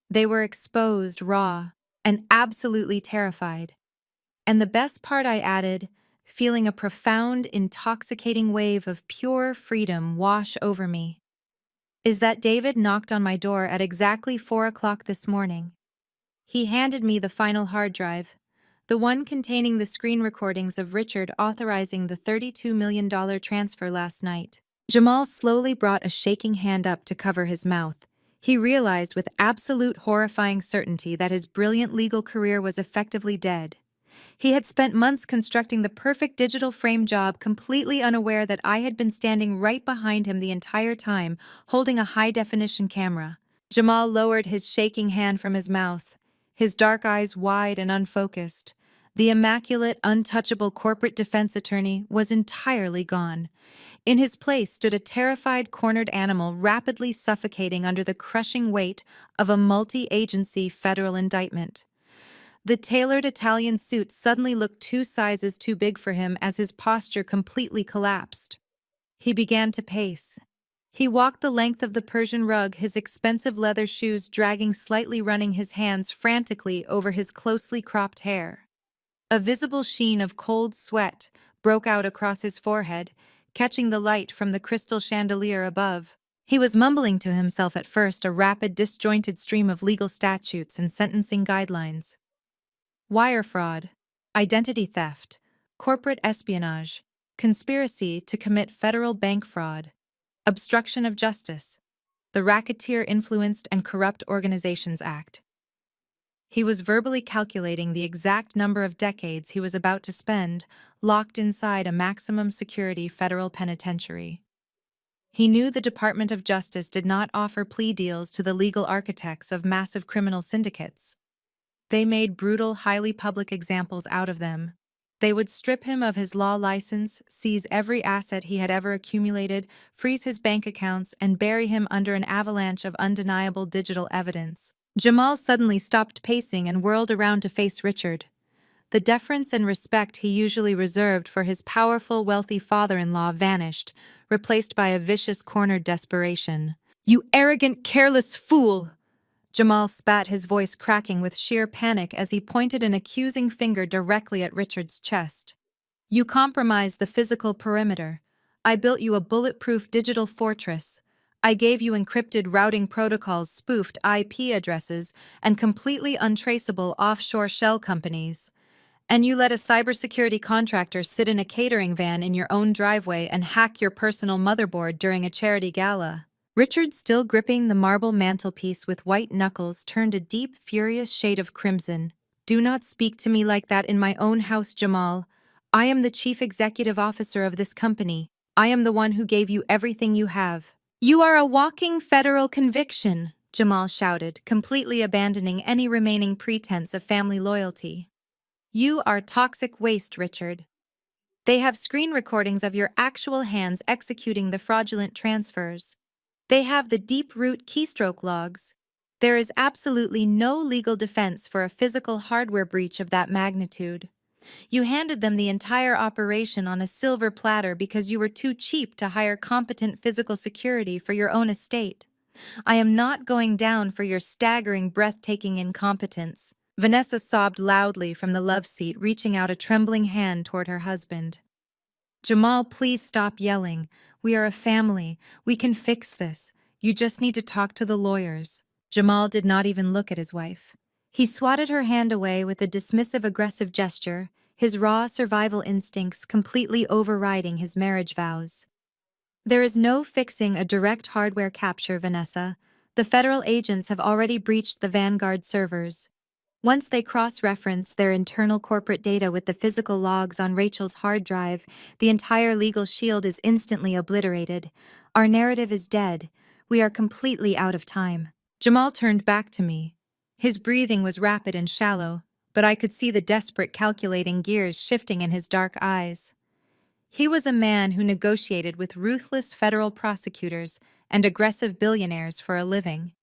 Speaker 1: They were exposed, raw, and absolutely terrified. And the best part, I added, feeling a profound, intoxicating wave of pure freedom wash over me, is that David knocked on my door at exactly 4 o'clock this morning. He handed me the final hard drive, the one containing the screen recordings of Richard authorizing the $32 million transfer last night. Jamal slowly brought a shaking hand up to cover his mouth. He realized with absolute horrifying certainty that his brilliant legal career was effectively dead. He had spent months constructing the perfect digital frame job, completely unaware that I had been standing right behind him the entire time, holding a high-definition camera. Jamal lowered his shaking hand from his mouth, his dark eyes wide and unfocused. The immaculate, untouchable corporate defense attorney was entirely gone. In his place stood a terrified, cornered animal rapidly suffocating under the crushing weight of a multi-agency federal indictment. The tailored Italian suit suddenly looked 2 sizes too big for him as his posture completely collapsed. He began to pace. He walked the length of the Persian rug, his expensive leather shoes dragging slightly, running his hands frantically over his closely cropped hair. A visible sheen of cold sweat broke out across his forehead, catching the light from the crystal chandelier above. He was mumbling to himself at first, a rapid, disjointed stream of legal statutes and sentencing guidelines. Wire fraud, identity theft, corporate espionage, conspiracy to commit federal bank fraud, obstruction of justice, the Racketeer Influenced and Corrupt Organizations Act. He was verbally calculating the exact number of decades he was about to spend locked inside a maximum security federal penitentiary. He knew the Department of Justice did not offer plea deals to the legal architects of massive criminal syndicates. They made brutal, highly public examples out of them. They would strip him of his law license, seize every asset he had ever accumulated, freeze his bank accounts, and bury him under an avalanche of undeniable digital evidence. Jamal suddenly stopped pacing and whirled around to face Richard. The deference and respect he usually reserved for his powerful, wealthy father-in-law vanished, replaced by a vicious, cornered desperation. "You arrogant, careless fool!" Jamal spat, his voice cracking with sheer panic as he pointed an accusing finger directly at Richard's chest. "You compromised the physical perimeter. I built you a bulletproof digital fortress. I gave you encrypted routing protocols, spoofed IP addresses, and completely untraceable offshore shell companies. And you let a cybersecurity contractor sit in a catering van in your own driveway and hack your personal motherboard during a charity gala." Richard, still gripping the marble mantelpiece with white knuckles, turned a deep, furious shade of crimson. "Do not speak to me like that in my own house, Jamal. I am the chief executive officer of this company. I am the one who gave you everything you have. You are a walking federal conviction, Jamal shouted, completely abandoning any remaining pretense of family loyalty. You are toxic waste, Richard. They have screen recordings of your actual hands executing the fraudulent transfers. They have the deep-root keystroke logs. There is absolutely no legal defense for a physical hardware breach of that magnitude. You handed them the entire operation on a silver platter because you were too cheap to hire competent physical security for your own estate. I am not going down for your staggering, breathtaking incompetence. Vanessa sobbed loudly from the love seat, reaching out a trembling hand toward her husband. Jamal, please stop yelling. We are a family. We can fix this. You just need to talk to the lawyers. Jamal did not even look at his wife. He swatted her hand away with a dismissive, aggressive gesture, his raw survival instincts completely overriding his marriage vows. There is no fixing a direct hardware capture, Vanessa. The federal agents have already breached the Vanguard servers. Once they cross-reference their internal corporate data with the physical logs on Rachel's hard drive, the entire legal shield is instantly obliterated. Our narrative is dead. We are completely out of time. Jamal turned back to me. His breathing was rapid and shallow, but I could see the desperate calculating gears shifting in his dark eyes. He was a man who negotiated with ruthless federal prosecutors and aggressive billionaires for a living.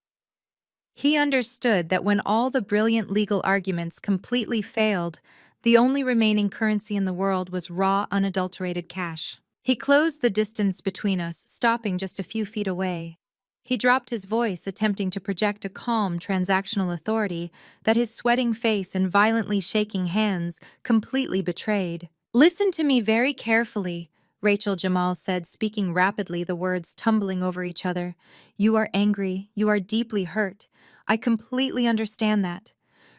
Speaker 1: He understood that when all the brilliant legal arguments completely failed, the only remaining currency in the world was raw, unadulterated cash. He closed the distance between us, stopping just a few feet away. He dropped his voice, attempting to project a calm, transactional authority that his sweating face and violently shaking hands completely betrayed. "Listen to me very carefully," Rachel Jamal said, speaking rapidly, the words tumbling over each other. "You are angry. You are deeply hurt. I completely understand that.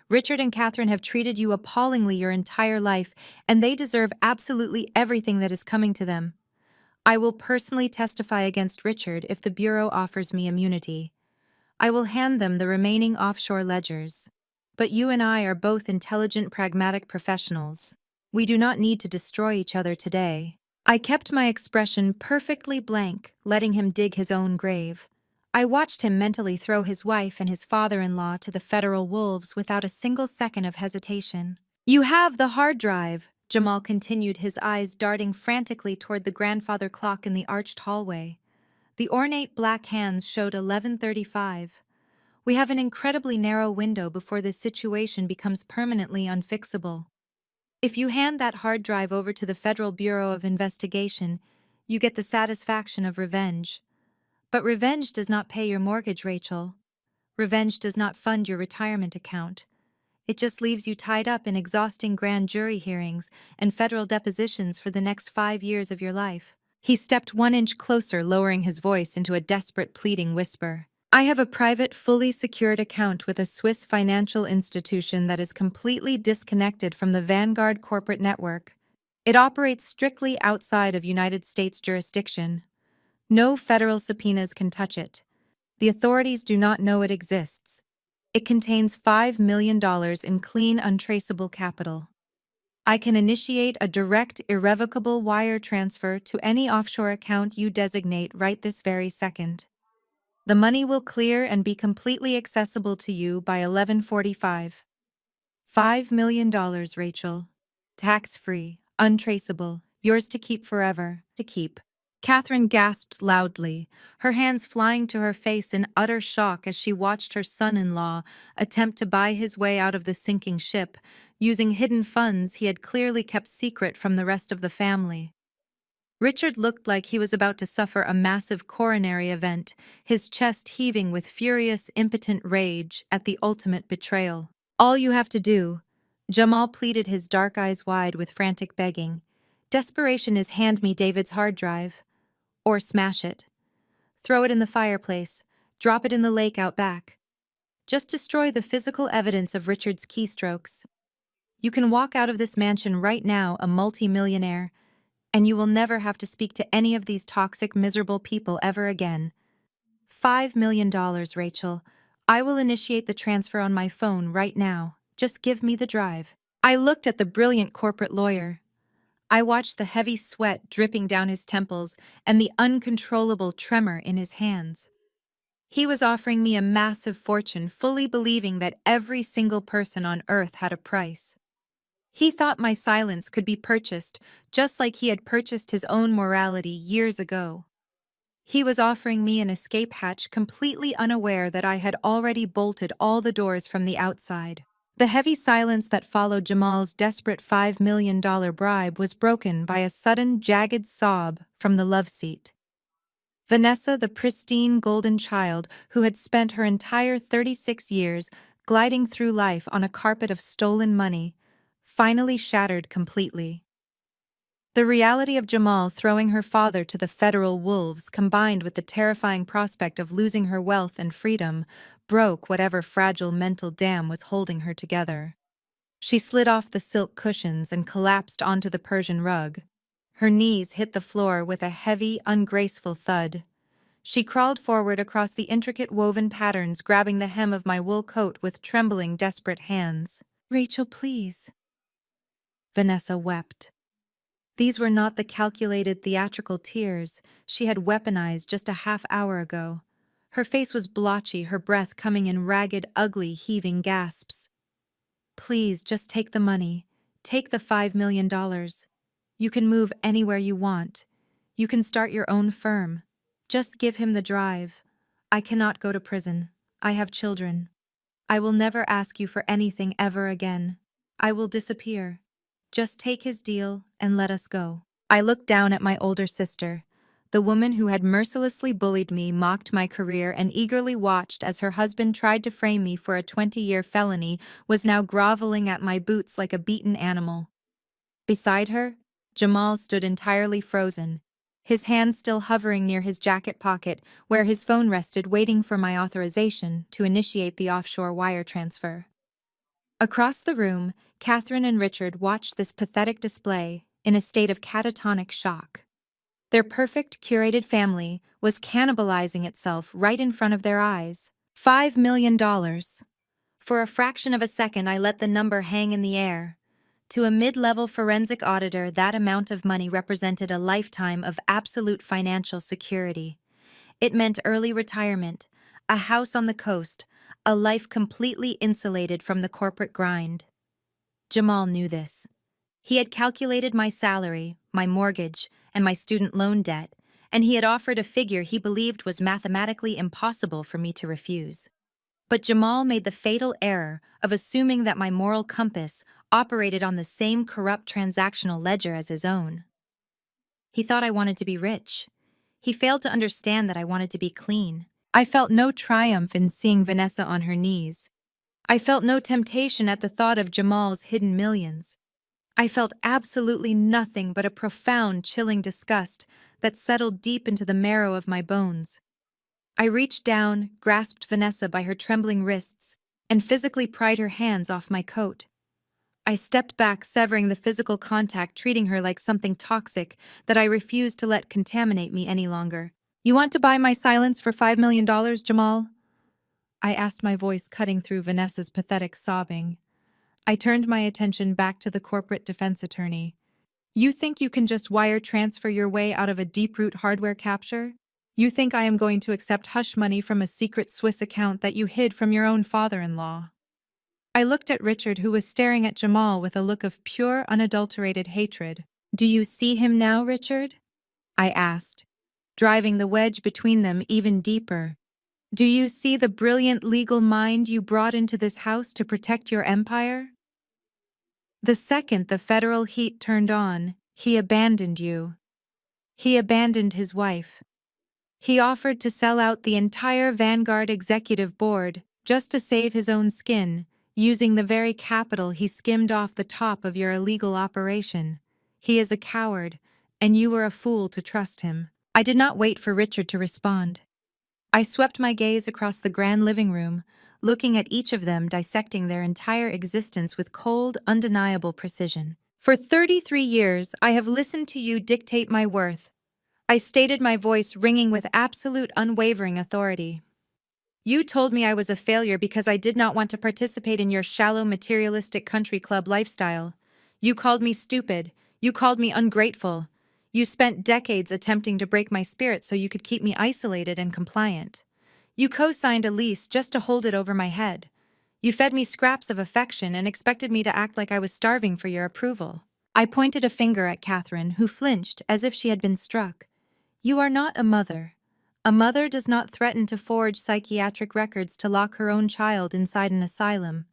Speaker 1: Richard and Catherine have treated you appallingly your entire life, and they deserve absolutely everything that is coming to them. I will personally testify against Richard if the Bureau offers me immunity. I will hand them the remaining offshore ledgers. But you and I are both intelligent, pragmatic professionals. We do not need to destroy each other today." I kept my expression perfectly blank, letting him dig his own grave. I watched him mentally throw his wife and his father-in-law to the federal wolves without a single second of hesitation. "You have the hard drive," Jamal continued, his eyes darting frantically toward the grandfather clock in the arched hallway. The ornate black hands showed 11:35. "We have an incredibly narrow window before this situation becomes permanently unfixable. If you hand that hard drive over to the Federal Bureau of Investigation, you get the satisfaction of revenge. But revenge does not pay your mortgage, Rachel. Revenge does not fund your retirement account. It just leaves you tied up in exhausting grand jury hearings and federal depositions for the next 5 years of your life." He stepped 1 inch closer, lowering his voice into a desperate, pleading whisper. "I have a private, fully secured account with a Swiss financial institution that is completely disconnected from the Vanguard corporate network. It operates strictly outside of United States jurisdiction. No federal subpoenas can touch it. The authorities do not know it exists. It contains $5 million in clean, untraceable capital. I can initiate a direct, irrevocable wire transfer to any offshore account you designate right this very second. The money will clear and be completely accessible to you by 11:45. $5 million, Rachel. Tax-free, untraceable, yours to keep forever, to keep." Catherine gasped loudly, her hands flying to her face in utter shock as she watched her son-in-law attempt to buy his way out of the sinking ship, using hidden funds he had clearly kept secret from the rest of the family. Richard looked like he was about to suffer a massive coronary event, his chest heaving with furious, impotent rage at the ultimate betrayal. "All you have to do," Jamal pleaded, his dark eyes wide with frantic begging. "Desperation is hand me David's hard drive. Or smash it. Throw it in the fireplace. Drop it in the lake out back. Just destroy the physical evidence of Richard's keystrokes. You can walk out of this mansion right now a multi-millionaire, and you will never have to speak to any of these toxic, miserable people ever again. $5 million, Rachel. I will initiate the transfer on my phone right now. Just give me the drive." I looked at the brilliant corporate lawyer. I watched the heavy sweat dripping down his temples and the uncontrollable tremor in his hands. He was offering me a massive fortune, fully believing that every single person on earth had a price. He thought my silence could be purchased, just like he had purchased his own morality years ago. He was offering me an escape hatch, completely unaware that I had already bolted all the doors from the outside. The heavy silence that followed Jamal's desperate $5 million bribe was broken by a sudden, jagged sob from the love seat. Vanessa, the pristine golden child who had spent her entire 36 years gliding through life on a carpet of stolen money, finally shattered completely. The reality of Jamal throwing her father to the federal wolves, combined with the terrifying prospect of losing her wealth and freedom, broke whatever fragile mental dam was holding her together. She slid off the silk cushions and collapsed onto the Persian rug. Her knees hit the floor with a heavy, ungraceful thud. She crawled forward across the intricate woven patterns, grabbing the hem of my wool coat with trembling, desperate hands. "Rachel, please." Vanessa wept. These were not the calculated theatrical tears she had weaponized just a half-hour ago. Her face was blotchy, her breath coming in ragged, ugly, heaving gasps. "Please, just take the money. Take the $5 million. You can move anywhere you want. You can start your own firm. Just give him the drive. I cannot go to prison. I have children. I will never ask you for anything ever again. I will disappear. Just take his deal and let us go." I looked down at my older sister. The woman who had mercilessly bullied me, mocked my career, and eagerly watched as her husband tried to frame me for a 20-year felony was now groveling at my boots like a beaten animal. Beside her, Jamal stood entirely frozen, his hand still hovering near his jacket pocket where his phone rested, waiting for my authorization to initiate the offshore wire transfer. Across the room, Catherine and Richard watched this pathetic display in a state of catatonic shock. Their perfect, curated family was cannibalizing itself right in front of their eyes. $5 million. For a fraction of a second, I let the number hang in the air. To a mid-level forensic auditor, that amount of money represented a lifetime of absolute financial security. It meant early retirement, a house on the coast, a life completely insulated from the corporate grind. Jamal knew this. He had calculated my salary, my mortgage, and my student loan debt, and he had offered a figure he believed was mathematically impossible for me to refuse. But Jamal made the fatal error of assuming that my moral compass operated on the same corrupt transactional ledger as his own. He thought I wanted to be rich. He failed to understand that I wanted to be clean. I felt no triumph in seeing Vanessa on her knees. I felt no temptation at the thought of Jamal's hidden millions. I felt absolutely nothing but a profound, chilling disgust that settled deep into the marrow of my bones. I reached down, grasped Vanessa by her trembling wrists, and physically pried her hands off my coat. I stepped back, severing the physical contact, treating her like something toxic that I refused to let contaminate me any longer. "You want to buy my silence for $5 million, Jamal?" I asked, my voice cutting through Vanessa's pathetic sobbing. I turned my attention back to the corporate defense attorney. "You think you can just wire transfer your way out of a deep-root hardware capture? You think I am going to accept hush money from a secret Swiss account that you hid from your own father-in-law?" I looked at Richard, who was staring at Jamal with a look of pure, unadulterated hatred. "Do you see him now, Richard?" I asked, driving the wedge between them even deeper. "Do you see the brilliant legal mind you brought into this house to protect your empire? The second the federal heat turned on, he abandoned you. He abandoned his wife. He offered to sell out the entire Vanguard executive board just to save his own skin, using the very capital he skimmed off the top of your illegal operation. He is a coward, and you were a fool to trust him." I did not wait for Richard to respond. I swept my gaze across the grand living room, looking at each of them, dissecting their entire existence with cold, undeniable precision. "For 33 years, I have listened to you dictate my worth." I stated, my voice ringing with absolute, unwavering authority. "You told me I was a failure because I did not want to participate in your shallow, materialistic country club lifestyle. You called me stupid. You called me ungrateful. You spent decades attempting to break my spirit so you could keep me isolated and compliant. You co-signed a lease just to hold it over my head. You fed me scraps of affection and expected me to act like I was starving for your approval. I pointed a finger at Catherine, who flinched as if she had been struck. You are not a mother. A mother does not threaten to forge psychiatric records to lock her own child inside an asylum.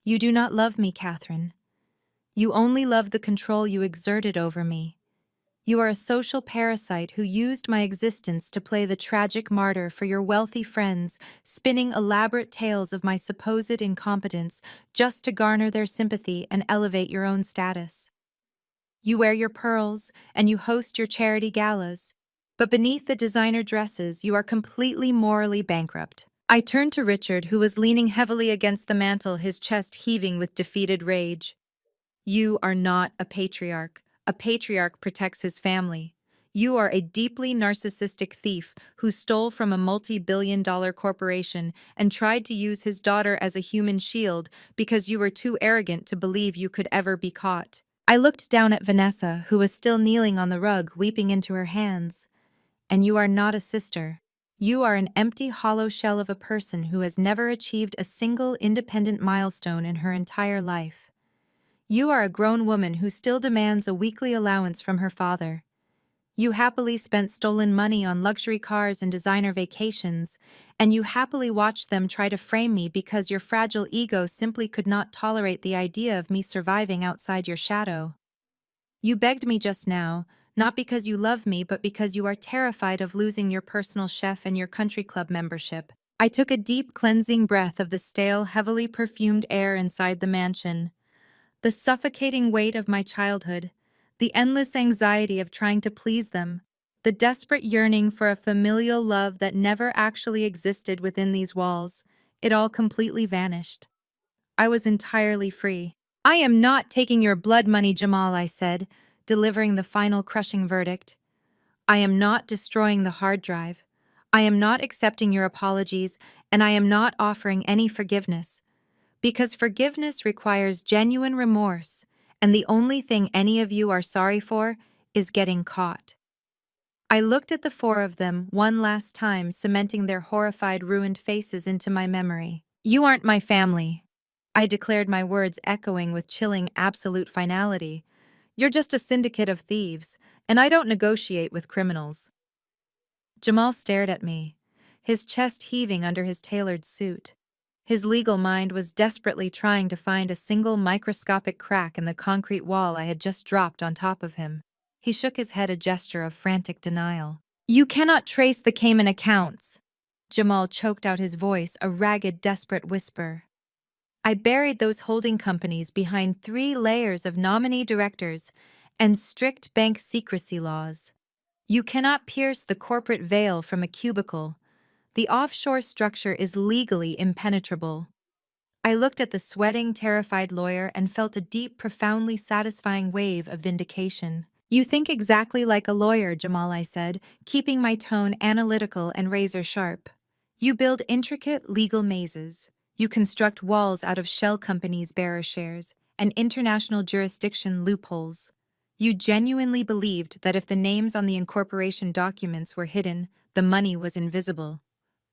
Speaker 1: You do not love me, Catherine. You only love the control you exerted over me. You are a social parasite who used my existence to play the tragic martyr for your wealthy friends, spinning elaborate tales of my supposed incompetence just to garner their sympathy and elevate your own status. You wear your pearls, and you host your charity galas, but beneath the designer dresses, you are completely morally bankrupt. I turned to Richard, who was leaning heavily against the mantel, his chest heaving with defeated rage. You are not a patriarch. A patriarch protects his family. You are a deeply narcissistic thief who stole from a multi-billion-dollar corporation and tried to use his daughter as a human shield because you were too arrogant to believe you could ever be caught. I looked down at Vanessa, who was still kneeling on the rug, weeping into her hands. And you are not a sister. You are an empty, hollow shell of a person who has never achieved a single independent milestone in her entire life. You are a grown woman who still demands a weekly allowance from her father. You happily spent stolen money on luxury cars and designer vacations, and you happily watched them try to frame me because your fragile ego simply could not tolerate the idea of me surviving outside your shadow. You begged me just now, not because you love me, but because you are terrified of losing your personal chef and your country club membership. I took a deep, cleansing breath of the stale, heavily perfumed air inside the mansion. The suffocating weight of my childhood, the endless anxiety of trying to please them, the desperate yearning for a familial love that never actually existed within these walls, it all completely vanished. I was entirely free. I am not taking your blood money, Jamal, I said, delivering the final crushing verdict. I am not destroying the hard drive. I am not accepting your apologies, and I am not offering any forgiveness. Because forgiveness requires genuine remorse, and the only thing any of you are sorry for is getting caught. I looked at the four of them one last time, cementing their horrified, ruined faces into my memory. You aren't my family. I declared, my words echoing with chilling, absolute finality. You're just a syndicate of thieves, and I don't negotiate with criminals. Jamal stared at me, his chest heaving under his tailored suit. His legal mind was desperately trying to find a single microscopic crack in the concrete wall I had just dropped on top of him. He shook his head, a gesture of frantic denial. You cannot trace the Cayman accounts. Jamal choked out his voice, a ragged, desperate whisper. I buried those holding companies behind 3 layers of nominee directors and strict bank secrecy laws. You cannot pierce the corporate veil from a cubicle. The offshore structure is legally impenetrable. I looked at the sweating, terrified lawyer and felt a deep, profoundly satisfying wave of vindication. You think exactly like a lawyer, Jamal, I said, keeping my tone analytical and razor-sharp. You build intricate legal mazes. You construct walls out of shell companies' bearer shares and international jurisdiction loopholes. You genuinely believed that if the names on the incorporation documents were hidden, the money was invisible.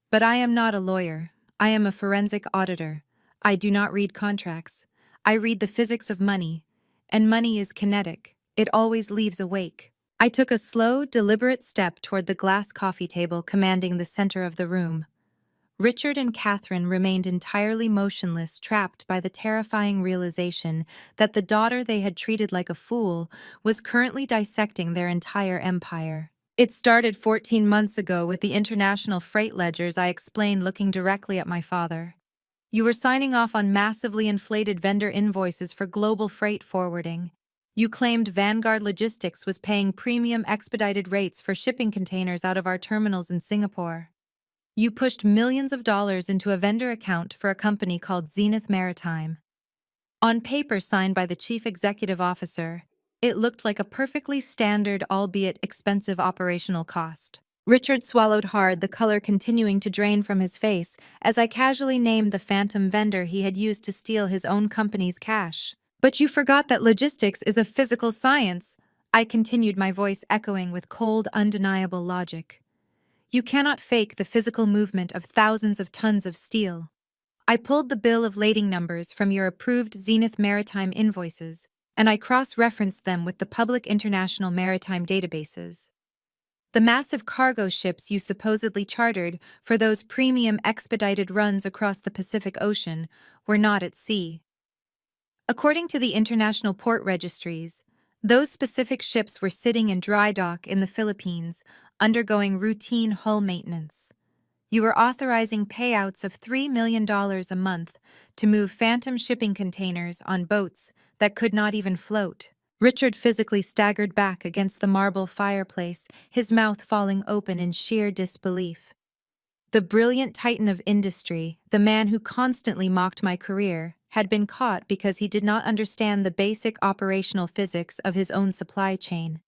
Speaker 1: But I am not a lawyer. I am a forensic auditor. I do not read contracts. I read the physics of money, and money is kinetic. It always leaves a wake. I took a slow, deliberate step toward the glass coffee table commanding the center of the room. Richard and Catherine remained entirely motionless, trapped by the terrifying realization that the daughter they had treated like a fool was currently dissecting their entire empire. It started 14 months ago with the international freight ledgers, I explained, looking directly at my father. You were signing off on massively inflated vendor invoices for global freight forwarding. You claimed Vanguard Logistics was paying premium expedited rates for shipping containers out of our terminals in Singapore. You pushed millions of dollars into a vendor account for a company called Zenith Maritime. On paper signed by the chief executive officer, it looked like a perfectly standard, albeit expensive operational cost. Richard swallowed hard, the color continuing to drain from his face as I casually named the phantom vendor he had used to steal his own company's cash. But you forgot that logistics is a physical science, I continued, my voice echoing with cold, undeniable logic. You cannot fake the physical movement of thousands of tons of steel. I pulled the bill of lading numbers from your approved Zenith Maritime invoices, and I cross-referenced them with the public international maritime databases. The massive cargo ships you supposedly chartered for those premium expedited runs across the Pacific Ocean were not at sea. According to the international port registries, those specific ships were sitting in dry dock in the Philippines, undergoing routine hull maintenance. You were authorizing payouts of $3 million a month to move phantom shipping containers on boats that could not even float. Richard physically staggered back against the marble fireplace, his mouth falling open in sheer disbelief. The brilliant titan of industry, the man who constantly mocked my career, had been caught because he did not understand the basic operational physics of his own supply chain.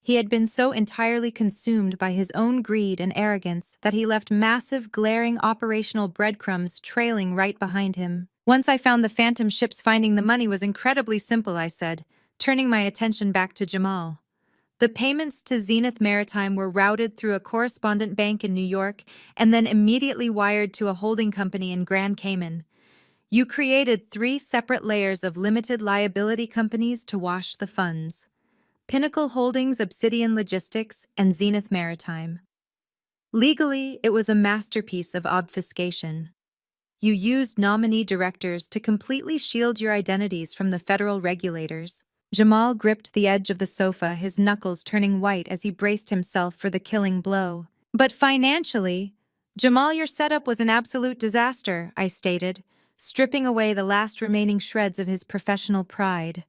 Speaker 1: He had been so entirely consumed by his own greed and arrogance that he left massive, glaring operational breadcrumbs trailing right behind him. Once I found the phantom ships, finding the money was incredibly simple, I said, turning my attention back to Jamal. The payments to Zenith Maritime were routed through a correspondent bank in New York and then immediately wired to a holding company in Grand Cayman. You created 3 separate layers of limited liability companies to wash the funds: Pinnacle Holdings, Obsidian Logistics, and Zenith Maritime. Legally, it was a masterpiece of obfuscation. You used nominee directors to completely shield your identities from the federal regulators. Jamal gripped the edge of the sofa, his knuckles turning white as he braced himself for the killing blow. But financially, Jamal, your setup was an absolute disaster, I stated, stripping away the last remaining shreds of his professional pride.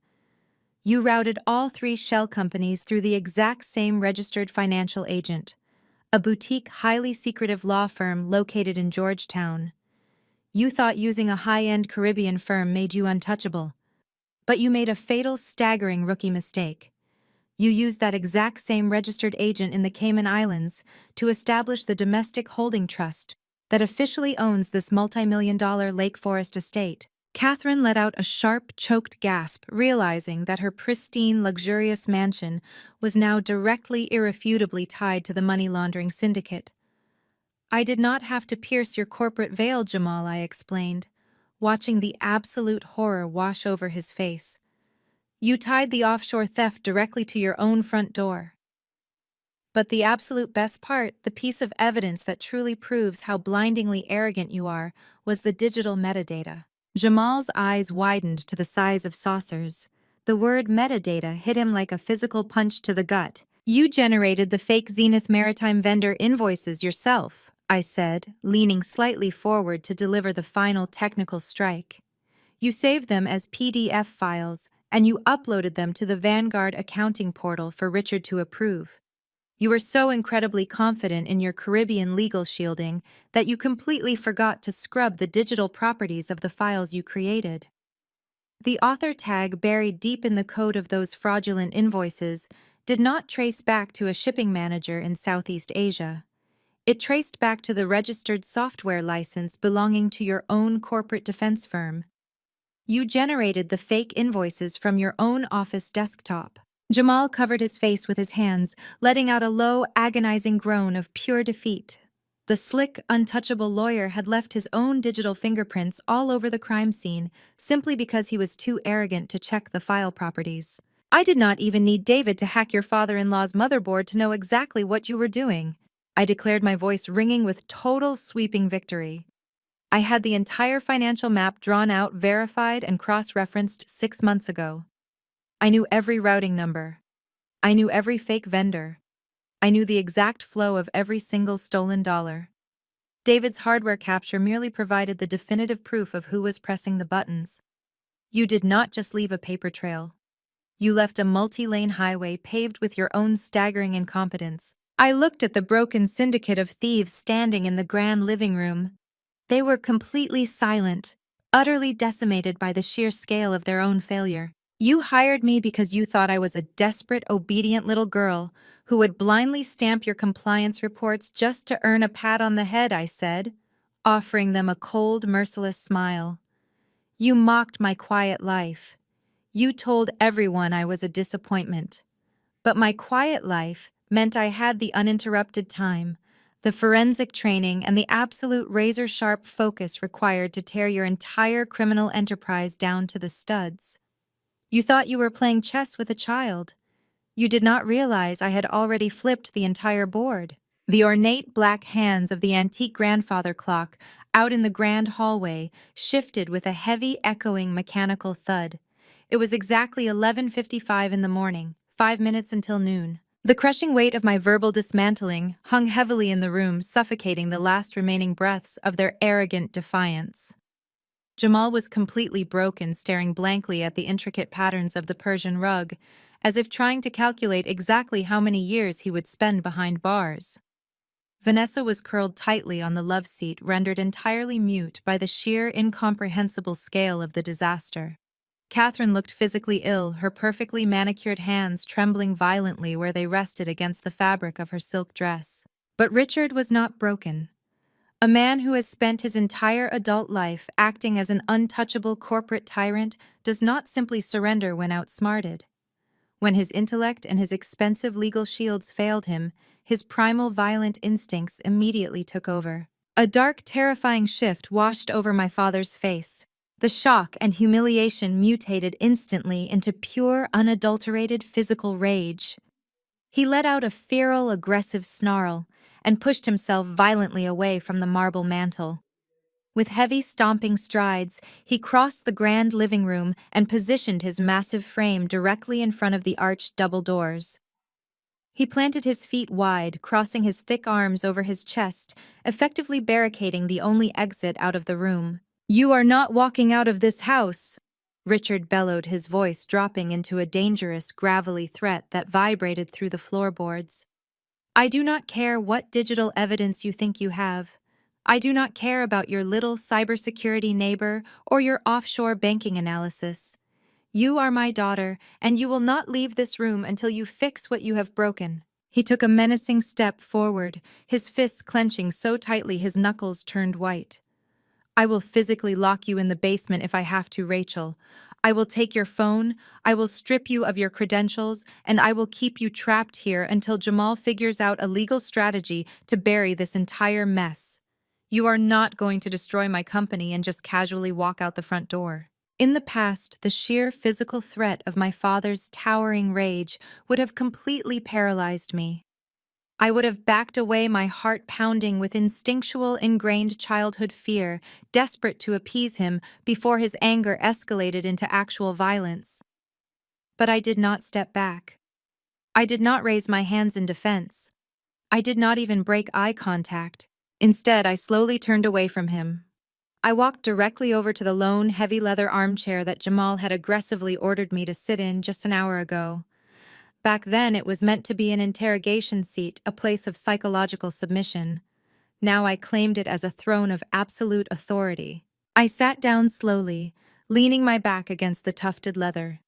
Speaker 1: You routed all 3 shell companies through the exact same registered financial agent, a boutique, highly secretive law firm located in Georgetown. You thought using a high-end Caribbean firm made you untouchable. But you made a fatal, staggering rookie mistake. You used that exact same registered agent in the Cayman Islands to establish the domestic holding trust that officially owns this multi-million-dollar Lake Forest estate. Catherine let out a sharp, choked gasp, realizing that her pristine, luxurious mansion was now directly, irrefutably tied to the money laundering syndicate. I did not have to pierce your corporate veil, Jamal, I explained, watching the absolute horror wash over his face. You tied the offshore theft directly to your own front door. But the absolute best part, the piece of evidence that truly proves how blindingly arrogant you are, was the digital metadata. Jamal's eyes widened to the size of saucers. The word metadata hit him like a physical punch to the gut. You generated the fake Zenith Maritime vendor invoices yourself, I said, leaning slightly forward to deliver the final technical strike. You saved them as PDF files, and you uploaded them to the Vanguard accounting portal for Richard to approve. You were so incredibly confident in your Caribbean legal shielding that you completely forgot to scrub the digital properties of the files you created. The author tag buried deep in the code of those fraudulent invoices did not trace back to a shipping manager in Southeast Asia. It traced back to the registered software license belonging to your own corporate defense firm. You generated the fake invoices from your own office desktop. Jamal covered his face with his hands, letting out a low, agonizing groan of pure defeat. The slick, untouchable lawyer had left his own digital fingerprints all over the crime scene simply because he was too arrogant to check the file properties. I did not even need David to hack your father-in-law's motherboard to know exactly what you were doing, I declared, my voice ringing with total, sweeping victory. I had the entire financial map drawn out, verified, and cross-referenced 6 months ago. I knew every routing number. I knew every fake vendor. I knew the exact flow of every single stolen dollar. David's hardware capture merely provided the definitive proof of who was pressing the buttons. You did not just leave a paper trail. You left a multi-lane highway paved with your own staggering incompetence. I looked at the broken syndicate of thieves standing in the grand living room. They were completely silent, utterly decimated by the sheer scale of their own failure. You hired me because you thought I was a desperate, obedient little girl who would blindly stamp your compliance reports just to earn a pat on the head, I said, offering them a cold, merciless smile. You mocked my quiet life. You told everyone I was a disappointment. But my quiet life meant I had the uninterrupted time, the forensic training, and the absolute razor-sharp focus required to tear your entire criminal enterprise down to the studs. You thought you were playing chess with a child. You did not realize I had already flipped the entire board. The ornate black hands of the antique grandfather clock out in the grand hallway shifted with a heavy, echoing mechanical thud. It was exactly 11:55 in the morning, 5 minutes until noon. The crushing weight of my verbal dismantling hung heavily in the room, suffocating the last remaining breaths of their arrogant defiance. Jamal was completely broken, staring blankly at the intricate patterns of the Persian rug, as if trying to calculate exactly how many years he would spend behind bars. Vanessa was curled tightly on the love seat, rendered entirely mute by the sheer, incomprehensible scale of the disaster. Catherine looked physically ill, her perfectly manicured hands trembling violently where they rested against the fabric of her silk dress. But Richard was not broken. A man who has spent his entire adult life acting as an untouchable corporate tyrant does not simply surrender when outsmarted. When his intellect and his expensive legal shields failed him, his primal violent instincts immediately took over. A dark, terrifying shift washed over my father's face. The shock and humiliation mutated instantly into pure, unadulterated physical rage. He let out a feral, aggressive snarl and pushed himself violently away from the marble mantel. With heavy, stomping strides, he crossed the grand living room and positioned his massive frame directly in front of the arched double doors. He planted his feet wide, crossing his thick arms over his chest, effectively barricading the only exit out of the room. "You are not walking out of this house!" Richard bellowed, his voice dropping into a dangerous, gravelly threat that vibrated through the floorboards. "I do not care what digital evidence you think you have. I do not care about your little cybersecurity neighbor or your offshore banking analysis. You are my daughter, and you will not leave this room until you fix what you have broken." He took a menacing step forward, his fists clenching so tightly his knuckles turned white. "I will physically lock you in the basement if I have to, Rachel. I will take your phone, I will strip you of your credentials, and I will keep you trapped here until Jamal figures out a legal strategy to bury this entire mess. You are not going to destroy my company and just casually walk out the front door." In the past, the sheer physical threat of my father's towering rage would have completely paralyzed me. I would have backed away, my heart pounding with instinctual, ingrained childhood fear, desperate to appease him before his anger escalated into actual violence. But I did not step back. I did not raise my hands in defense. I did not even break eye contact. Instead, I slowly turned away from him. I walked directly over to the lone, heavy leather armchair that Jamal had aggressively ordered me to sit in just an hour ago. Back then, it was meant to be an interrogation seat, a place of psychological submission. Now I claimed it as a throne of absolute authority. I sat down slowly, leaning my back against the tufted leather.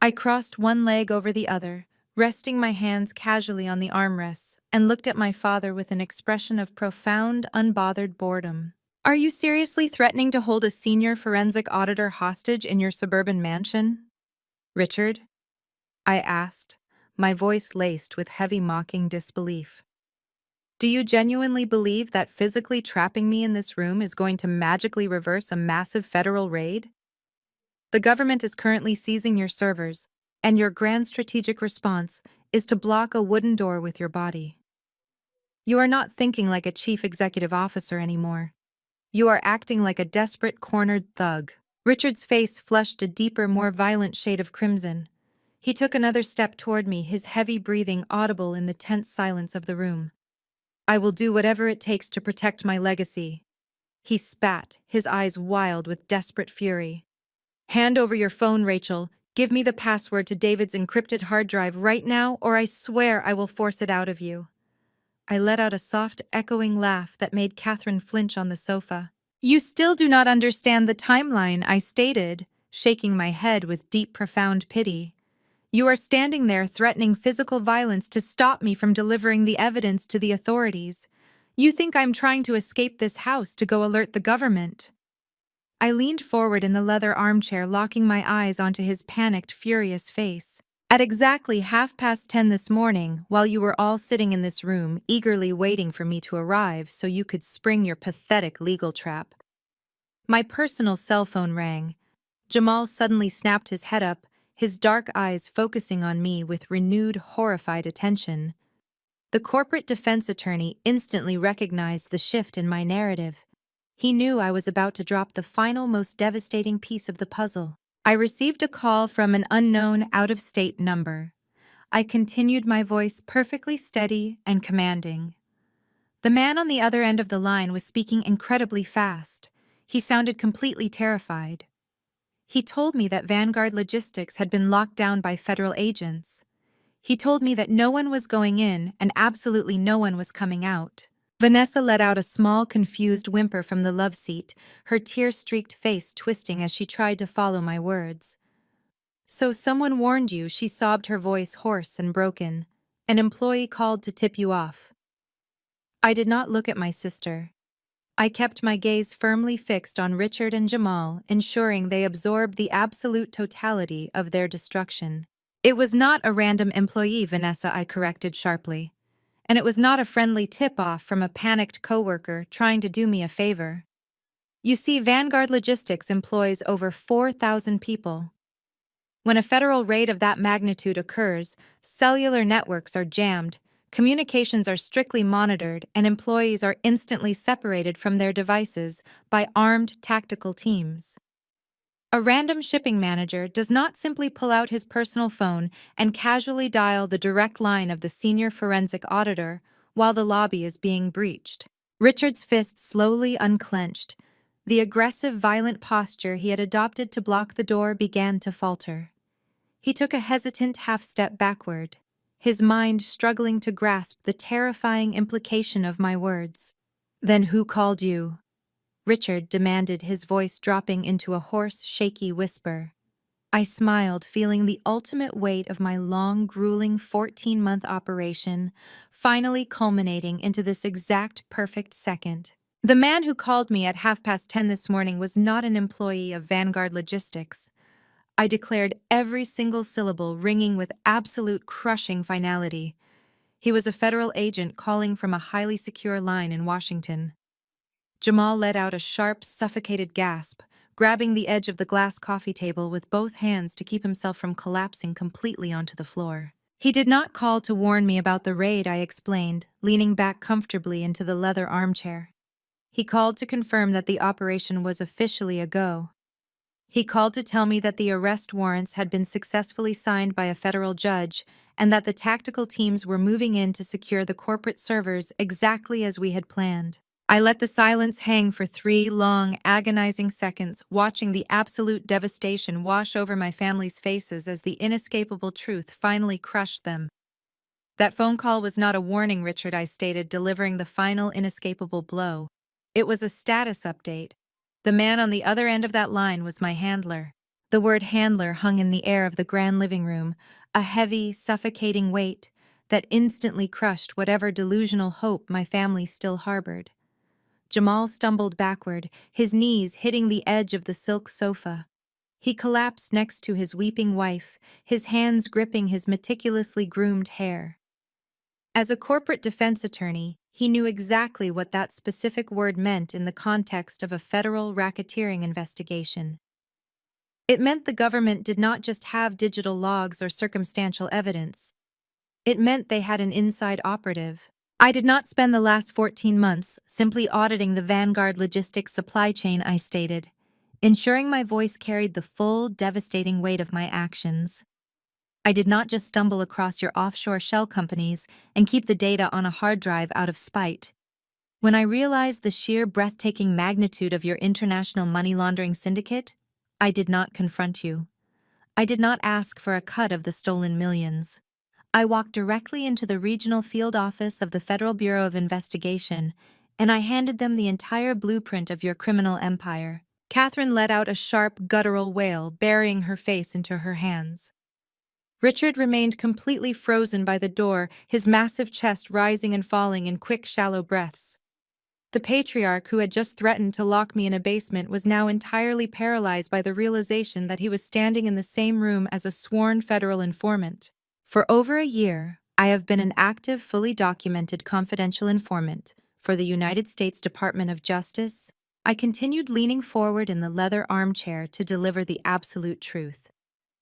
Speaker 1: I crossed one leg over the other, resting my hands casually on the armrests, and looked at my father with an expression of profound, unbothered boredom. "Are you seriously threatening to hold a senior forensic auditor hostage in your suburban mansion, Richard?" I asked, my voice laced with heavy mocking disbelief. "Do you genuinely believe that physically trapping me in this room is going to magically reverse a massive federal raid? The government is currently seizing your servers, and your grand strategic response is to block a wooden door with your body. You are not thinking like a chief executive officer anymore. You are acting like a desperate, cornered thug." Richard's face flushed a deeper, more violent shade of crimson. He took another step toward me, his heavy breathing audible in the tense silence of the room. "I will do whatever it takes to protect my legacy." He spat, his eyes wild with desperate fury. "Hand over your phone, Rachel. Give me the password to David's encrypted hard drive right now, or I swear I will force it out of you." I let out a soft, echoing laugh that made Catherine flinch on the sofa. "You still do not understand the timeline," I stated, shaking my head with deep, profound pity. "You are standing there threatening physical violence to stop me from delivering the evidence to the authorities. You think I'm trying to escape this house to go alert the government." I leaned forward in the leather armchair, locking my eyes onto his panicked, furious face. At exactly 10:30 this morning, while you were all sitting in this room, eagerly waiting for me to arrive so you could spring your pathetic legal trap. My personal cell phone rang. Jamal suddenly snapped his head up, his dark eyes focusing on me with renewed, horrified attention. The corporate defense attorney instantly recognized the shift in my narrative. He knew I was about to drop the final, most devastating piece of the puzzle. I received a call from an unknown, out-of-state number. I continued, my voice perfectly steady and commanding. The man on the other end of the line was speaking incredibly fast. He sounded completely terrified. He told me that Vanguard Logistics had been locked down by federal agents. He told me that no one was going in and absolutely no one was coming out. Vanessa let out a small, confused whimper from the love seat, her tear-streaked face twisting as she tried to follow my words. "So someone warned you," she sobbed, her voice hoarse and broken. "An employee called to tip you off." I did not look at my sister. I kept my gaze firmly fixed on Richard and Jamal, ensuring they absorbed the absolute totality of their destruction. "It was not a random employee, Vanessa," I corrected sharply. "And it was not a friendly tip-off from a panicked coworker trying to do me a favor. You see, Vanguard Logistics employs over 4,000 people. When a federal raid of that magnitude occurs, cellular networks are jammed, communications are strictly monitored, and employees are instantly separated from their devices by armed tactical teams. A random shipping manager does not simply pull out his personal phone and casually dial the direct line of the senior forensic auditor while the lobby is being breached." Richard's fist slowly unclenched. The aggressive, violent posture he had adopted to block the door began to falter. He took a hesitant half-step backward, his mind struggling to grasp the terrifying implication of my words. "Then who called you?" Richard demanded, his voice dropping into a hoarse, shaky whisper. I smiled, feeling the ultimate weight of my long, grueling 14-month operation finally culminating into this exact perfect second. "The man who called me at 10:30 this morning was not an employee of Vanguard Logistics." I declared, every single syllable ringing with absolute crushing finality. "He was a federal agent calling from a highly secure line in Washington." Jamal let out a sharp, suffocated gasp, grabbing the edge of the glass coffee table with both hands to keep himself from collapsing completely onto the floor. "He did not call to warn me about the raid," I explained, leaning back comfortably into the leather armchair. "He called to confirm that the operation was officially a go. He called to tell me that the arrest warrants had been successfully signed by a federal judge and that the tactical teams were moving in to secure the corporate servers exactly as we had planned." I let the silence hang for 3 long, agonizing seconds, watching the absolute devastation wash over my family's faces as the inescapable truth finally crushed them. "That phone call was not a warning, Richard," I stated, delivering the final inescapable blow. "It was a status update. The man on the other end of that line was my handler." The word handler hung in the air of the grand living room, a heavy, suffocating weight that instantly crushed whatever delusional hope my family still harbored. Jamal stumbled backward, his knees hitting the edge of the silk sofa. He collapsed next to his weeping wife, his hands gripping his meticulously groomed hair. As a corporate defense attorney, he knew exactly what that specific word meant in the context of a federal racketeering investigation. It meant the government did not just have digital logs or circumstantial evidence. It meant they had an inside operative. I did not spend the last 14 months simply auditing the Vanguard Logistics supply chain, I stated, ensuring my voice carried the full, devastating weight of my actions. I did not just stumble across your offshore shell companies and keep the data on a hard drive out of spite. When I realized the sheer breathtaking magnitude of your international money laundering syndicate, I did not confront you. I did not ask for a cut of the stolen millions. I walked directly into the regional field office of the Federal Bureau of Investigation, and I handed them the entire blueprint of your criminal empire. Catherine let out a sharp, guttural wail, burying her face into her hands. Richard remained completely frozen by the door, his massive chest rising and falling in quick, shallow breaths. The patriarch who had just threatened to lock me in a basement was now entirely paralyzed by the realization that he was standing in the same room as a sworn federal informant. For over a year, I have been an active, fully documented confidential informant for the United States Department of Justice. I continued leaning forward in the leather armchair to deliver the absolute truth.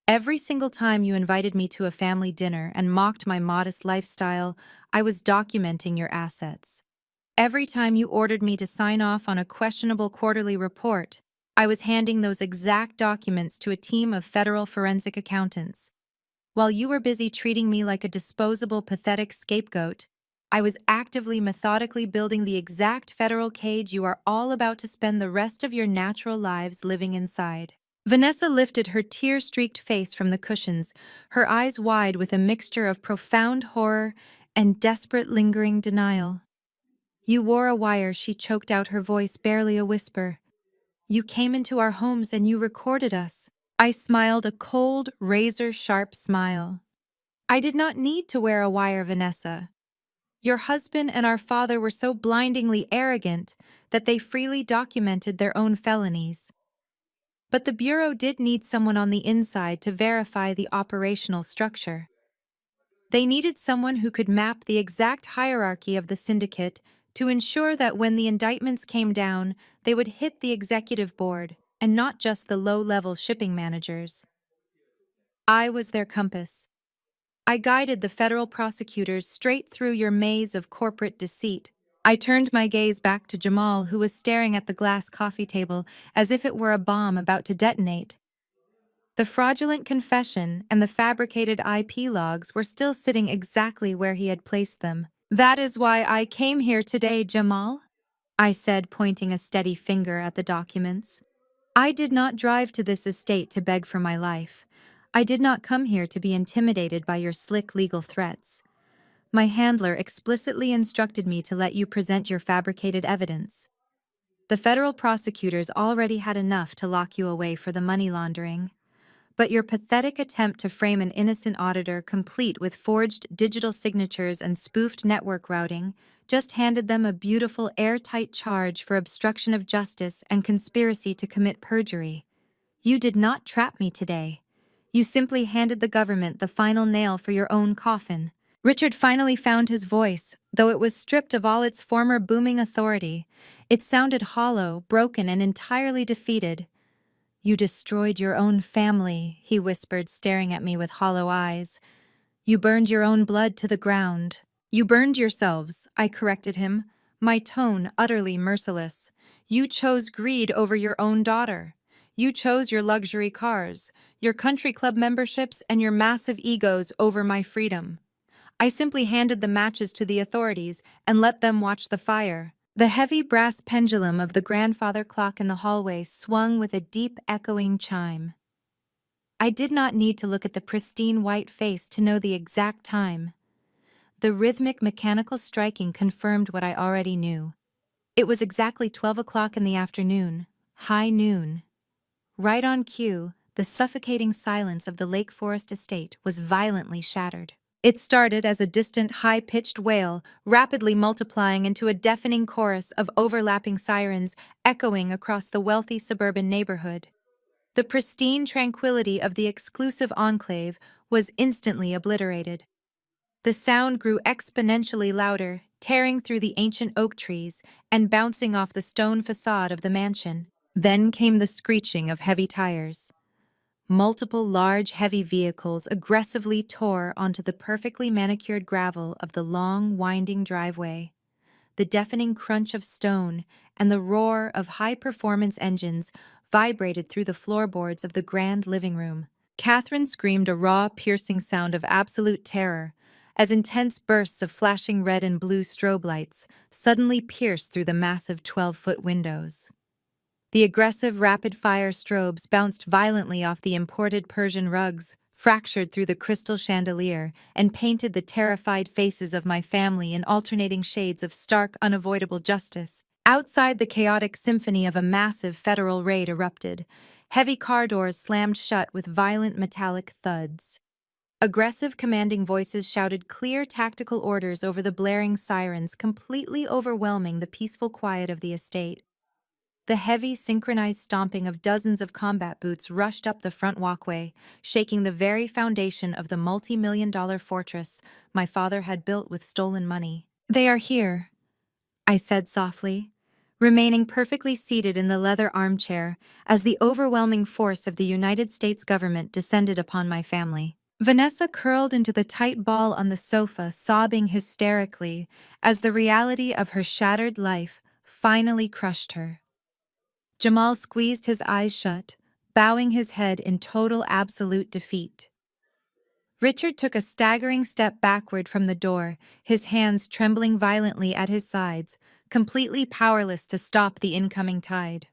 Speaker 1: Every single time you invited me to a family dinner and mocked my modest lifestyle, I was documenting your assets. Every time you ordered me to sign off on a questionable quarterly report, I was handing those exact documents to a team of federal forensic accountants. While you were busy treating me like a disposable, pathetic scapegoat, I was actively, methodically building the exact federal cage you are all about to spend the rest of your natural lives living inside. Vanessa lifted her tear-streaked face from the cushions, her eyes wide with a mixture of profound horror and desperate, lingering denial. You wore a wire, she choked out, her voice barely a whisper. You came into our homes and you recorded us. I smiled a cold, razor-sharp smile. I did not need to wear a wire, Vanessa. Your husband and our father were so blindingly arrogant that they freely documented their own felonies. But the Bureau did need someone on the inside to verify the operational structure. They needed someone who could map the exact hierarchy of the syndicate to ensure that when the indictments came down, they would hit the executive board and not just the low-level shipping managers. I was their compass. I guided the federal prosecutors straight through your maze of corporate deceit. I turned my gaze back to Jamal, who was staring at the glass coffee table as if it were a bomb about to detonate. The fraudulent confession and the fabricated IP logs were still sitting exactly where he had placed them. That is why I came here today, Jamal, I said, pointing a steady finger at the documents. I did not drive to this estate to beg for my life. I did not come here to be intimidated by your slick legal threats. My handler explicitly instructed me to let you present your fabricated evidence. The federal prosecutors already had enough to lock you away for the money laundering. But your pathetic attempt to frame an innocent auditor complete with forged digital signatures and spoofed network routing just handed them a beautiful airtight charge for obstruction of justice and conspiracy to commit perjury. You did not trap me today. You simply handed the government the final nail for your own coffin. Richard finally found his voice, though it was stripped of all its former booming authority. It sounded hollow, broken, and entirely defeated. You destroyed your own family, he whispered, staring at me with hollow eyes. You burned your own blood to the ground. You burned yourselves, I corrected him, my tone utterly merciless. You chose greed over your own daughter. You chose your luxury cars, your country club memberships, and your massive egos over my freedom. I simply handed the matches to the authorities and let them watch the fire. The heavy brass pendulum of the grandfather clock in the hallway swung with a deep, echoing chime. I did not need to look at the pristine white face to know the exact time. The rhythmic, mechanical striking confirmed what I already knew. It was exactly 12 o'clock in the afternoon, high noon. Right on cue, the suffocating silence of the Lake Forest estate was violently shattered. It started as a distant, high-pitched wail, rapidly multiplying into a deafening chorus of overlapping sirens echoing across the wealthy suburban neighborhood. The pristine tranquility of the exclusive enclave was instantly obliterated. The sound grew exponentially louder, tearing through the ancient oak trees and bouncing off the stone facade of the mansion. Then came the screeching of heavy tires. Multiple large, heavy vehicles aggressively tore onto the perfectly manicured gravel of the long, winding driveway. The deafening crunch of stone and the roar of high-performance engines vibrated through the floorboards of the grand living room. Catherine screamed a raw, piercing sound of absolute terror as intense bursts of flashing red and blue strobe lights suddenly pierced through the massive 12-foot windows. The aggressive, rapid-fire strobes bounced violently off the imported Persian rugs, fractured through the crystal chandelier, and painted the terrified faces of my family in alternating shades of stark, unavoidable justice. Outside, the chaotic symphony of a massive federal raid erupted. Heavy car doors slammed shut with violent metallic thuds. Aggressive, commanding voices shouted clear tactical orders over the blaring sirens, completely overwhelming the peaceful quiet of the estate. The heavy, synchronized stomping of dozens of combat boots rushed up the front walkway, shaking the very foundation of the multi-million-dollar fortress my father had built with stolen money. "They are here," I said softly, remaining perfectly seated in the leather armchair as the overwhelming force of the United States government descended upon my family. Vanessa curled into the tight ball on the sofa, sobbing hysterically as the reality of her shattered life finally crushed her. Jamal squeezed his eyes shut, bowing his head in total absolute defeat. Richard took a staggering step backward from the door, his hands trembling violently at his sides, completely powerless to stop the incoming tide.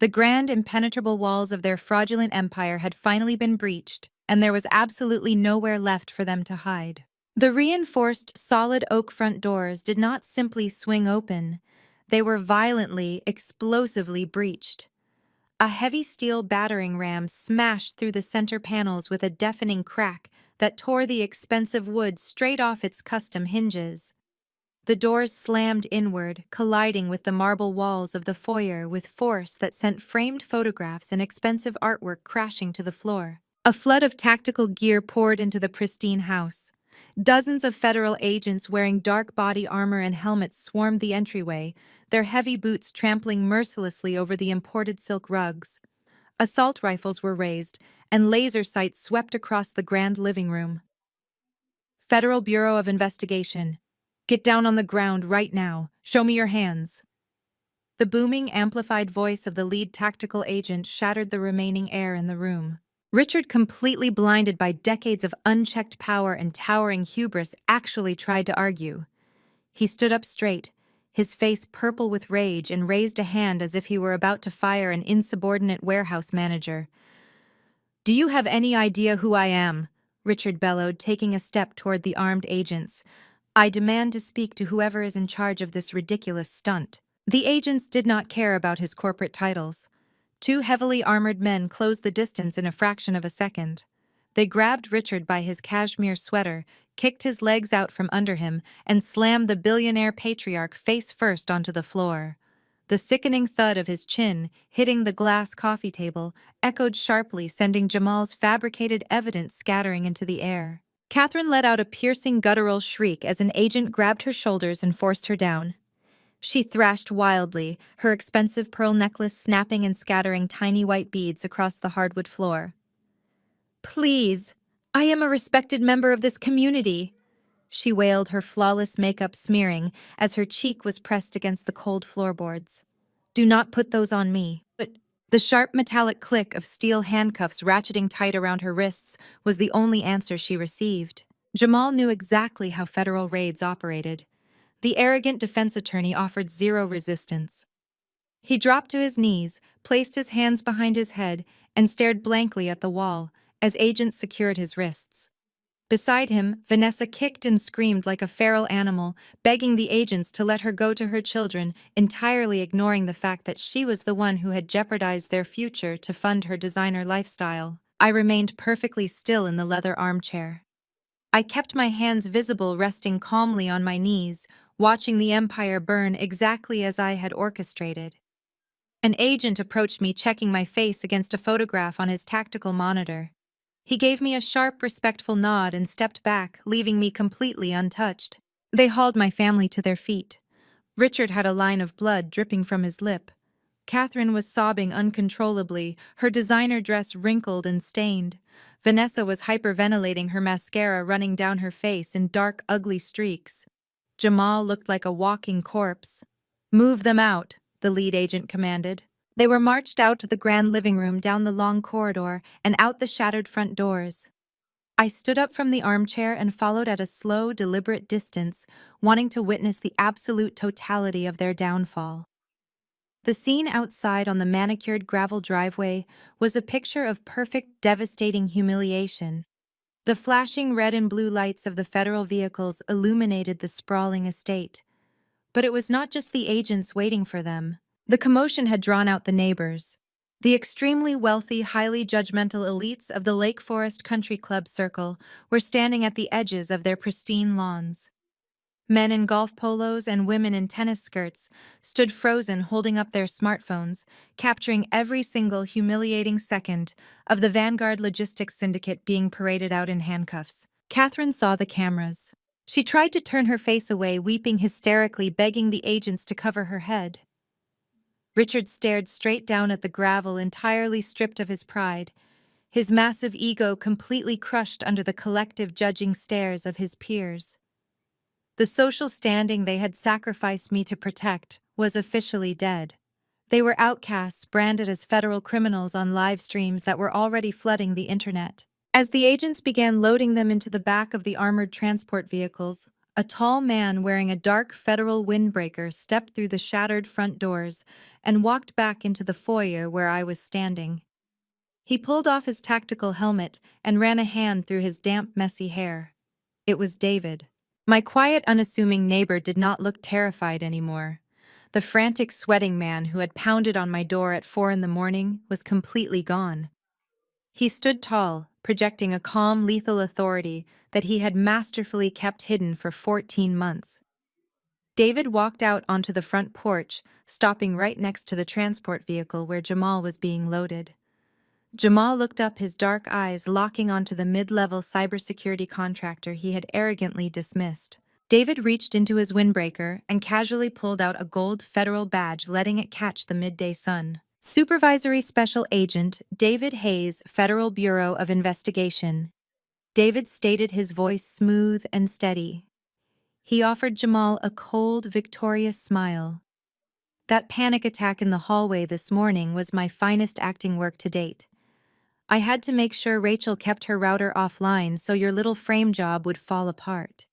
Speaker 1: The grand, impenetrable walls of their fraudulent empire had finally been breached, and there was absolutely nowhere left for them to hide. The reinforced, solid oak front doors did not simply swing open. They were violently, explosively breached. A heavy steel battering ram smashed through the center panels with a deafening crack that tore the expensive wood straight off its custom hinges. The doors slammed inward, colliding with the marble walls of the foyer with force that sent framed photographs and expensive artwork crashing to the floor. A flood of tactical gear poured into the pristine house. Dozens of federal agents wearing dark body armor and helmets swarmed the entryway, their heavy boots trampling mercilessly over the imported silk rugs. Assault rifles were raised, and laser sights swept across the grand living room. "Federal Bureau of Investigation. Get down on the ground right now. Show me your hands." The booming, amplified voice of the lead tactical agent shattered the remaining air in the room. Richard, completely blinded by decades of unchecked power and towering hubris, actually tried to argue. He stood up straight, his face purple with rage, and raised a hand as if he were about to fire an insubordinate warehouse manager. "Do you have any idea who I am?" Richard bellowed, taking a step toward the armed agents. "I demand to speak to whoever is in charge of this ridiculous stunt." The agents did not care about his corporate titles. Two heavily armored men closed the distance in a fraction of a second. They grabbed Richard by his cashmere sweater, kicked his legs out from under him, and slammed the billionaire patriarch face first onto the floor. The sickening thud of his chin hitting the glass coffee table echoed sharply, sending Jamal's fabricated evidence scattering into the air. Catherine let out a piercing guttural shriek as an agent grabbed her shoulders and forced her down. She thrashed wildly, her expensive pearl necklace snapping and scattering tiny white beads across the hardwood floor. "Please, I am a respected member of this community," she wailed, her flawless makeup smearing as her cheek was pressed against the cold floorboards. "Do not put those on me." But the sharp metallic click of steel handcuffs ratcheting tight around her wrists was the only answer she received. Jamal knew exactly how federal raids operated. The arrogant defense attorney offered zero resistance. He dropped to his knees, placed his hands behind his head, and stared blankly at the wall as agents secured his wrists. Beside him, Vanessa kicked and screamed like a feral animal, begging the agents to let her go to her children, entirely ignoring the fact that she was the one who had jeopardized their future to fund her designer lifestyle. I remained perfectly still in the leather armchair. I kept my hands visible, resting calmly on my knees, watching the empire burn exactly as I had orchestrated. An agent approached me, checking my face against a photograph on his tactical monitor. He gave me a sharp, respectful nod and stepped back, leaving me completely untouched. They hauled my family to their feet. Richard had a line of blood dripping from his lip. Catherine was sobbing uncontrollably, her designer dress wrinkled and stained. Vanessa was hyperventilating, her mascara running down her face in dark, ugly streaks. Jamal looked like a walking corpse. "Move them out," the lead agent commanded. They were marched out of the grand living room, down the long corridor, and out the shattered front doors. I stood up from the armchair and followed at a slow, deliberate distance, wanting to witness the absolute totality of their downfall. The scene outside on the manicured gravel driveway was a picture of perfect, devastating humiliation. The flashing red and blue lights of the federal vehicles illuminated the sprawling estate. But it was not just the agents waiting for them. The commotion had drawn out the neighbors. The extremely wealthy, highly judgmental elites of the Lake Forest Country Club circle were standing at the edges of their pristine lawns. Men in golf polos and women in tennis skirts stood frozen holding up their smartphones, capturing every single humiliating second of the Vanguard Logistics Syndicate being paraded out in handcuffs. Catherine saw the cameras. She tried to turn her face away, weeping hysterically, begging the agents to cover her head. Richard stared straight down at the gravel, entirely stripped of his pride, his massive ego completely crushed under the collective judging stares of his peers. The social standing they had sacrificed me to protect was officially dead. They were outcasts, branded as federal criminals on live streams that were already flooding the internet. As the agents began loading them into the back of the armored transport vehicles, a tall man wearing a dark federal windbreaker stepped through the shattered front doors and walked back into the foyer where I was standing. He pulled off his tactical helmet and ran a hand through his damp, messy hair. It was David. My quiet, unassuming neighbor did not look terrified anymore. The frantic, sweating man who had pounded on my door at 4 in the morning was completely gone. He stood tall, projecting a calm, lethal authority that he had masterfully kept hidden for 14 months. David walked out onto the front porch, stopping right next to the transport vehicle where Jamal was being loaded. Jamal looked up, his dark eyes locking onto the mid-level cybersecurity contractor he had arrogantly dismissed. David reached into his windbreaker and casually pulled out a gold federal badge, letting it catch the midday sun. Supervisory Special Agent David Hayes, Federal Bureau of Investigation. David stated, his voice smooth and steady. He offered Jamal a cold, victorious smile. That panic attack in the hallway this morning was my finest acting work to date. I had to make sure Rachel kept her router offline so your little frame job would fall apart.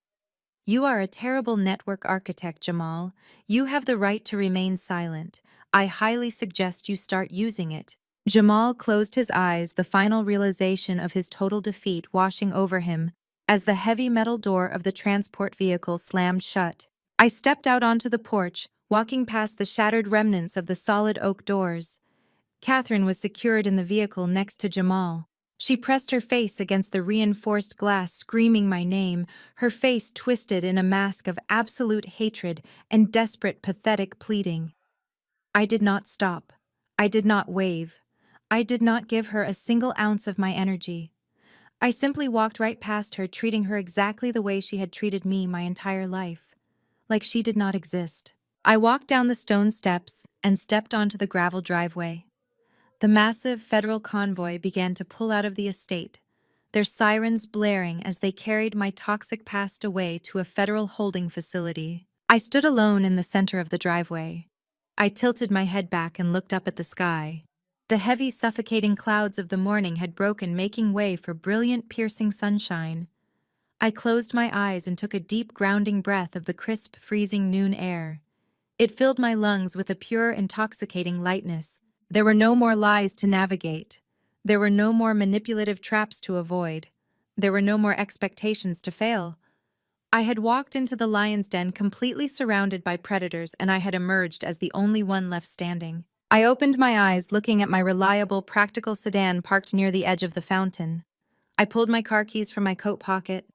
Speaker 1: You are a terrible network architect, Jamal. You have the right to remain silent. I highly suggest you start using it. Jamal closed his eyes, the final realization of his total defeat washing over him as the heavy metal door of the transport vehicle slammed shut. I stepped out onto the porch, walking past the shattered remnants of the solid oak doors. Catherine was secured in the vehicle next to Jamal. She pressed her face against the reinforced glass, screaming my name, her face twisted in a mask of absolute hatred and desperate, pathetic pleading. I did not stop. I did not wave. I did not give her a single ounce of my energy. I simply walked right past her, treating her exactly the way she had treated me my entire life, like she did not exist. I walked down the stone steps and stepped onto the gravel driveway. The massive federal convoy began to pull out of the estate, their sirens blaring as they carried my toxic past away to a federal holding facility. I stood alone in the center of the driveway. I tilted my head back and looked up at the sky. The heavy, suffocating clouds of the morning had broken, making way for brilliant, piercing sunshine. I closed my eyes and took a deep, grounding breath of the crisp, freezing noon air. It filled my lungs with a pure, intoxicating lightness. There were no more lies to navigate. There were no more manipulative traps to avoid. There were no more expectations to fail. I had walked into the lion's den completely surrounded by predators, and I had emerged as the only one left standing. I opened my eyes, looking at my reliable, practical sedan parked near the edge of the fountain. I pulled my car keys from my coat pocket.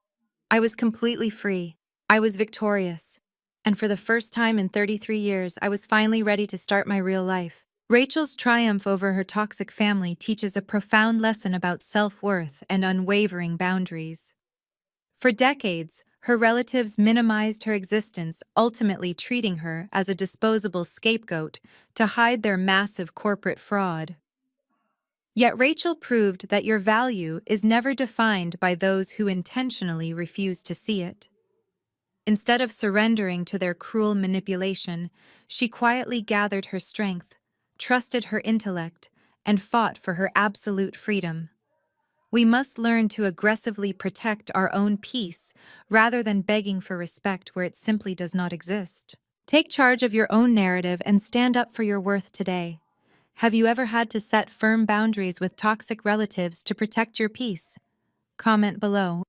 Speaker 1: I was completely free. I was victorious. And for the first time in 33 years, I was finally ready to start my real life. Rachel's triumph over her toxic family teaches a profound lesson about self-worth and unwavering boundaries. For decades, her relatives minimized her existence, ultimately treating her as a disposable scapegoat to hide their massive corporate fraud. Yet Rachel proved that your value is never defined by those who intentionally refuse to see it. Instead of surrendering to their cruel manipulation, she quietly gathered her strength, trusted her intellect, and fought for her absolute freedom. We must learn to aggressively protect our own peace rather than begging for respect where it simply does not exist. Take charge of your own narrative and stand up for your worth today. Have you ever had to set firm boundaries with toxic relatives to protect your peace? Comment below.